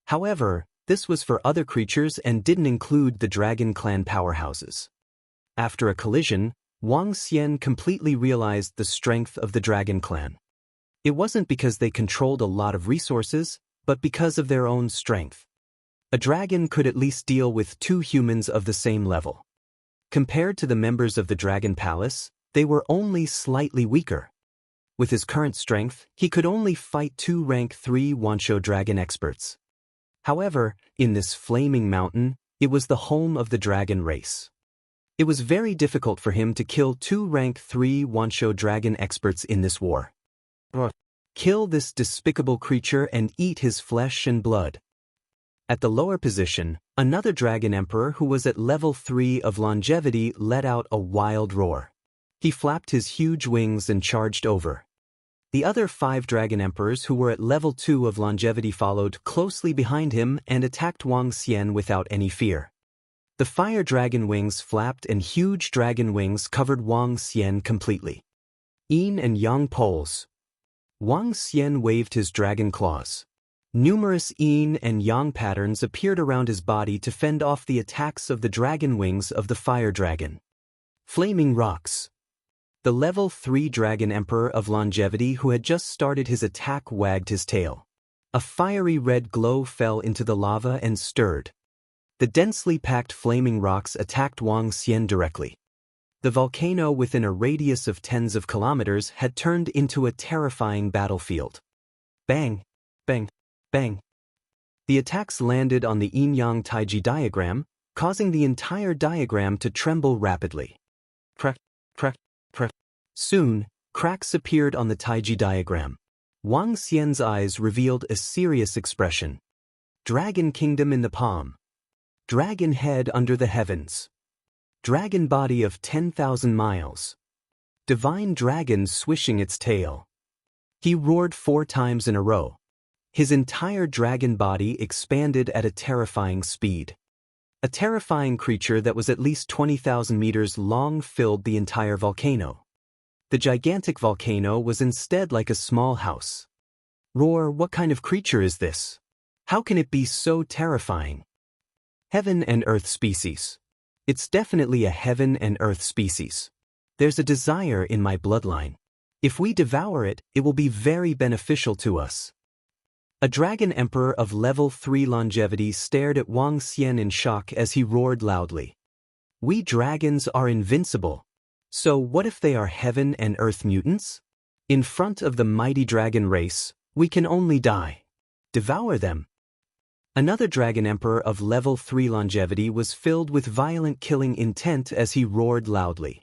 However, this was for other creatures and didn't include the Dragon Clan powerhouses. After a collision, Wang Xian completely realized the strength of the Dragon Clan. It wasn't because they controlled a lot of resources, but because of their own strength. A dragon could at least deal with 2 humans of the same level. Compared to the members of the Dragon Palace, they were only slightly weaker. With his current strength, he could only fight 2 rank 3 Wansho dragon experts. However, in this flaming mountain, it was the home of the dragon race. It was very difficult for him to kill 2 rank 3 Wansho dragon experts in this war. Kill this despicable creature and eat his flesh and blood. At the lower position, another dragon emperor who was at level 3 of longevity let out a wild roar. He flapped his huge wings and charged over. The other 5 dragon emperors who were at level 2 of longevity followed closely behind him and attacked Wang Xian without any fear. The fire dragon wings flapped and huge dragon wings covered Wang Xian completely. Yin and yang poles. Wang Xian waved his dragon claws. Numerous yin and yang patterns appeared around his body to fend off the attacks of the dragon wings of the fire dragon. Flaming rocks. The level 3 dragon emperor of longevity who had just started his attack wagged his tail. A fiery red glow fell into the lava and stirred. The densely packed flaming rocks attacked Wang Xian directly. The volcano within a radius of tens of kilometers had turned into a terrifying battlefield. Bang! Bang! Bang! The attacks landed on the yin-yang taiji diagram, causing the entire diagram to tremble rapidly. Crack! Crack! Crack! Soon, cracks appeared on the taiji diagram. Wang Xian's eyes revealed a serious expression. Dragon Kingdom in the palm. Dragon head under the heavens. Dragon body of 10,000 miles. Divine dragon swishing its tail. He roared 4 times in a row. His entire dragon body expanded at a terrifying speed. A terrifying creature that was at least 20,000 meters long filled the entire volcano. The gigantic volcano was instead like a small house. Roar, what kind of creature is this? How can it be so terrifying? Heaven and Earth species. It's definitely a heaven and Earth species. There's a desire in my bloodline. If we devour it, it will be very beneficial to us. A dragon emperor of level 3 longevity stared at Wang Xian in shock as he roared loudly. We dragons are invincible. So what if they are heaven and Earth mutants? In front of the mighty dragon race, we can only die. Devour them. Another dragon emperor of level 3 longevity was filled with violent killing intent as he roared loudly.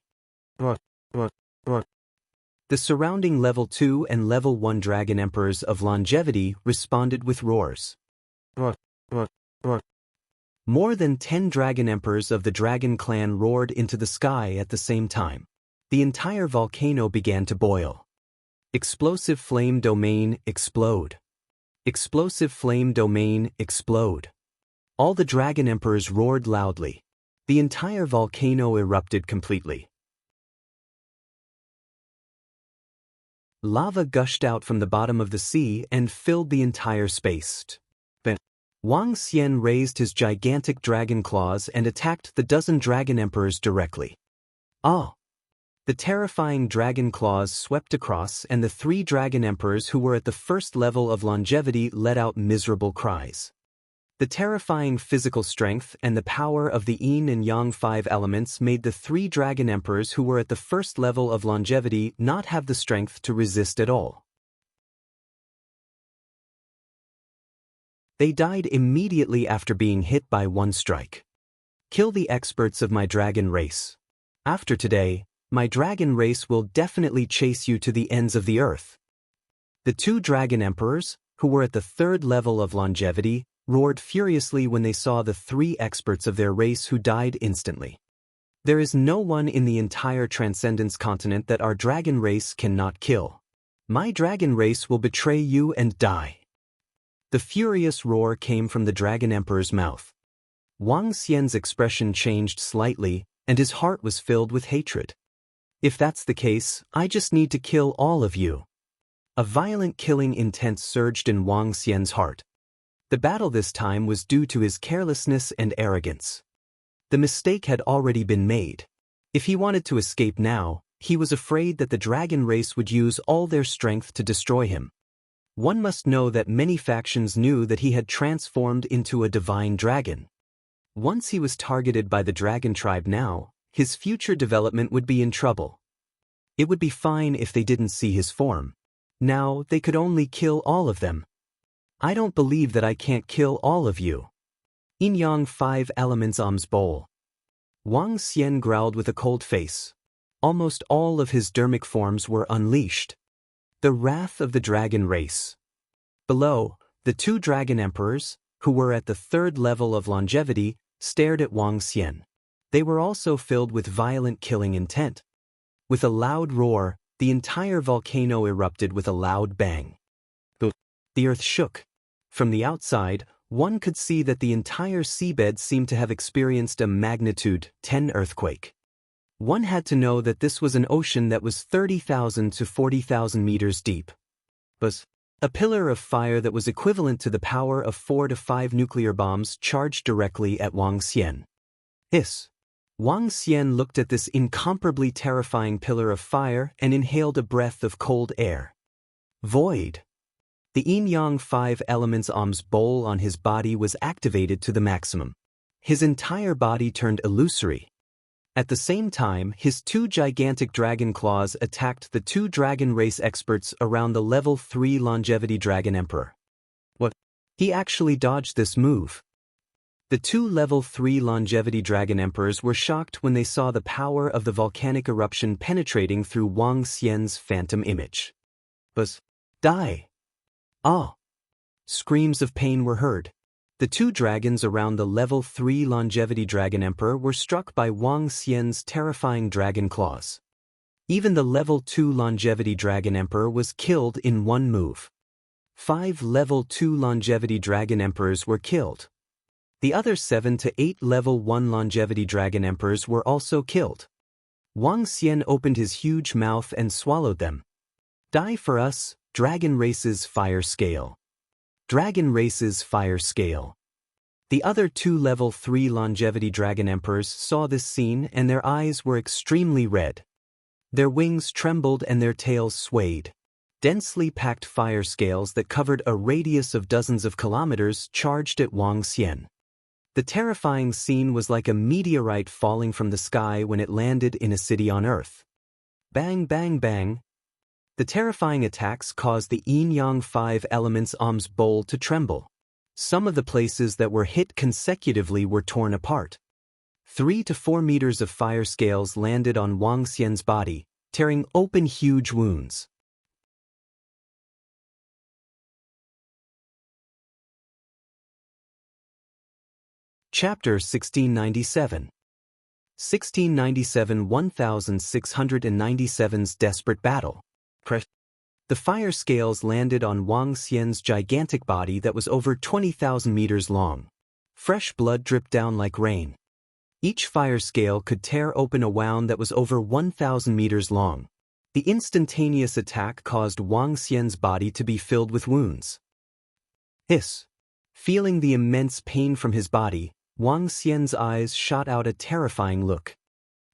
The surrounding level 2 and level 1 dragon emperors of longevity responded with roars. More than 10 dragon emperors of the dragon clan roared into the sky at the same time. The entire volcano began to boil. Explosive flame domain, explode. Explosive flame domain, explode. All the dragon emperors roared loudly. The entire volcano erupted completely. Lava gushed out from the bottom of the sea and filled the entire space. Wang Xian raised his gigantic dragon claws and attacked the dozen dragon emperors directly. Ah! The terrifying dragon claws swept across, and the 3 dragon emperors who were at the first level of longevity let out miserable cries. The terrifying physical strength and the power of the yin and yang 5 elements made the 3 dragon emperors who were at the first level of longevity not have the strength to resist at all. They died immediately after being hit by one strike. Kill the experts of my dragon race. After today, my dragon race will definitely chase you to the ends of the earth. The 2 dragon emperors, who were at the 3rd level of longevity, roared furiously when they saw the 3 experts of their race who died instantly. There is no one in the entire Transcendence continent that our dragon race cannot kill. My dragon race will betray you and die. The furious roar came from the dragon emperor's mouth. Wang Xian's expression changed slightly, and his heart was filled with hatred. If that's the case, I just need to kill all of you. A violent killing intent surged in Wang Xian's heart. The battle this time was due to his carelessness and arrogance. The mistake had already been made. If he wanted to escape now, he was afraid that the dragon race would use all their strength to destroy him. One must know that many factions knew that he had transformed into a divine dragon. Once he was targeted by the dragon tribe now, his future development would be in trouble. It would be fine if they didn't see his form. Now they could only kill all of them. I don't believe that I can't kill all of you. Yin-yang 5 elements Om's bowl. Wang Xian growled with a cold face. Almost all of his dermic forms were unleashed. The wrath of the dragon race. Below, the 2 dragon emperors, who were at the 3rd level of longevity, stared at Wang Xian. They were also filled with violent killing intent. With a loud roar, the entire volcano erupted with a loud bang. The earth shook. From the outside, one could see that the entire seabed seemed to have experienced a magnitude 10 earthquake. One had to know that this was an ocean that was 30,000 to 40,000 meters deep. But a pillar of fire that was equivalent to the power of 4 to 5 nuclear bombs charged directly at Wang Xian. Hiss. Wang Xian looked at this incomparably terrifying pillar of fire and inhaled a breath of cold air. Void. The yin-yang 5 elements ohms bowl on his body was activated to the maximum. His entire body turned illusory. At the same time, his 2 gigantic dragon claws attacked the 2 dragon race experts around the level 3 longevity dragon emperor. What? He actually dodged this move. The 2 level 3 longevity dragon emperors were shocked when they saw the power of the volcanic eruption penetrating through Wang Xian's phantom image. Buzz. Die! Ah! Screams of pain were heard. The 2 dragons around the level 3 longevity dragon emperor were struck by Wang Xian's terrifying dragon claws. Even the level 2 longevity dragon emperor was killed in one move. 5 level 2 longevity dragon emperors were killed. The other 7 to 8 level 1 longevity dragon emperors were also killed. Wang Xian opened his huge mouth and swallowed them. Die for us, Dragon Race's fire scale. Dragon Race's fire scale. The other 2 level 3 longevity dragon emperors saw this scene and their eyes were extremely red. Their wings trembled and their tails swayed. Densely packed fire scales that covered a radius of dozens of kilometers charged at Wang Xian. The terrifying scene was like a meteorite falling from the sky when it landed in a city on Earth. Bang, bang, bang. The terrifying attacks caused the yin-yang 5 elements ohms bowl to tremble. Some of the places that were hit consecutively were torn apart. 3 to 4 meters of fire scales landed on Wang Xian's body, tearing open huge wounds. Chapter 1697. 1697-1697's Desperate Battle. The fire scales landed on Wang Xian's gigantic body that was over 20,000 meters long. Fresh blood dripped down like rain. Each fire scale could tear open a wound that was over 1,000 meters long. The instantaneous attack caused Wang Xian's body to be filled with wounds. Hiss. Feeling the immense pain from his body, Wang Xian's eyes shot out a terrifying look.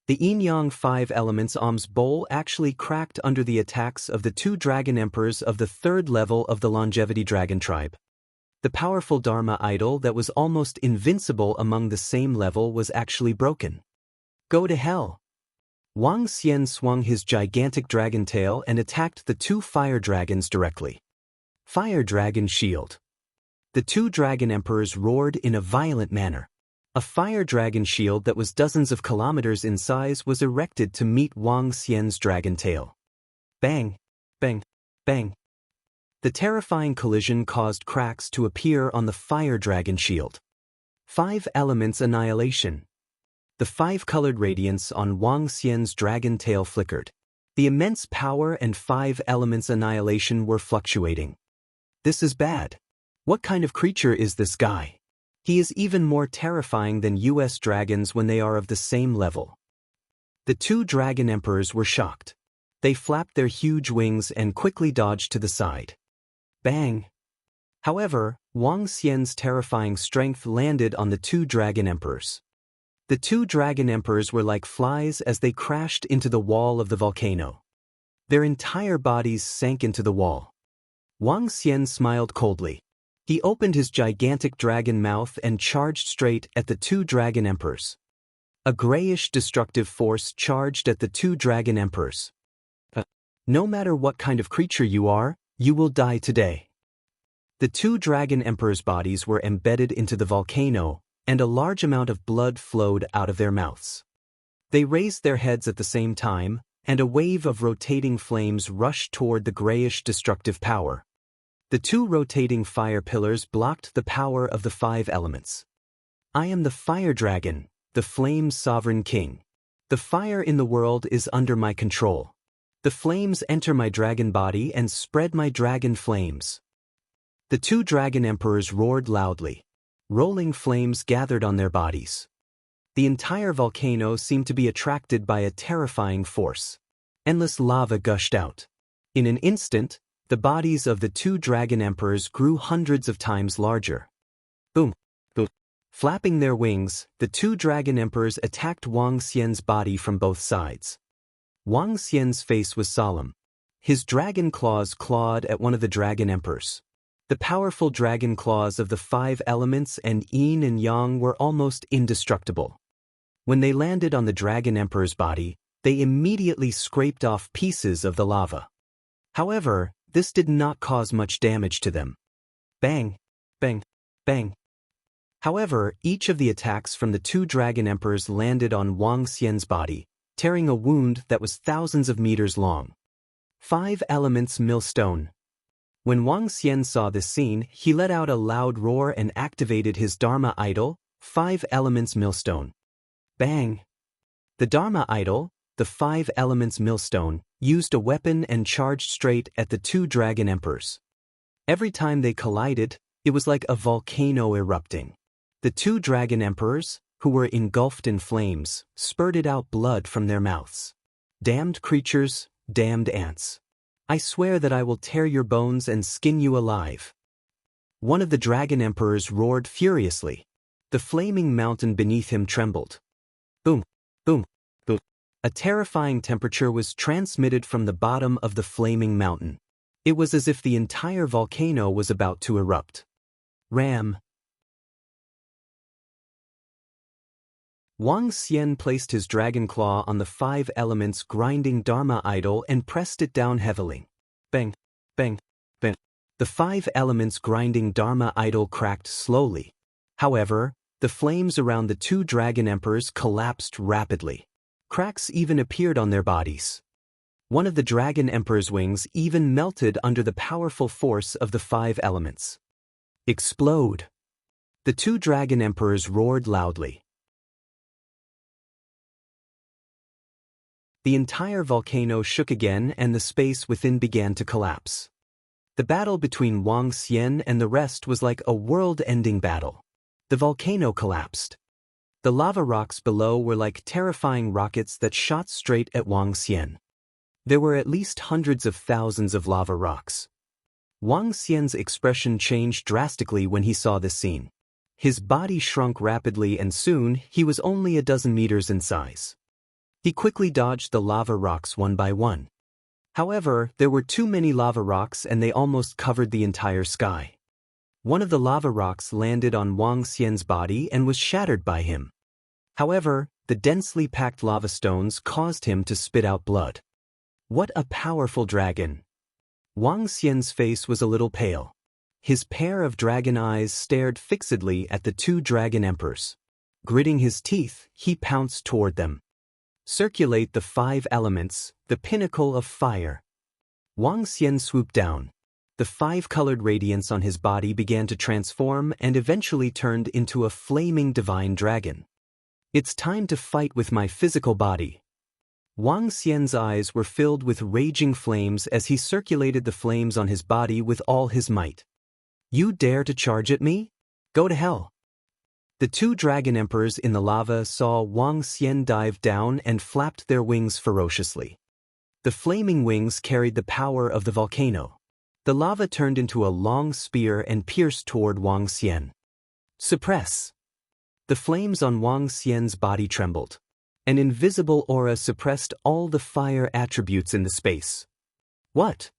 The yin-yang 5 elements ohms bowl actually cracked under the attacks of the 2 dragon emperors of the 3rd level of the longevity dragon tribe. The powerful Dharma idol that was almost invincible among the same level was actually broken. Go to hell! Wang Xian swung his gigantic dragon tail and attacked the 2 fire dragons directly. Fire Dragon Shield. The 2 dragon emperors roared in a violent manner. A fire dragon shield that was dozens of kilometers in size was erected to meet Wang Xian's dragon tail. Bang! Bang! Bang! The terrifying collision caused cracks to appear on the fire dragon shield. 5 elements annihilation. The 5-colored radiance on Wang Xian's dragon tail flickered. The immense power and 5 elements annihilation were fluctuating. This is bad. What kind of creature is this guy? He is even more terrifying than US dragons when they are of the same level. The 2 dragon emperors were shocked. They flapped their huge wings and quickly dodged to the side. Bang! However, Wang Xian's terrifying strength landed on the 2 dragon emperors. The 2 dragon emperors were like flies as they crashed into the wall of the volcano. Their entire bodies sank into the wall. Wang Xian smiled coldly. He opened his gigantic dragon mouth and charged straight at the 2 dragon emperors. A grayish destructive force charged at the 2 dragon emperors. No matter what kind of creature you are, you will die today. The 2 dragon emperors' bodies were embedded into the volcano, and a large amount of blood flowed out of their mouths. They raised their heads at the same time, and a wave of rotating flames rushed toward the grayish destructive power. The 2 rotating fire pillars blocked the power of the 5 elements. I am the fire dragon, the flame's sovereign king. The fire in the world is under my control. The flames enter my dragon body and spread my dragon flames. The 2 dragon emperors roared loudly. Rolling flames gathered on their bodies. The entire volcano seemed to be attracted by a terrifying force. Endless lava gushed out. In an instant, the bodies of the 2 dragon emperors grew hundreds of times larger. Boom! Boom! Flapping their wings, the 2 dragon emperors attacked Wang Xian's body from both sides. Wang Xian's face was solemn. His dragon claws clawed at one of the dragon emperors. The powerful dragon claws of the 5 elements and yin and yang were almost indestructible. When they landed on the Dragon Emperor's body, they immediately scraped off pieces of the lava. However, this did not cause much damage to them. Bang, bang, bang. However, each of the attacks from the 2 Dragon Emperors landed on Wang Xian's body, tearing a wound that was thousands of meters long. 5 elements millstone. When Wang Xian saw this scene, he let out a loud roar and activated his Dharma idol, 5 elements millstone. Bang! The Dharma idol, the 5 elements millstone, used a weapon and charged straight at the 2 Dragon Emperors. Every time they collided, it was like a volcano erupting. The 2 Dragon Emperors, who were engulfed in flames, spurted out blood from their mouths. Damned creatures, damned ants. I swear that I will tear your bones and skin you alive. One of the Dragon Emperors roared furiously. The flaming mountain beneath him trembled. Boom, boom, boom. A terrifying temperature was transmitted from the bottom of the flaming mountain. It was as if the entire volcano was about to erupt. Ram. Wang Xian placed his dragon claw on the 5 elements grinding Dharma idol and pressed it down heavily. Bang, bang, bang. The 5 elements grinding Dharma idol cracked slowly. However, the flames around the 2 Dragon Emperors collapsed rapidly. Cracks even appeared on their bodies. One of the Dragon Emperor's wings even melted under the powerful force of the 5 elements. Explode! The 2 Dragon Emperors roared loudly. The entire volcano shook again and the space within began to collapse. The battle between Wang Xian and the rest was like a world-ending battle. The volcano collapsed. The lava rocks below were like terrifying rockets that shot straight at Wang Xian. There were at least hundreds of thousands of lava rocks. Wang Xian's expression changed drastically when he saw this scene. His body shrunk rapidly and soon he was only a dozen meters in size. He quickly dodged the lava rocks one by one. However, there were too many lava rocks and they almost covered the entire sky. One of the lava rocks landed on Wang Xian's body and was shattered by him. However, the densely packed lava stones caused him to spit out blood. What a powerful dragon! Wang Xian's face was a little pale. His pair of dragon eyes stared fixedly at the 2 Dragon Emperors. Gritting his teeth, he pounced toward them. Circulate the 5 elements, the pinnacle of fire. Wang Xian swooped down. The 5-colored radiance on his body began to transform and eventually turned into a flaming divine dragon. It's time to fight with my physical body. Wang Xian's eyes were filled with raging flames as he circulated the flames on his body with all his might. You dare to charge at me? Go to hell. The 2 Dragon Emperors in the lava saw Wang Xian dive down and flapped their wings ferociously. The flaming wings carried the power of the volcano. The lava turned into a long spear and pierced toward Wang Xian. Suppress! The flames on Wang Xian's body trembled. An invisible aura suppressed all the fire attributes in the space. What?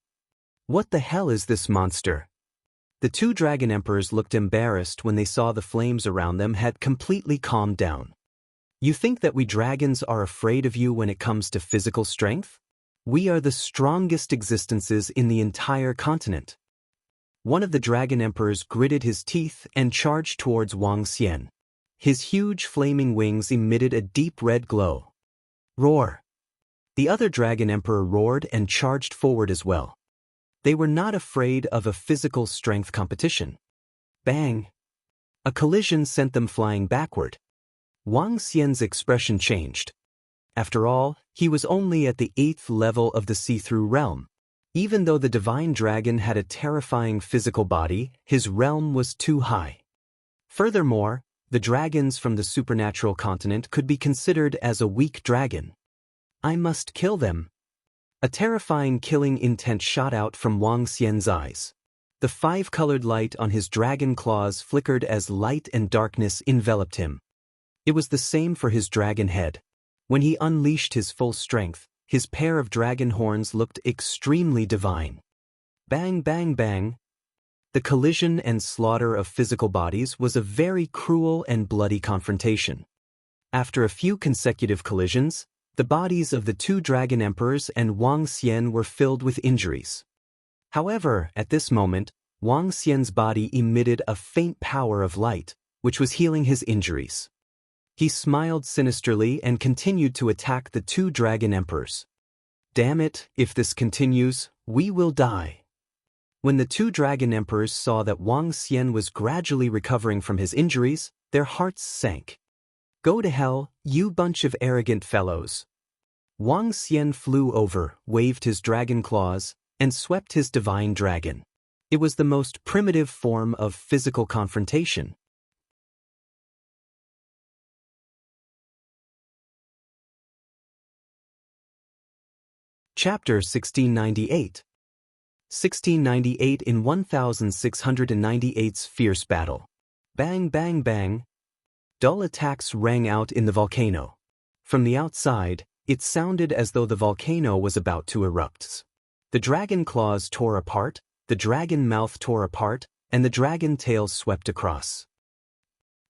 What the hell is this monster? The 2 Dragon Emperors looked embarrassed when they saw the flames around them had completely calmed down. You think that we dragons are afraid of you when it comes to physical strength? We are the strongest existences in the entire continent. One of the Dragon Emperors gritted his teeth and charged towards Wang Xian. His huge flaming wings emitted a deep red glow. Roar! The other Dragon Emperor roared and charged forward as well. They were not afraid of a physical strength competition. Bang! A collision sent them flying backward. Wang Xian's expression changed. After all, he was only at the 8th level of the see-through realm. Even though the divine dragon had a terrifying physical body, his realm was too high. Furthermore, the dragons from the supernatural continent could be considered as a weak dragon. I must kill them. A terrifying killing intent shot out from Wang Xian's eyes. The 5-colored light on his dragon claws flickered as light and darkness enveloped him. It was the same for his dragon head. When he unleashed his full strength, his pair of dragon horns looked extremely divine. Bang, bang, bang. The collision and slaughter of physical bodies was a very cruel and bloody confrontation. After a few consecutive collisions, the bodies of the two dragon emperors and Wang Xian were filled with injuries. However, at this moment, Wang Xian's body emitted a faint power of light, which was healing his injuries. He smiled sinisterly and continued to attack the two dragon emperors. Damn it, if this continues, we will die. When the two dragon emperors saw that Wang Xian was gradually recovering from his injuries, their hearts sank. Go to hell, you bunch of arrogant fellows. Wang Xian flew over, waved his dragon claws, and swept his divine dragon. It was the most primitive form of physical confrontation. Chapter 1698. 1698. In 1698's fierce battle. Bang, bang, bang. Dull attacks rang out in the volcano. From the outside, it sounded as though the volcano was about to erupt. The dragon claws tore apart, the dragon mouth tore apart, and the dragon tail swept across.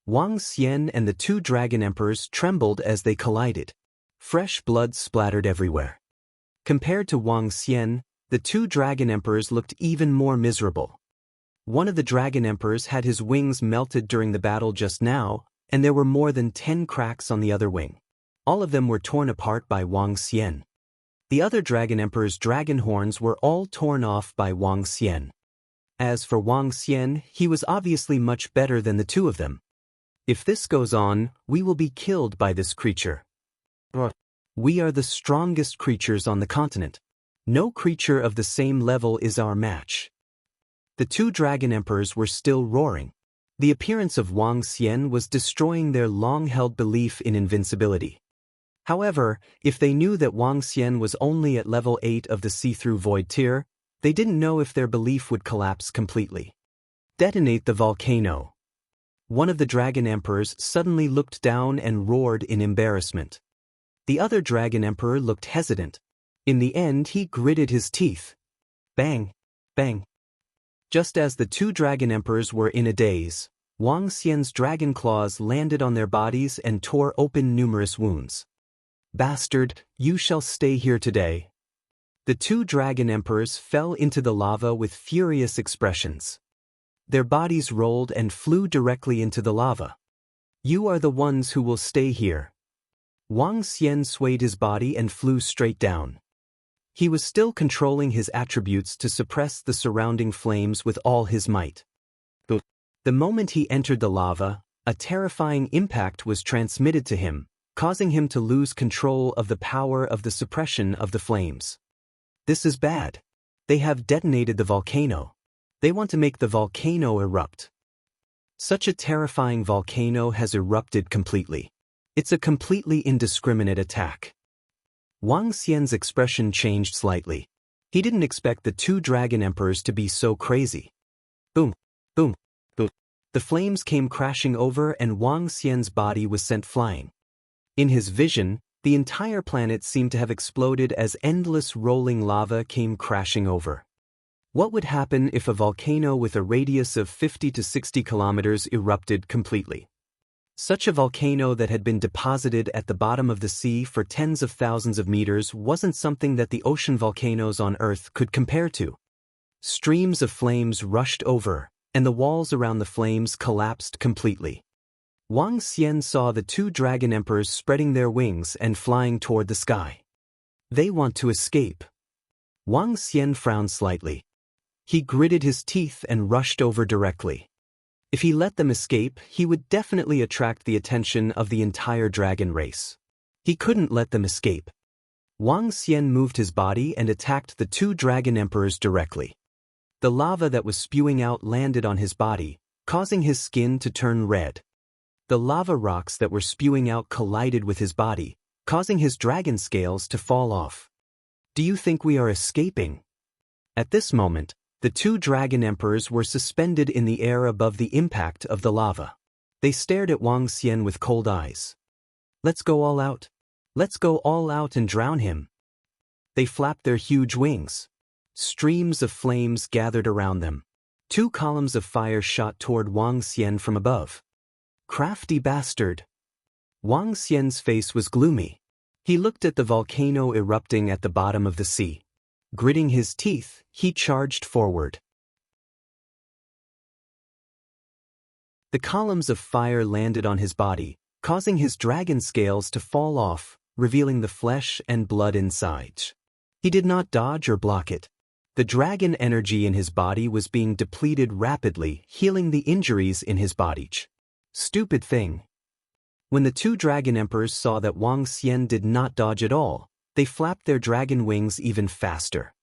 Wang Xian and the two dragon emperors trembled as they collided. Fresh blood splattered everywhere. Compared to Wang Xian, the two dragon emperors looked even more miserable. One of the dragon emperors had his wings melted during the battle just now, and there were more than 10 cracks on the other wing. All of them were torn apart by Wang Xian. The other dragon emperor's dragon horns were all torn off by Wang Xian. As for Wang Xian, he was obviously much better than the two of them. If this goes on, we will be killed by this creature. We are the strongest creatures on the continent. No creature of the same level is our match. The two dragon emperors were still roaring. The appearance of Wang Xian was destroying their long-held belief in invincibility. However, if they knew that Wang Xian was only at level 8 of the see-through void tier, they didn't know if their belief would collapse completely. Detonate the volcano. One of the dragon emperors suddenly looked down and roared in embarrassment. The other dragon emperor looked hesitant. In the end, he gritted his teeth. Bang! Bang! Just as the two dragon emperors were in a daze, Wang Xian's dragon claws landed on their bodies and tore open numerous wounds. Bastard, you shall stay here today. The two dragon emperors fell into the lava with furious expressions. Their bodies rolled and flew directly into the lava. You are the ones who will stay here. Wang Xian swayed his body and flew straight down. He was still controlling his attributes to suppress the surrounding flames with all his might. The moment he entered the lava, a terrifying impact was transmitted to him, causing him to lose control of the power of the suppression of the flames. This is bad. They have detonated the volcano. They want to make the volcano erupt. Such a terrifying volcano has erupted completely. It's a completely indiscriminate attack. Wang Xian's expression changed slightly. He didn't expect the two dragon emperors to be so crazy. Boom, boom, boom. The flames came crashing over and Wang Xian's body was sent flying. In his vision, the entire planet seemed to have exploded as endless rolling lava came crashing over. What would happen if a volcano with a radius of 50 to 60 kilometers erupted completely? Such a volcano that had been deposited at the bottom of the sea for tens of thousands of meters wasn't something that the ocean volcanoes on Earth could compare to. Streams of flames rushed over, and the walls around the flames collapsed completely. Wang Xian saw the two dragon emperors spreading their wings and flying toward the sky. They want to escape. Wang Xian frowned slightly. He gritted his teeth and rushed over directly. If he let them escape, he would definitely attract the attention of the entire dragon race. He couldn't let them escape. Wang Xian moved his body and attacked the two dragon emperors directly. The lava that was spewing out landed on his body, causing his skin to turn red. The lava rocks that were spewing out collided with his body, causing his dragon scales to fall off. Do you think we are escaping? At this moment, the two dragon emperors were suspended in the air above the impact of the lava. They stared at Wang Xian with cold eyes. Let's go all out. Let's go all out and drown him. They flapped their huge wings. Streams of flames gathered around them. Two columns of fire shot toward Wang Xian from above. Crafty bastard. Wang Xian's face was gloomy. He looked at the volcano erupting at the bottom of the sea. Gritting his teeth, he charged forward. The columns of fire landed on his body, causing his dragon scales to fall off, revealing the flesh and blood inside. He did not dodge or block it. The dragon energy in his body was being depleted rapidly, healing the injuries in his body. Stupid thing. When the two dragon emperors saw that Wang Xian did not dodge at all, they flapped their dragon wings even faster.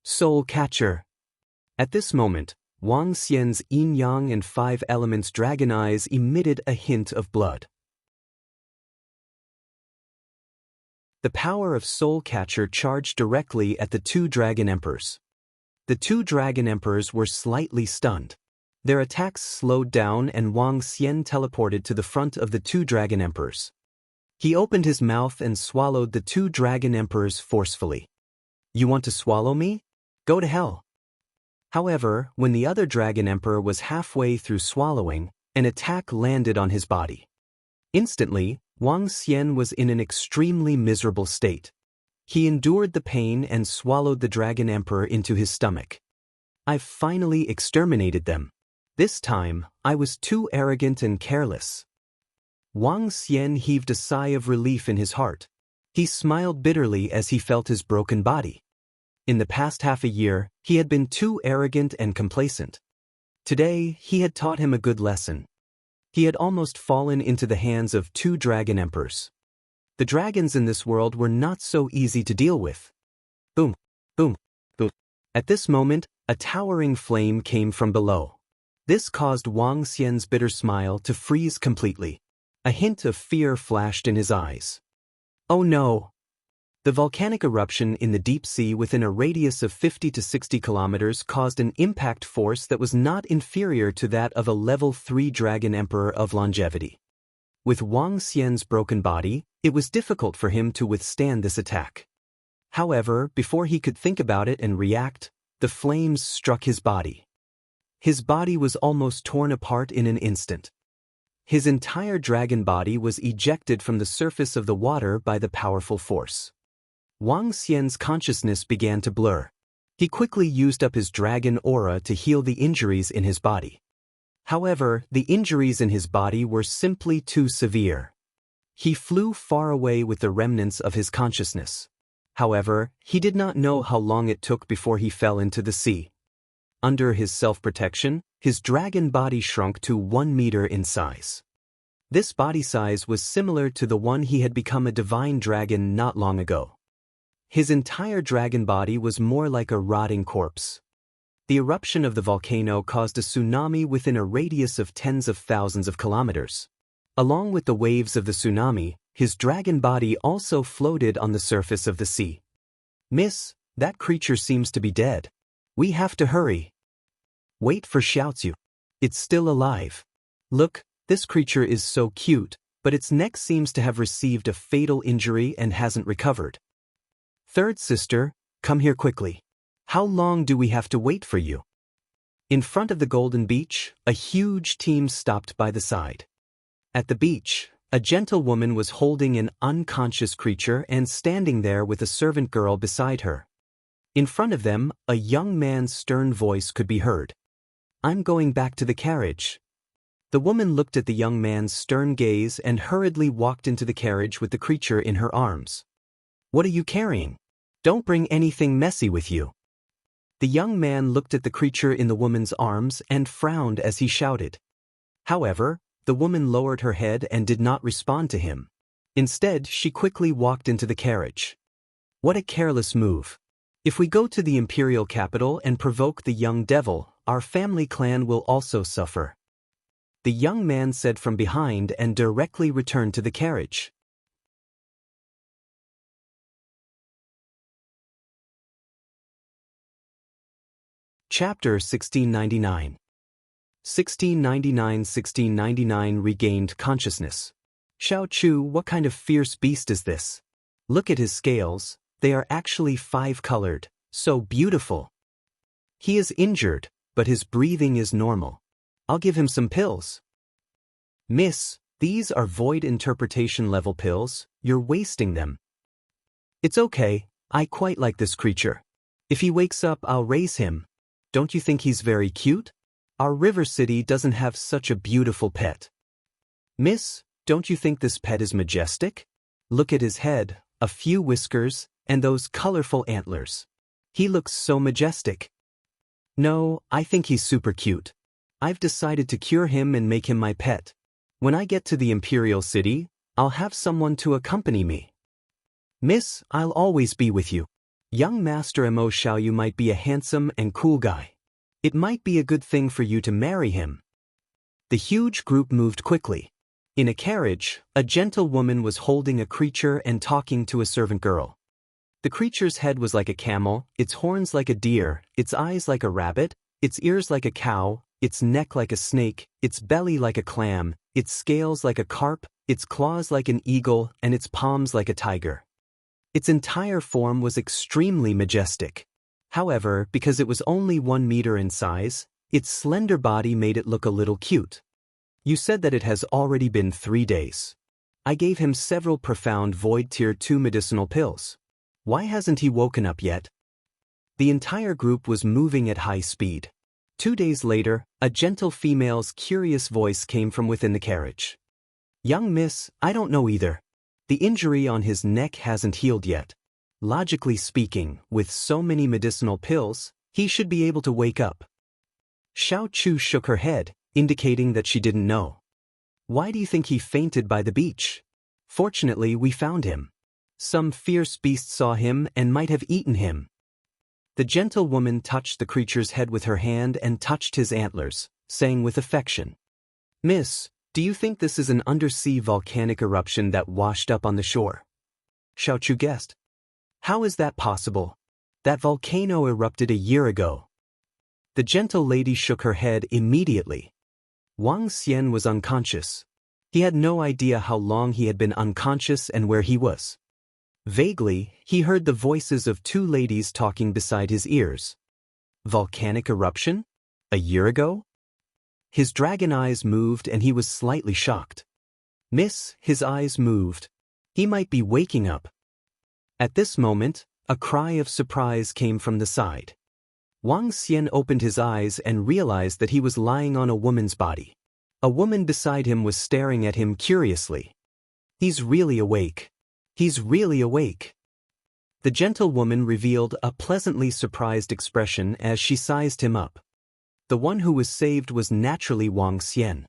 Soul Catcher. At this moment, Wang Xian's yin-yang and five elements dragon eyes emitted a hint of blood. The power of Soul Catcher charged directly at the two dragon emperors. The two dragon emperors were slightly stunned. Their attacks slowed down and Wang Xian teleported to the front of the two dragon emperors. He opened his mouth and swallowed the two dragon emperors forcefully. You want to swallow me? Go to hell. However, when the other dragon emperor was halfway through swallowing, an attack landed on his body. Instantly, Wang Xian was in an extremely miserable state. He endured the pain and swallowed the dragon emperor into his stomach. I've finally exterminated them. This time, I was too arrogant and careless. Wang Xian heaved a sigh of relief in his heart. He smiled bitterly as he felt his broken body. In the past half a year, he had been too arrogant and complacent. Today, he had taught him a good lesson. He had almost fallen into the hands of two dragon emperors. The dragons in this world were not so easy to deal with. Boom, boom, boom. At this moment, a towering flame came from below. This caused Wang Xian's bitter smile to freeze completely. A hint of fear flashed in his eyes. Oh no! The volcanic eruption in the deep sea within a radius of 50 to 60 kilometers caused an impact force that was not inferior to that of a level 3 dragon emperor of longevity. With Wang Xian's broken body, it was difficult for him to withstand this attack. However, before he could think about it and react, the flames struck his body. His body was almost torn apart in an instant. His entire dragon body was ejected from the surface of the water by the powerful force. Wang Xian's consciousness began to blur. He quickly used up his dragon aura to heal the injuries in his body. However, the injuries in his body were simply too severe. He flew far away with the remnants of his consciousness. However, he did not know how long it took before he fell into the sea. Under his self-protection, his dragon body shrunk to 1 meter in size. This body size was similar to the one he had become a divine dragon not long ago. His entire dragon body was more like a rotting corpse. The eruption of the volcano caused a tsunami within a radius of tens of thousands of kilometers. Along with the waves of the tsunami, his dragon body also floated on the surface of the sea. Miss, that creature seems to be dead. We have to hurry. Wait for Xiaozu. It's still alive. Look, this creature is so cute, but its neck seems to have received a fatal injury and hasn't recovered. Third sister, come here quickly. How long do we have to wait for you? In front of the Golden Beach, a huge team stopped by the side. At the beach, a gentlewoman was holding an unconscious creature and standing there with a servant girl beside her. In front of them, a young man's stern voice could be heard. I'm going back to the carriage. The woman looked at the young man's stern gaze and hurriedly walked into the carriage with the creature in her arms. What are you carrying? Don't bring anything messy with you. The young man looked at the creature in the woman's arms and frowned as he shouted. However, the woman lowered her head and did not respond to him. Instead, she quickly walked into the carriage. What a careless move. If we go to the imperial capital and provoke the young devil, our family clan will also suffer. The young man said from behind and directly returned to the carriage. Chapter 1699. 1699 regained consciousness. Xiao Chu, what kind of fierce beast is this? Look at his scales, they are actually 5-colored, so beautiful. He is injured, but his breathing is normal. I'll give him some pills. Miss, these are void interpretation level pills, you're wasting them. It's okay, I quite like this creature. If he wakes up, I'll raise him. Don't you think he's very cute? Our river city doesn't have such a beautiful pet. Miss, don't you think this pet is majestic? Look at his head, a few whiskers, and those colorful antlers. He looks so majestic. No, I think he's super cute. I've decided to cure him and make him my pet. When I get to the Imperial City, I'll have someone to accompany me. Miss, I'll always be with you. Young Master Mo Xiaoyu might be a handsome and cool guy. It might be a good thing for you to marry him. The huge group moved quickly. In a carriage, a gentle woman was holding a creature and talking to a servant girl. The creature's head was like a camel, its horns like a deer, its eyes like a rabbit, its ears like a cow, its neck like a snake, its belly like a clam, its scales like a carp, its claws like an eagle, and its palms like a tiger. Its entire form was extremely majestic. However, because it was only 1 meter in size, its slender body made it look a little cute. You said that it has already been 3 days. I gave him several profound Void Tier 2 medicinal pills. Why hasn't he woken up yet? The entire group was moving at high speed. 2 days later, a gentle female's curious voice came from within the carriage. Young miss, I don't know either. The injury on his neck hasn't healed yet. Logically speaking, with so many medicinal pills, he should be able to wake up. Xiao Chu shook her head, indicating that she didn't know. Why do you think he fainted by the beach? Fortunately, we found him. Some fierce beast saw him and might have eaten him. The gentle woman touched the creature's head with her hand and touched his antlers, saying with affection, Miss, do you think this is an undersea volcanic eruption that washed up on the shore? Xiao Chu guessed. How is that possible? That volcano erupted a year ago. The gentle lady shook her head immediately. Wang Xian was unconscious. He had no idea how long he had been unconscious and where he was. Vaguely, he heard the voices of 2 ladies talking beside his ears. Volcanic eruption? A year ago? His dragon eyes moved and he was slightly shocked. Miss, his eyes moved. He might be waking up. At this moment, a cry of surprise came from the side. Wang Xian opened his eyes and realized that he was lying on a woman's body. A woman beside him was staring at him curiously. He's really awake. He's really awake. The gentle woman revealed a pleasantly surprised expression as she sized him up. The one who was saved was naturally Wang Xian.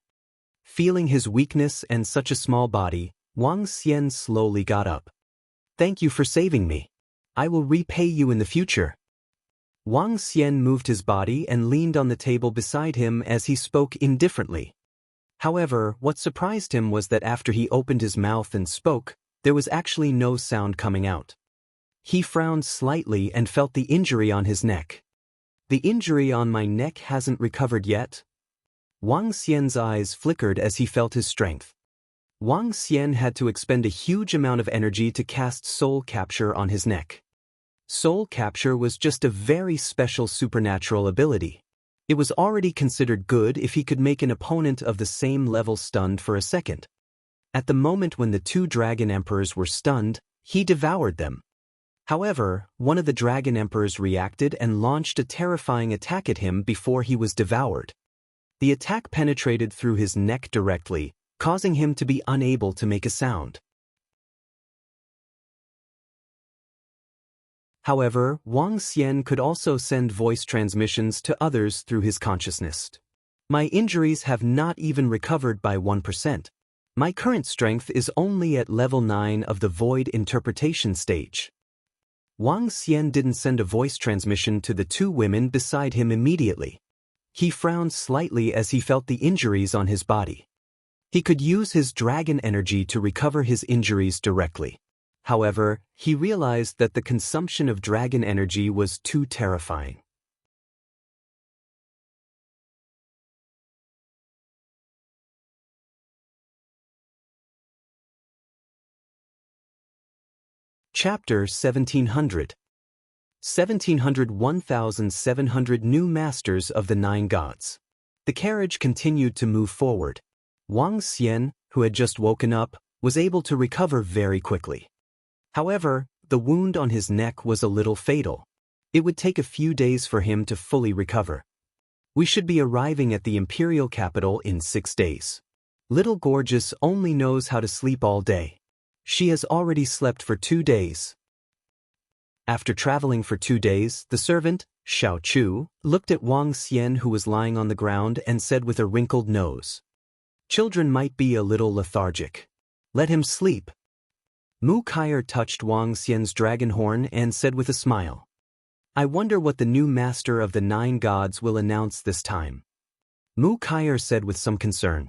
Feeling his weakness and such a small body, Wang Xian slowly got up. Thank you for saving me. I will repay you in the future. Wang Xian moved his body and leaned on the table beside him as he spoke indifferently. However, what surprised him was that after he opened his mouth and spoke, there was actually no sound coming out. He frowned slightly and felt the injury on his neck. The injury on my neck hasn't recovered yet? Wang Xian's eyes flickered as he felt his strength. Wang Xian had to expend a huge amount of energy to cast Soul Capture on his neck. Soul Capture was just a very special supernatural ability. It was already considered good if he could make an opponent of the same level stunned for a second. At the moment when the 2 Dragon Emperors were stunned, he devoured them. However, one of the Dragon Emperors reacted and launched a terrifying attack at him before he was devoured. The attack penetrated through his neck directly, causing him to be unable to make a sound. However, Wang Xian could also send voice transmissions to others through his consciousness. My injuries have not even recovered by 1%. My current strength is only at level 9 of the Void Interpretation stage. Wang Xian didn't send a voice transmission to the 2 women beside him immediately. He frowned slightly as he felt the injuries on his body. He could use his dragon energy to recover his injuries directly. However, he realized that the consumption of dragon energy was too terrifying. Chapter 1700. 1700 1700 new masters of the 9 gods. The carriage continued to move forward. Wang Xian, who had just woken up, was able to recover very quickly. However, the wound on his neck was a little fatal. It would take a few days for him to fully recover. We should be arriving at the imperial capital in 6 days. Little Gorgeous only knows how to sleep all day. She has already slept for 2 days. After traveling for 2 days, the servant, Xiao Chu, looked at Wang Xian, who was lying on the ground, and said with a wrinkled nose, "Children might be a little lethargic. Let him sleep." Mu Kai'er touched Wang Xian's dragon horn and said with a smile, "I wonder what the new master of the 9 gods will announce this time." Mu Kai'er said with some concern,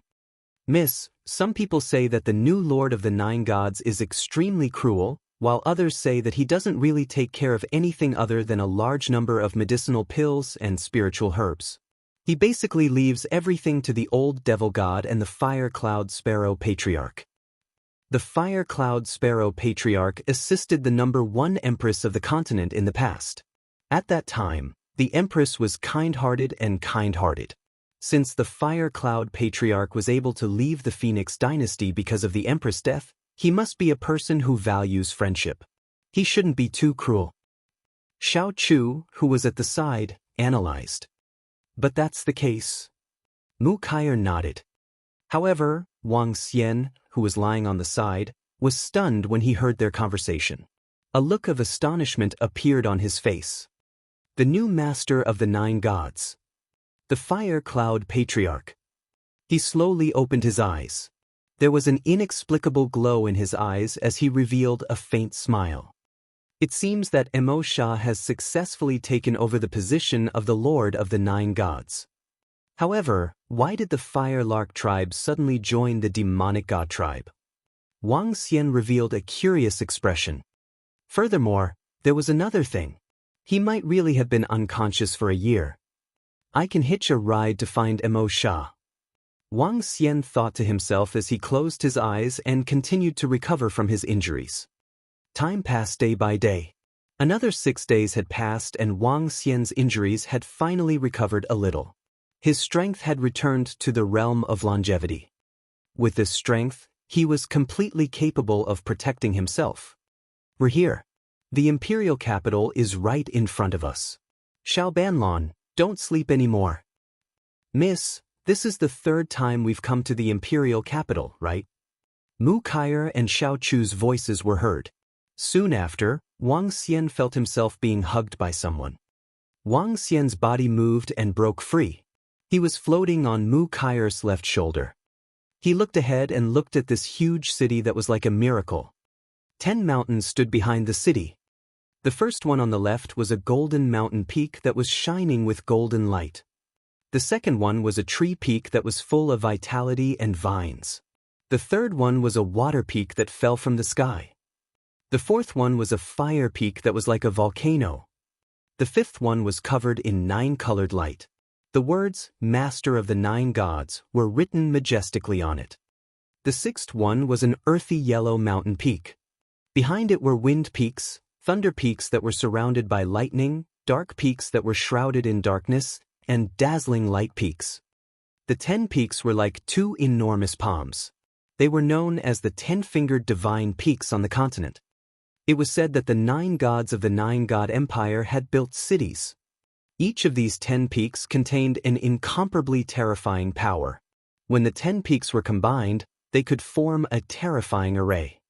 "Miss, some people say that the new lord of the 9 gods is extremely cruel, while others say that he doesn't really take care of anything other than a large number of medicinal pills and spiritual herbs. He basically leaves everything to the old devil god and the fire cloud sparrow patriarch." The fire cloud sparrow patriarch assisted the #1 empress of the continent in the past. At that time, the empress was kind-hearted. Since the fire cloud patriarch was able to leave the Phoenix dynasty because of the empress' death, he must be a person who values friendship. He shouldn't be too cruel. Xiao Chu, who was at the side, analyzed. "But that's the case." Mu Kai'er nodded. However, Wang Xian, who was lying on the side, was stunned when he heard their conversation. A look of astonishment appeared on his face. The new master of the 9 gods. The fire cloud patriarch. He slowly opened his eyes. There was an inexplicable glow in his eyes as he revealed a faint smile. It seems that Emo Sha has successfully taken over the position of the lord of the 9 gods. However, why did the Fire Lark tribe suddenly join the demonic god tribe? Wang Xian revealed a curious expression. Furthermore, there was another thing. He might really have been unconscious for a year. I can hitch a ride to find Emo Sha. Wang Xian thought to himself as he closed his eyes and continued to recover from his injuries. Time passed day by day. Another 6 days had passed and Wang Xian's injuries had finally recovered a little. His strength had returned to the realm of longevity. With this strength, he was completely capable of protecting himself. We're here. The imperial capital is right in front of us. Xiao Banlon, don't sleep anymore. Miss, this is the 3rd time we've come to the imperial capital, right? Mu Kai'er and Xiao Chu's voices were heard. Soon after, Wang Xian felt himself being hugged by someone. Wang Xian's body moved and broke free. He was floating on Mu Kai'er's left shoulder. He looked ahead and looked at this huge city that was like a miracle. 10 mountains stood behind the city. The first one on the left was a golden mountain peak that was shining with golden light. The second one was a tree peak that was full of vitality and vines. The third one was a water peak that fell from the sky. The fourth one was a fire peak that was like a volcano. The fifth one was covered in 9-colored light. The words, Master of the 9 gods, were written majestically on it. The sixth one was an earthy yellow mountain peak. Behind it were wind peaks, thunder peaks that were surrounded by lightning, dark peaks that were shrouded in darkness, and dazzling light peaks. The 10 peaks were like 2 enormous palms. They were known as the 10-fingered divine peaks on the continent. It was said that the 9 gods of the 9-god empire had built cities. Each of these 10 peaks contained an incomparably terrifying power. When the 10 peaks were combined, they could form a terrifying array.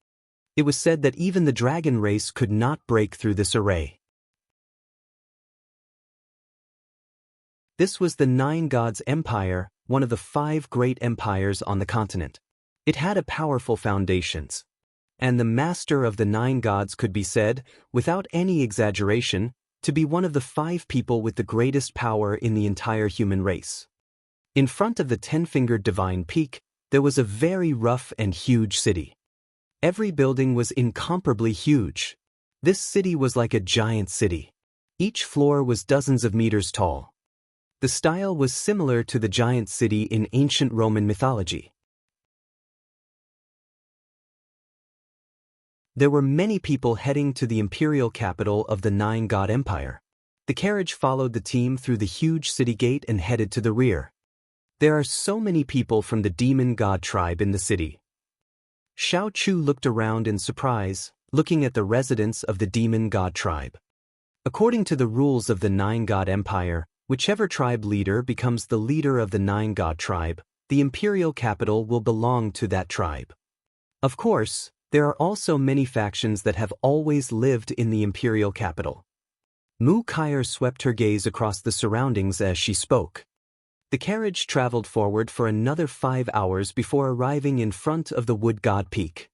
It was said that even the dragon race could not break through this array. This was the 9 gods empire, one of the 5 great empires on the continent. It had a powerful foundations. And the master of the 9 gods could be said, without any exaggeration, to be one of the 5 people with the greatest power in the entire human race. In front of the 10-fingered divine peak, there was a very rough and huge city. Every building was incomparably huge. This city was like a giant city. Each floor was dozens of meters tall. The style was similar to the giant city in ancient Roman mythology. There were many people heading to the imperial capital of the Nine-God Empire. The carriage followed the team through the huge city gate and headed to the rear. There are so many people from the demon god tribe in the city. Xiao Chu looked around in surprise, looking at the residents of the demon god tribe. According to the rules of the Nine-God Empire, whichever tribe leader becomes the leader of the Nine-God tribe, the imperial capital will belong to that tribe. Of course, there are also many factions that have always lived in the imperial capital. Mu Kaier swept her gaze across the surroundings as she spoke. The carriage traveled forward for another 5 hours before arriving in front of the Wood God Peak.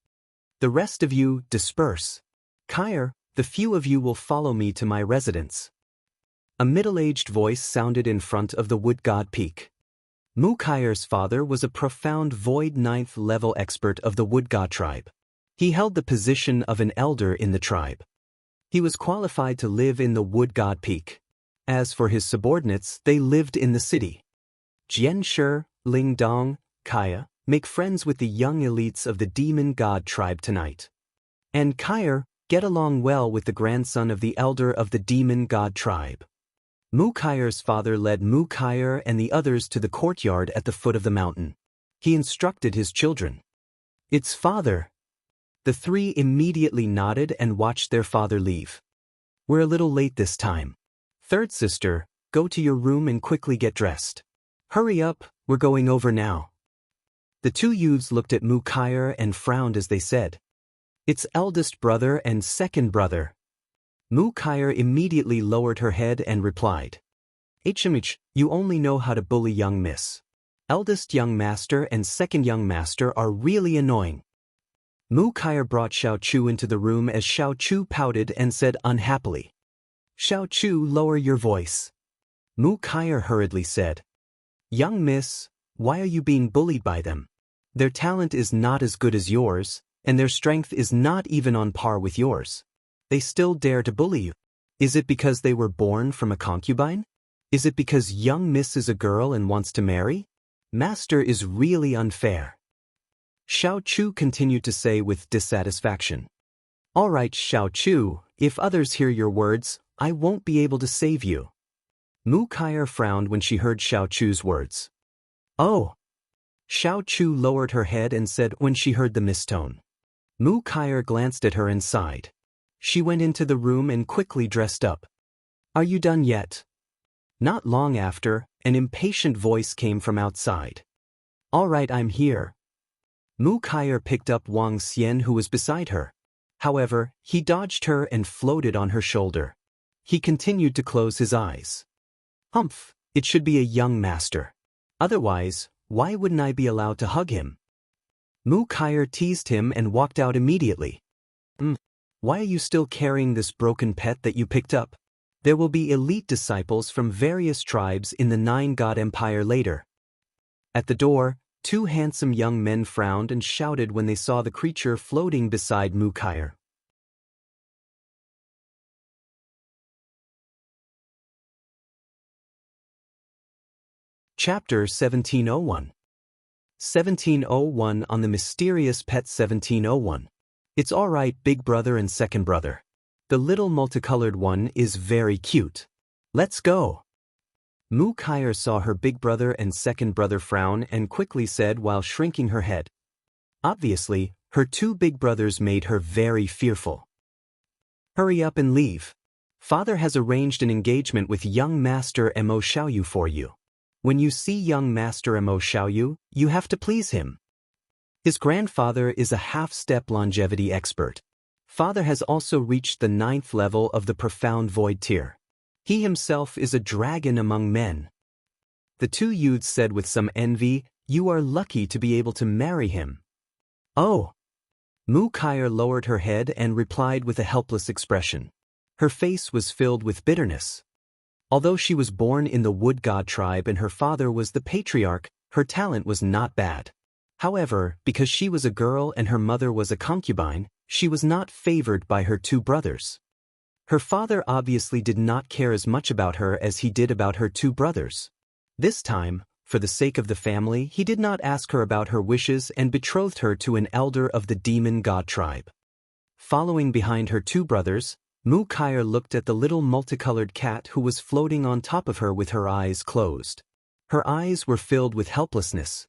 The rest of you, disperse. Kaier, the few of you will follow me to my residence. A middle-aged voice sounded in front of the Wood God Peak. Mu Kaier's father was a profound Void 9th level expert of the Wood God tribe. He held the position of an elder in the tribe. He was qualified to live in the Wood God Peak. As for his subordinates, they lived in the city. Jian Shi, Ling Dong, Kaya, make friends with the young elites of the Demon God tribe tonight. And Kaier, get along well with the grandson of the elder of the Demon God tribe. Mu Kaier's father led Mu Kaier and the others to the courtyard at the foot of the mountain. He instructed his children. It's father. The three immediately nodded and watched their father leave. We're a little late this time. Third sister, go to your room and quickly get dressed. Hurry up, we're going over now. The two youths looked at Mu Kaier and frowned as they said, it's eldest brother and second brother. Mu Kaier immediately lowered her head and replied, HMH, you only know how to bully young miss. Eldest young master and second young master are really annoying. Mu Kaier brought Xiao Chu into the room as Xiao Chu pouted and said unhappily, Xiao Chu, lower your voice. Mu Kaier hurriedly said, young miss, why are you being bullied by them? Their talent is not as good as yours, and their strength is not even on par with yours. They still dare to bully you. Is it because they were born from a concubine? Is it because young miss is a girl and wants to marry? Master is really unfair. Xiao Chu continued to say with dissatisfaction. All right, Xiao Chu, if others hear your words, I won't be able to save you. Mu Kaier frowned when she heard Xiao Chu's words. Oh. Xiao Chu lowered her head and said when she heard the mistone. Mu Kaier glanced at her and sighed. She went into the room and quickly dressed up. Are you done yet? Not long after, an impatient voice came from outside. All right, I'm here. Mu Kaier picked up Wang Xian who was beside her. However, he dodged her and floated on her shoulder. He continued to close his eyes. Humph, it should be a young master. Otherwise, why wouldn't I be allowed to hug him? Mu Kaier teased him and walked out immediately. Why are you still carrying this broken pet that you picked up? There will be elite disciples from various tribes in the Nine-God Empire later. At the door, two handsome young men frowned and shouted when they saw the creature floating beside Mu Kaier. Chapter 1701. 1701 on the mysterious pet 1701. It's alright, big brother and second brother. The little multicolored one is very cute. Let's go. Mu Kaier saw her big brother and second brother frown and quickly said while shrinking her head. Obviously, her two big brothers made her very fearful. Hurry up and leave. Father has arranged an engagement with young Master Mo Xiaoyu for you. When you see young Master Mo Xiaoyu, you have to please him. His grandfather is a half-step longevity expert. Father has also reached the 9th level of the Profound Void tier. He himself is a dragon among men. The two youths said with some envy, you are lucky to be able to marry him. Oh. Mu Kaier lowered her head and replied with a helpless expression. Her face was filled with bitterness. Although she was born in the Wood God tribe and her father was the patriarch, her talent was not bad. However, because she was a girl and her mother was a concubine, she was not favored by her two brothers. Her father obviously did not care as much about her as he did about her two brothers. This time, for the sake of the family, he did not ask her about her wishes and betrothed her to an elder of the Demon God tribe. Following behind her two brothers, Mu Kaier looked at the little multicolored cat who was floating on top of her with her eyes closed. Her eyes were filled with helplessness.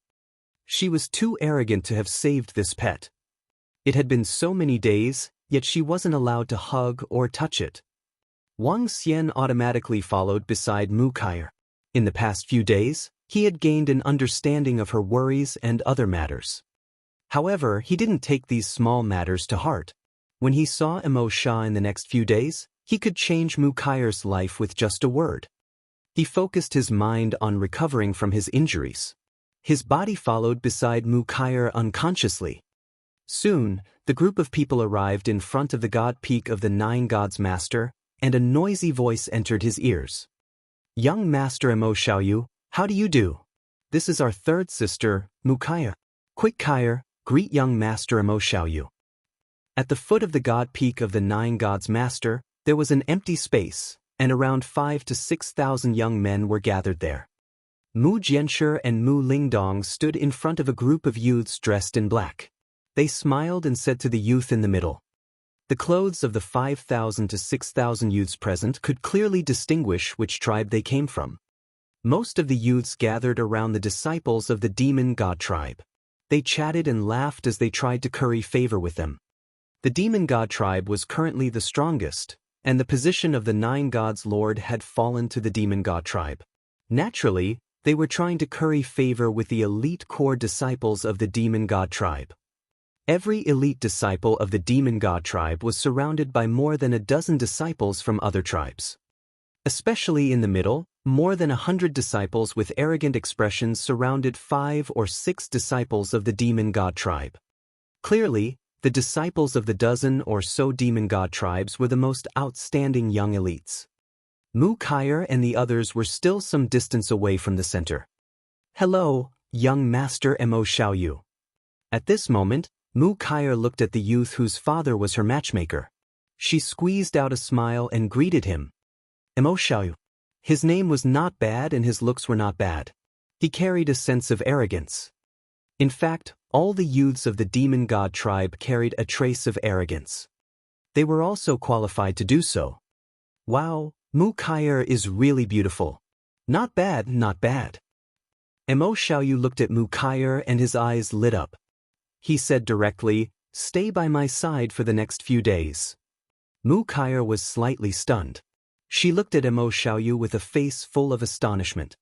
She was too arrogant to have saved this pet. It had been so many days, yet she wasn't allowed to hug or touch it. Wang Xian automatically followed beside Mu Kaier. In the past few days, he had gained an understanding of her worries and other matters. However, he didn't take these small matters to heart. When he saw Emo Sha in the next few days, he could change Mu Kaier's life with just a word. He focused his mind on recovering from his injuries. His body followed beside Mu Kaier unconsciously. Soon, the group of people arrived in front of the god peak of the Nine Gods Master, and a noisy voice entered his ears. "Young Master Emo Xiaoyu, how do you do? This is our third sister, Mu Kaier. Quick Kaier, greet young Master Emo Xiaoyu." At the foot of the god peak of the Nine Gods Master, there was an empty space, and around 5,000 to 6,000 young men were gathered there. Mu Jianshi and Mu Lingdong stood in front of a group of youths dressed in black. They smiled and said to the youth in the middle. The clothes of the 5,000 to 6,000 youths present could clearly distinguish which tribe they came from. Most of the youths gathered around the disciples of the demon god tribe. They chatted and laughed as they tried to curry favor with them. The demon god tribe was currently the strongest, and the position of the Nine Gods Lord had fallen to the demon god tribe. Naturally, they were trying to curry favor with the elite core disciples of the demon god tribe. Every elite disciple of the demon god tribe was surrounded by more than a dozen disciples from other tribes. Especially in the middle, more than 100 disciples with arrogant expressions surrounded 5 or 6 disciples of the demon god tribe. Clearly, the disciples of the dozen or so demon god tribes were the most outstanding young elites. Mu Kaier and the others were still some distance away from the center. "Hello, young Master Emo Xiaoyu." At this moment, Mu Kaier looked at the youth whose father was her matchmaker. She squeezed out a smile and greeted him. "Emo Xiaoyu." His name was not bad and his looks were not bad. He carried a sense of arrogance. In fact, all the youths of the demon god tribe carried a trace of arrogance. They were also qualified to do so. "Wow, Mu Kaier is really beautiful. Not bad, not bad." Emo Xiaoyu looked at Mu Kaier and his eyes lit up. He said directly, "Stay by my side for the next few days." Mu Kaier was slightly stunned. She looked at Emo Xiaoyu with a face full of astonishment.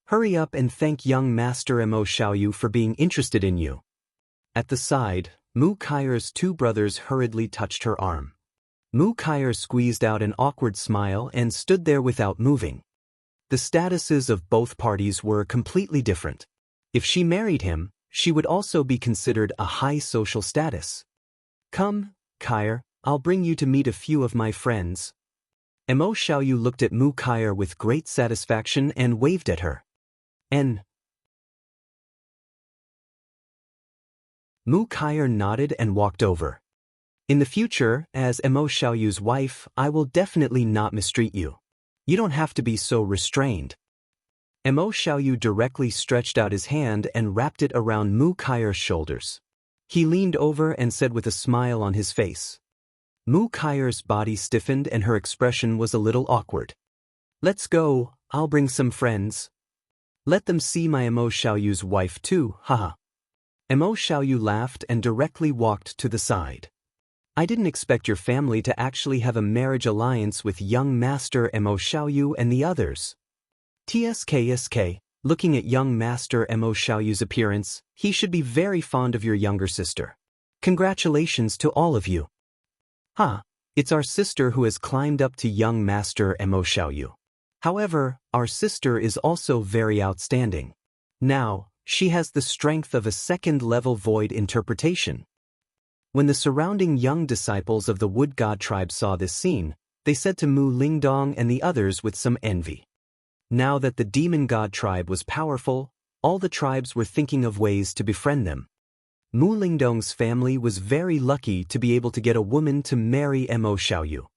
"Hurry up and thank young Master Emo Xiaoyu for being interested in you." At the side, Mu Kaier's two brothers hurriedly touched her arm. Mu Kaier squeezed out an awkward smile and stood there without moving. The statuses of both parties were completely different. If she married him, she would also be considered a high social status. "Come, Kaier, I'll bring you to meet a few of my friends." Emo Xiaoyu looked at Mu Kaier with great satisfaction and waved at her. Mu Kaier nodded and walked over. "In the future, as Emo Xiaoyu's wife, I will definitely not mistreat you. You don't have to be so restrained." Emo Xiaoyu directly stretched out his hand and wrapped it around Mu Kaier's shoulders. He leaned over and said with a smile on his face. Mu Kaier's body stiffened and her expression was a little awkward. "Let's go, I'll bring some friends. Let them see my Emo Xiaoyu's wife too, haha." Emo Xiaoyu laughed and directly walked to the side. "I didn't expect your family to actually have a marriage alliance with young Master Emo Xiaoyu and the others." TSK. Looking at young Master Emo Xiaoyu's appearance, he should be very fond of your younger sister. Congratulations to all of you. It's our sister who has climbed up to young Master Emo Xiaoyu. However, our sister is also very outstanding. Now, she has the strength of a second-level void interpretation. When the surrounding young disciples of the Wood God tribe saw this scene, they said to Mu Lingdong and the others with some envy. Now that the demon god tribe was powerful, all the tribes were thinking of ways to befriend them. Mu Lingdong's family was very lucky to be able to get a woman to marry Emo Xiaoyu.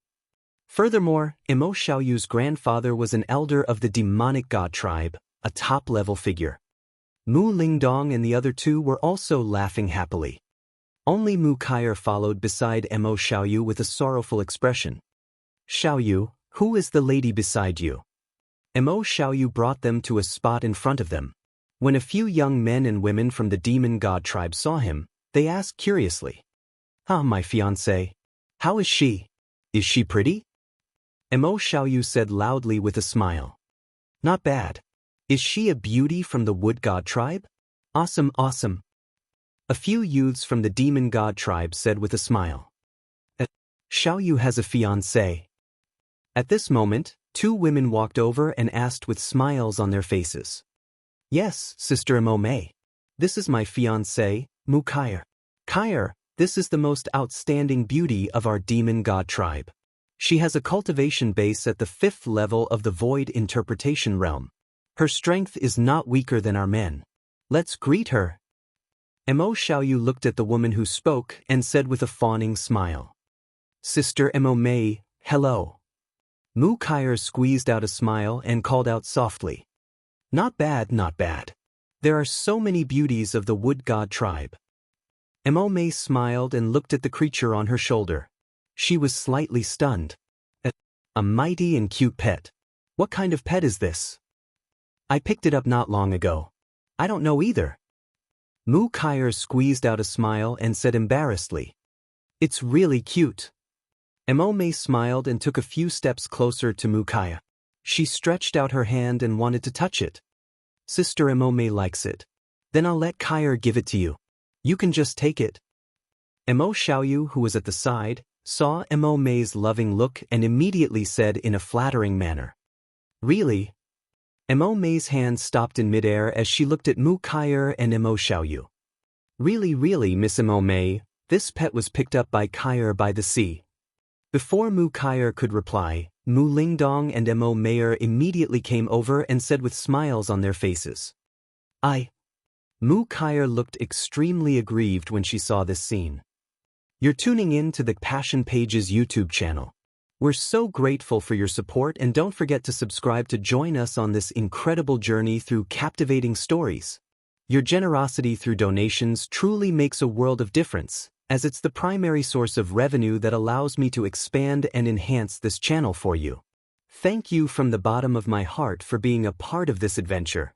Furthermore, Emo Xiaoyu's grandfather was an elder of the demonic god tribe, a top-level figure. Mu Lingdong and the other two were also laughing happily. Only Mu Kaier followed beside Mo Xiaoyu with a sorrowful expression. Xiaoyu, who is the lady beside you? Mo Xiaoyu brought them to a spot in front of them. When a few young men and women from the demon god tribe saw him, they asked curiously. Ah, my fiancé. How is she? Is she pretty? Mo Xiaoyu said loudly with a smile. Not bad. Is she a beauty from the wood god tribe? Awesome, awesome. A few youths from the demon god tribe said with a smile. Xiaoyu has a fiancé. At this moment, two women walked over and asked with smiles on their faces. Yes, Sister Mo Mei. This is my fiancé, Mu Kaier. Kaier, this is the most outstanding beauty of our demon god tribe. She has a cultivation base at the 5th level of the void interpretation realm. Her strength is not weaker than our men. Let's greet her. Mo Xiaoyu looked at the woman who spoke and said with a fawning smile. Sister Mo Mei, hello. Mu Kaier squeezed out a smile and called out softly. Not bad, not bad. There are so many beauties of the wood god tribe. Mo Mei smiled and looked at the creature on her shoulder. She was slightly stunned. A mighty and cute pet. What kind of pet is this? I picked it up not long ago. I don't know either. Mu Kaier squeezed out a smile and said embarrassedly. It's really cute. Mo Mei smiled and took a few steps closer to Mu Kaier. She stretched out her hand and wanted to touch it. Sister Mo Mei likes it. Then I'll let Kaier give it to you. You can just take it. Mo Xiaoyu, who was at the side, saw Mo Mei's loving look and immediately said in a flattering manner. Really? Mo Mei's hand stopped in midair as she looked at Mu Kaier and Mo Xiaoyu. Really, Miss Mo Mei, this pet was picked up by Kaier by the sea. Before Mu Kaier could reply, Mu Lingdong and Mo Meier immediately came over and said with smiles on their faces. Mu Kaier looked extremely aggrieved when she saw this scene. You're tuning in to the Passion Pages YouTube channel. We're so grateful for your support and don't forget to subscribe to join us on this incredible journey through captivating stories. Your generosity through donations truly makes a world of difference, as it's the primary source of revenue that allows me to expand and enhance this channel for you. Thank you from the bottom of my heart for being a part of this adventure.